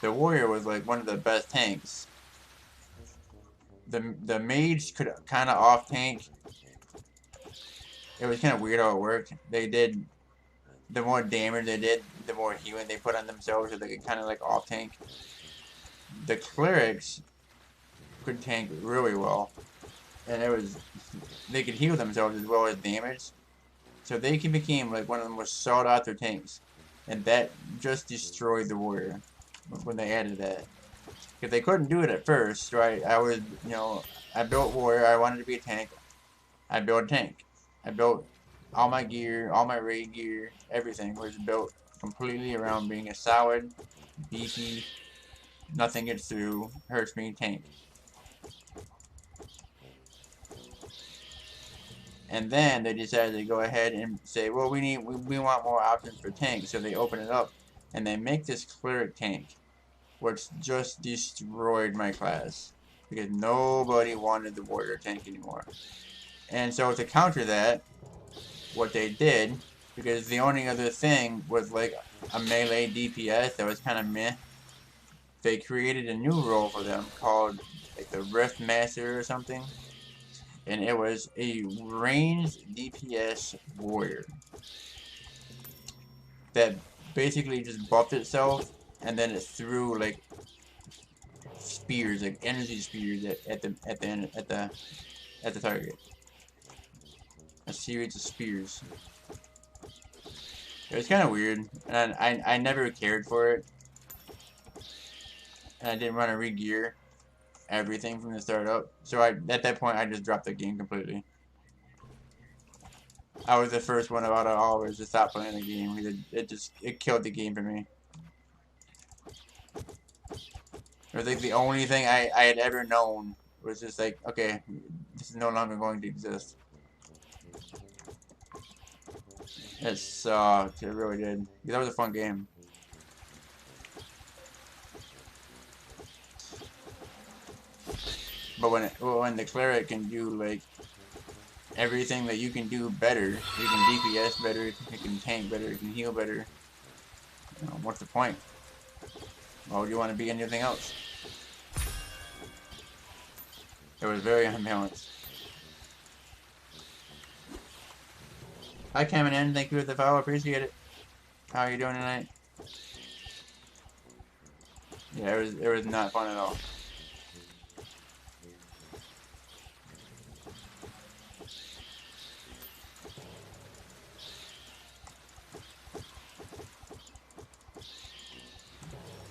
the warrior was like one of the best tanks. The mage could kind of off tank. It was kind of weird how it worked. The more damage they did, the more healing they put on themselves, so they could kind of like off tank. The clerics could tank really well, and they could heal themselves as well as damage, so they became like one of the most sought after tanks, and that just destroyed the warrior when they added that. Because they couldn't do it at first, right? I built warrior. I wanted to be a tank. I built a tank. I built all my gear, all my raid gear, everything was built completely around being a solid, beefy, nothing gets through, hurts me tank. And then they decided to go ahead and say, well, we want more options for tanks, so they open it up and they make this cleric tank, which just destroyed my class because nobody wanted the warrior tank anymore. And so to counter that, what they did, because the only other thing was like a melee DPS that was kind of meh, they created a new role for them called like the Rift Master or something, and it was a ranged DPS warrior that basically just buffed itself, and then it threw like spears, like energy spears at the target. A series of spears. It was kind of weird, and I never cared for it. And I didn't want to re-gear everything from the start up. So at that point I just dropped the game completely. I was the first one out of all to stop playing the game. It killed the game for me. It was like the only thing I had ever known was just like, okay, this is no longer going to exist. It sucked. It really did. That was a fun game. But when the cleric can do like everything that you can do better, you can DPS better, you can tank better, you can heal better. You know, what's the point? Why would you want to be anything else? It was very unbalanced. Hi, coming in. Thank you for the follow. Appreciate it. How are you doing tonight? Yeah, it was not fun at all.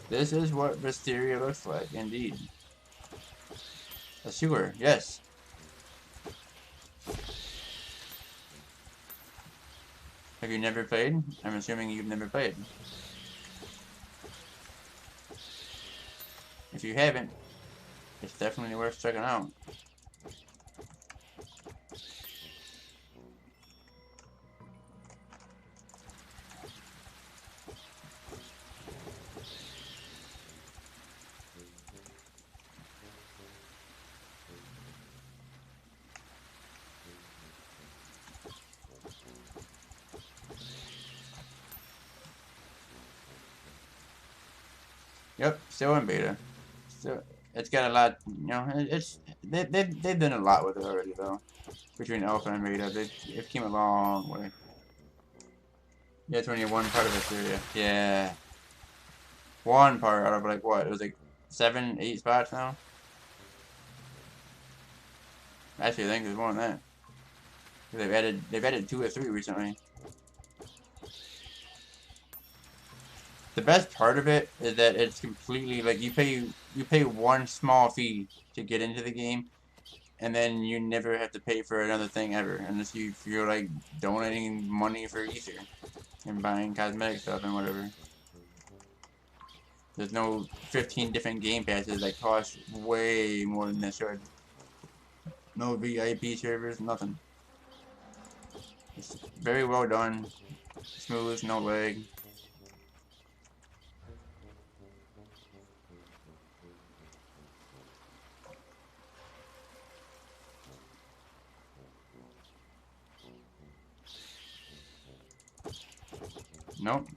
This is what Vesteria looks like, indeed. A sewer, yes. Have you never played? I'm assuming you've never played. If you haven't, it's definitely worth checking out. Yep, still in beta. Still, it's got a lot. You know, they've done a lot with it already though. Between alpha and beta, they've came a long way. Yeah, it's only one part of Vesteria. Yeah, one part out of like what? It was like 7, 8 spots now. Actually, I think there's more than that. They've added 2 or 3 recently. The best part of it is that it's completely like you pay one small fee to get into the game, and then you never have to pay for another thing ever unless you feel like donating money for Ether and buying cosmetic stuff and whatever. There's no 15 different game passes that cost way more than they should. No VIP servers, nothing. It's very well done, smooth, no lag. Nope.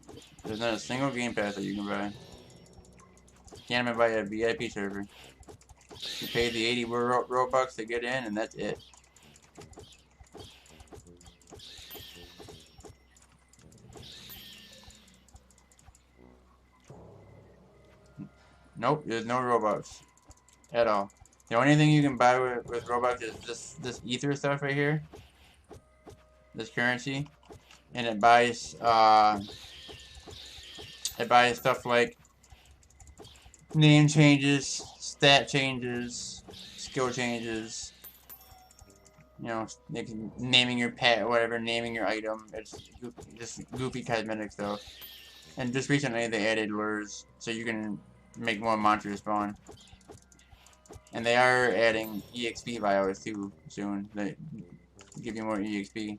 There's not a single game pass that you can buy. You can't even buy a VIP server. You pay the 80 Robux to get in, and that's it. Nope, there's no Robux at all. The only thing you can buy with Robux is this Ether stuff right here. This currency. And it buys stuff like name changes, stat changes, skill changes, you know, naming your pet or whatever, naming your item. It's just goofy cosmetic stuff. And just recently they added lures so you can make more monsters spawn. And they are adding EXP vials too soon. They give you more EXP.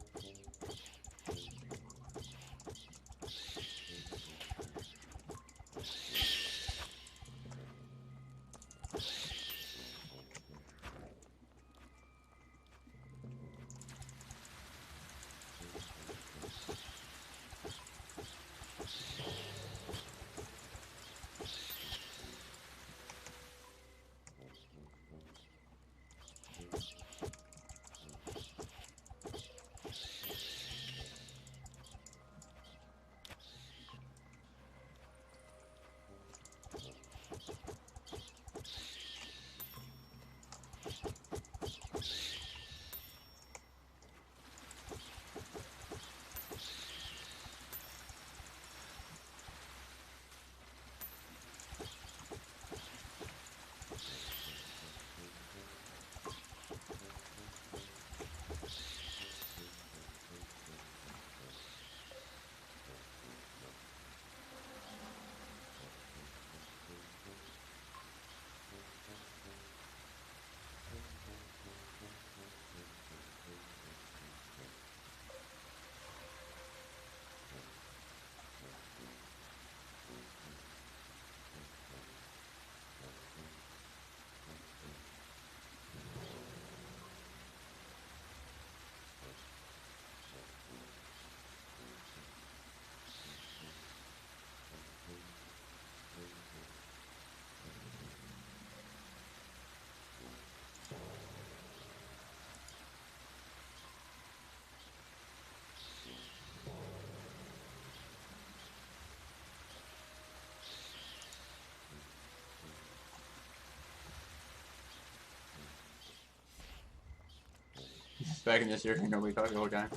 Back in this area, nobody talked the whole time.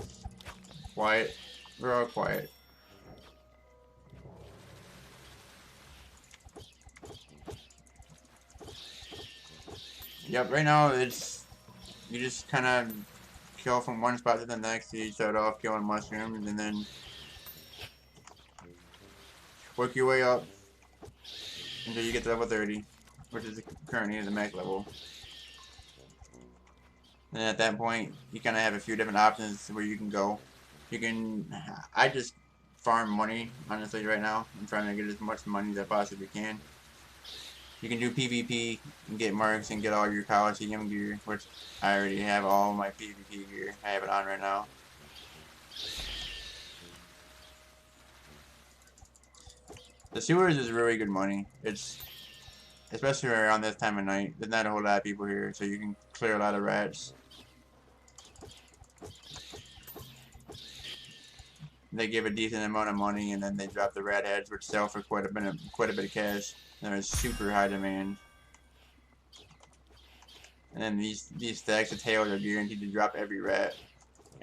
Quiet. We're all quiet. Yep, right now it's you just kind of kill from one spot to the next. You start off killing mushrooms and then work your way up until you get to level 30, which is currently the max level. And at that point, you kind of have a few different options where you can go. You can, I just farm money, honestly, right now. I'm trying to get as much money as I possibly can. You can do PvP and get marks and get all your Coliseum gear, which I already have all my PvP gear. I have it on right now. The sewers is really good money. It's, especially around this time of night. There's not a whole lot of people here, so you can clear a lot of rats. They give a decent amount of money, and then they drop the rat heads, which sell for quite a bit of cash. There's super high demand. And then these stacks of tails are guaranteed to drop every rat.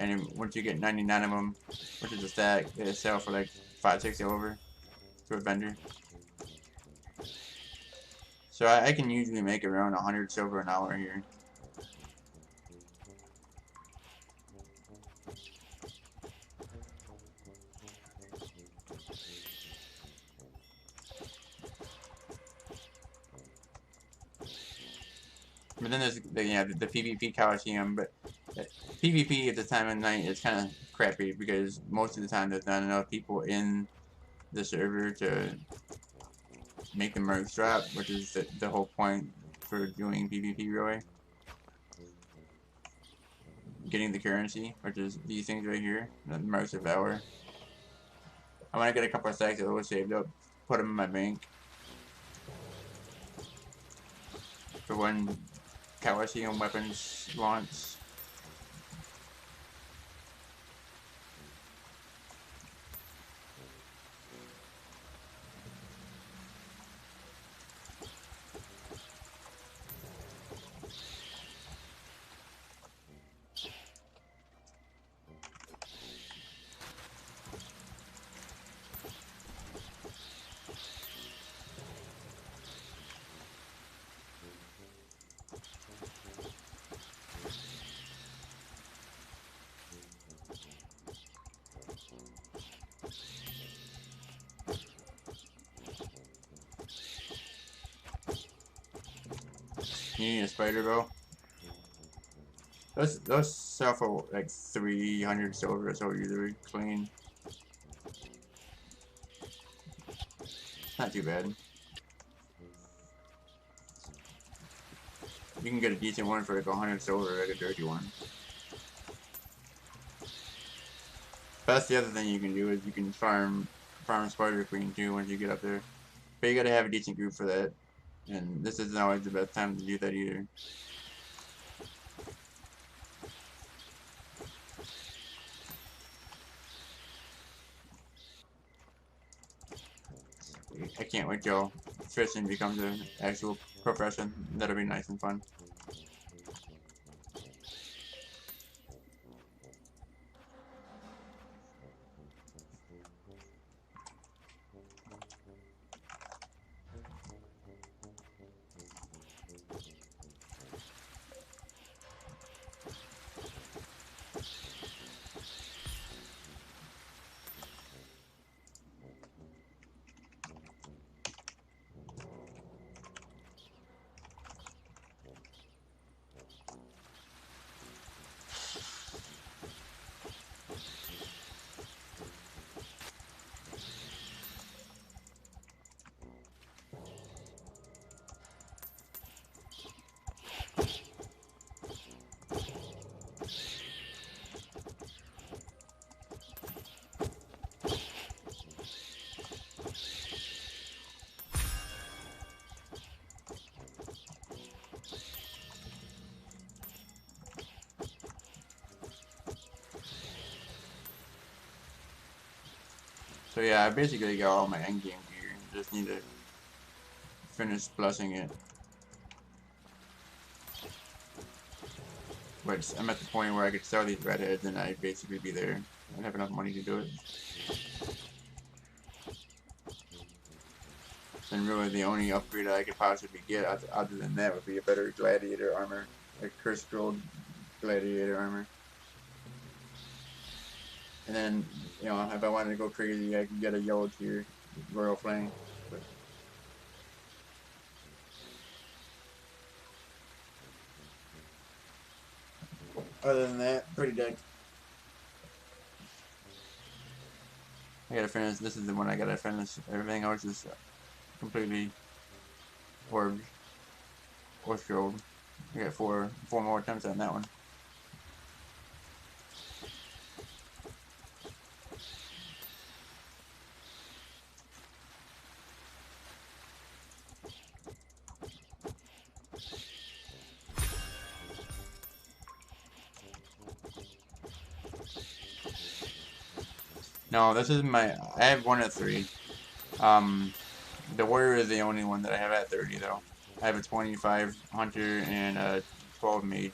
And once you get 99 of them, which is a stack, they sell for like 5-6 silver to a vendor. So I can usually make around 100 silver an hour here. But then there's the PvP Coliseum, but PvP at the time of night is kind of crappy because most of the time there's not enough people in the server to make the mercs drop, which is the whole point for doing PvP really. Getting the currency, which is these things right here, the mercs of valor. I want to get a couple of stacks of those saved up, put them in my bank for when Coliseum weapons launch. You need a spider bow. Those sell for like 300 silver, so usually clean. Not too bad. You can get a decent one for like 100 silver, like a dirty one. That's the other thing you can do is you can farm spider queen too once you get up there. But you gotta have a decent group for that. And this isn't always the best time to do that either. I can't wait till fishing becomes an actual profession. That'll be nice and fun. So yeah, I basically got all my endgame gear. Just need to finish blessing it. which I'm at the point where I could sell these redheads and I'd basically be there. I'd have enough money to do it. And really the only upgrade I could possibly get other than that would be a better gladiator armor, like cursed gold gladiator armor. And then, you know, if I wanted to go crazy, I could get a yellow tier royal flame. But other than that, pretty decked. I gotta finish. This is the one I gotta finish. Everything else is completely orbed or scrolled. I got four more attempts on that one. No, this is my. I have one at 3. The warrior is the only one that I have at 30 though. I have a 25 hunter and a 12 mage.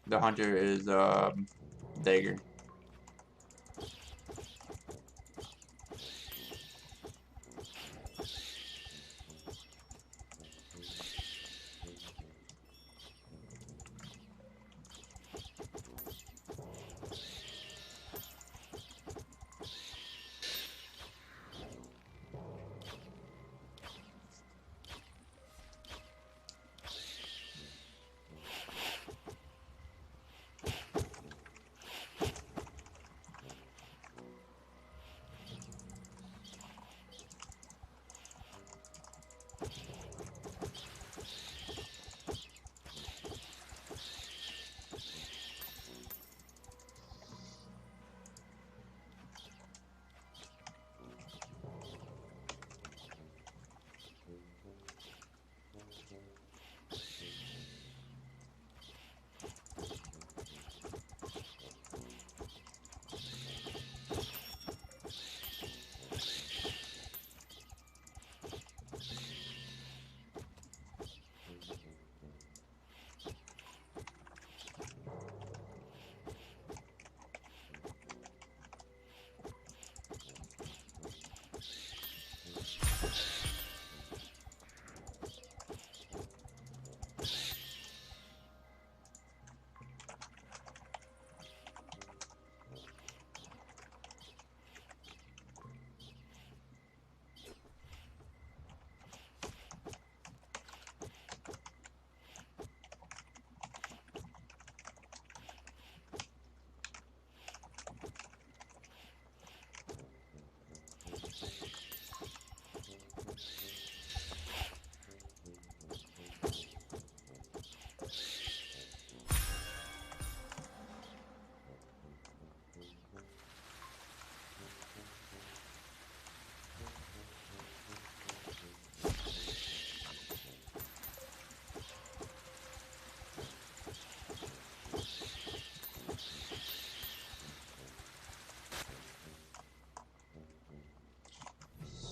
The hunter is dagger.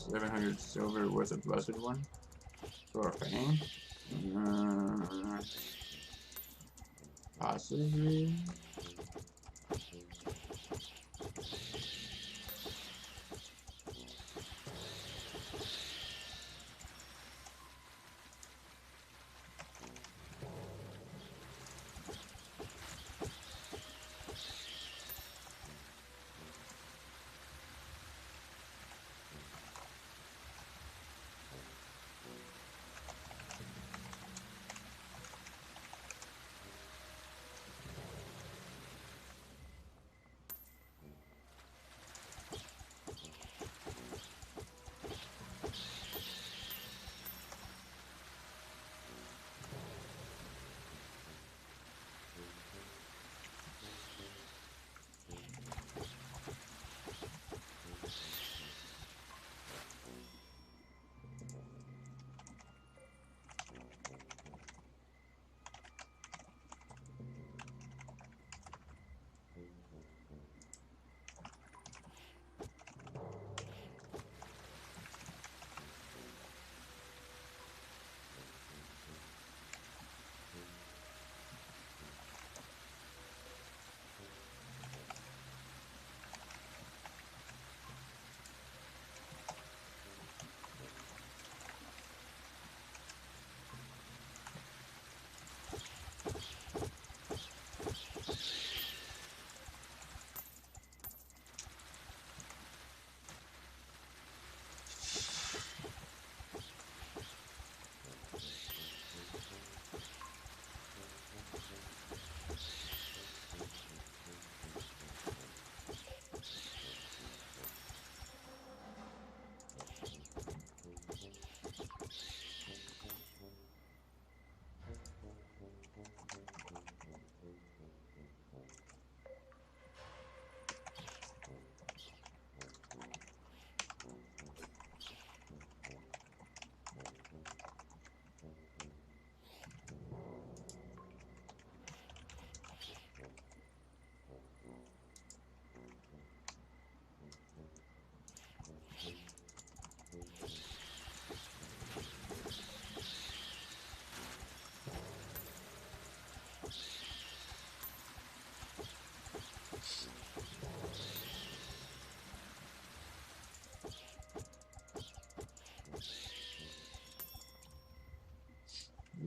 $700 silver worth of blessed one for a fang. Possibly.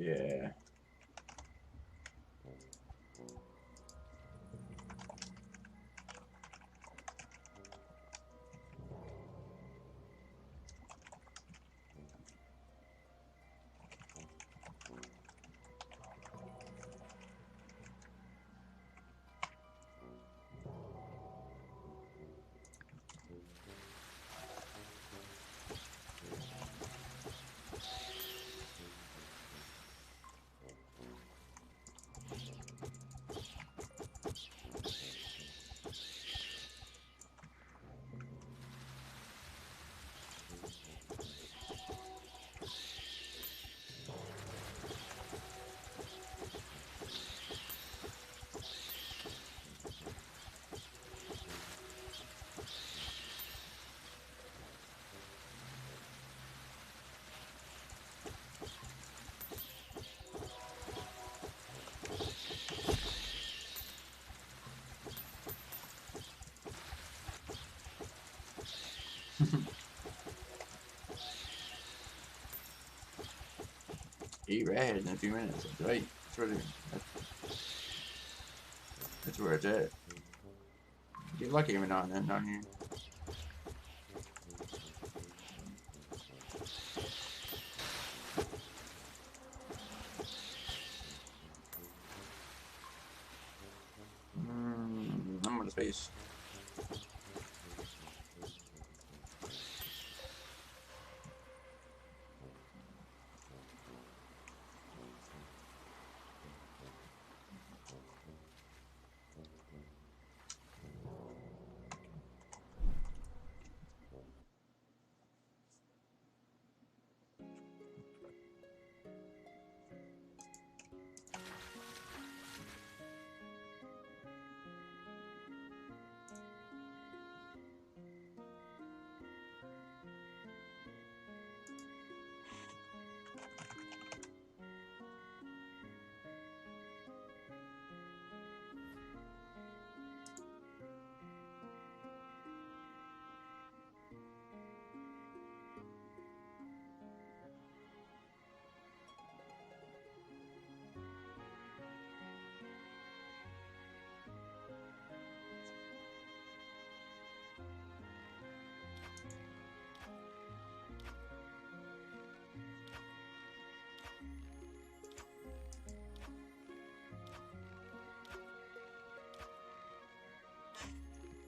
Yeah. Eat redheads in a few minutes. That's right. That's where it's at. Get lucky every now and then down here. I'm gonna space.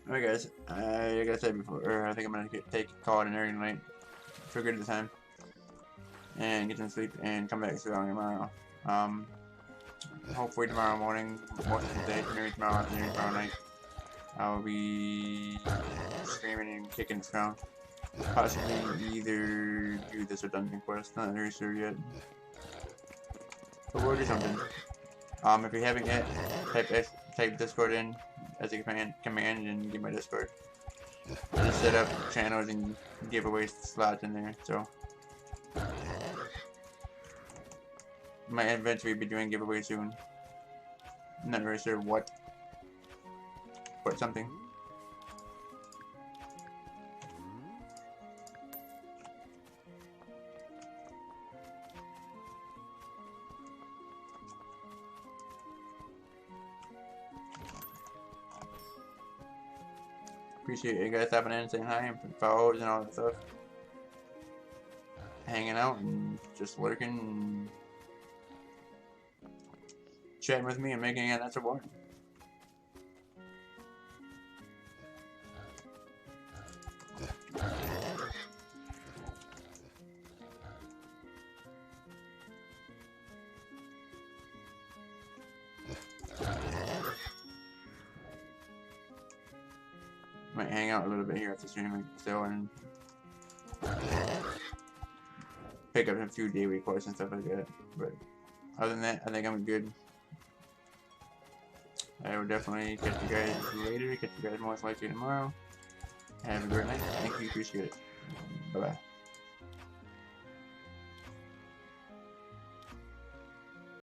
Alright guys, like I said before, I think I'm gonna call it an early night for a good of the time, and get some sleep, and come back strong tomorrow. Hopefully tomorrow morning, most of the day, maybe tomorrow afternoon, tomorrow night, I'll be screaming and kicking the ground. Possibly either do this or Dungeon Quest, not very sure yet. But we'll do something. If you haven't yet, type Discord in as a command and get my Discord. I just set up channels and giveaway slots in there, so might eventually be doing giveaways soon. I'm not really sure what, but something. Appreciate you guys stopping in and saying hi and follows and all that stuff. Hanging out and just lurking and chatting with me and making it not so boring. Might hang out a little bit here after streaming still and pick up a few daily quests and stuff like that. But other than that, I think I'm good. I will definitely catch you guys later. Catch you guys most likely tomorrow. Have a great night. Thank you. Appreciate it. Bye bye.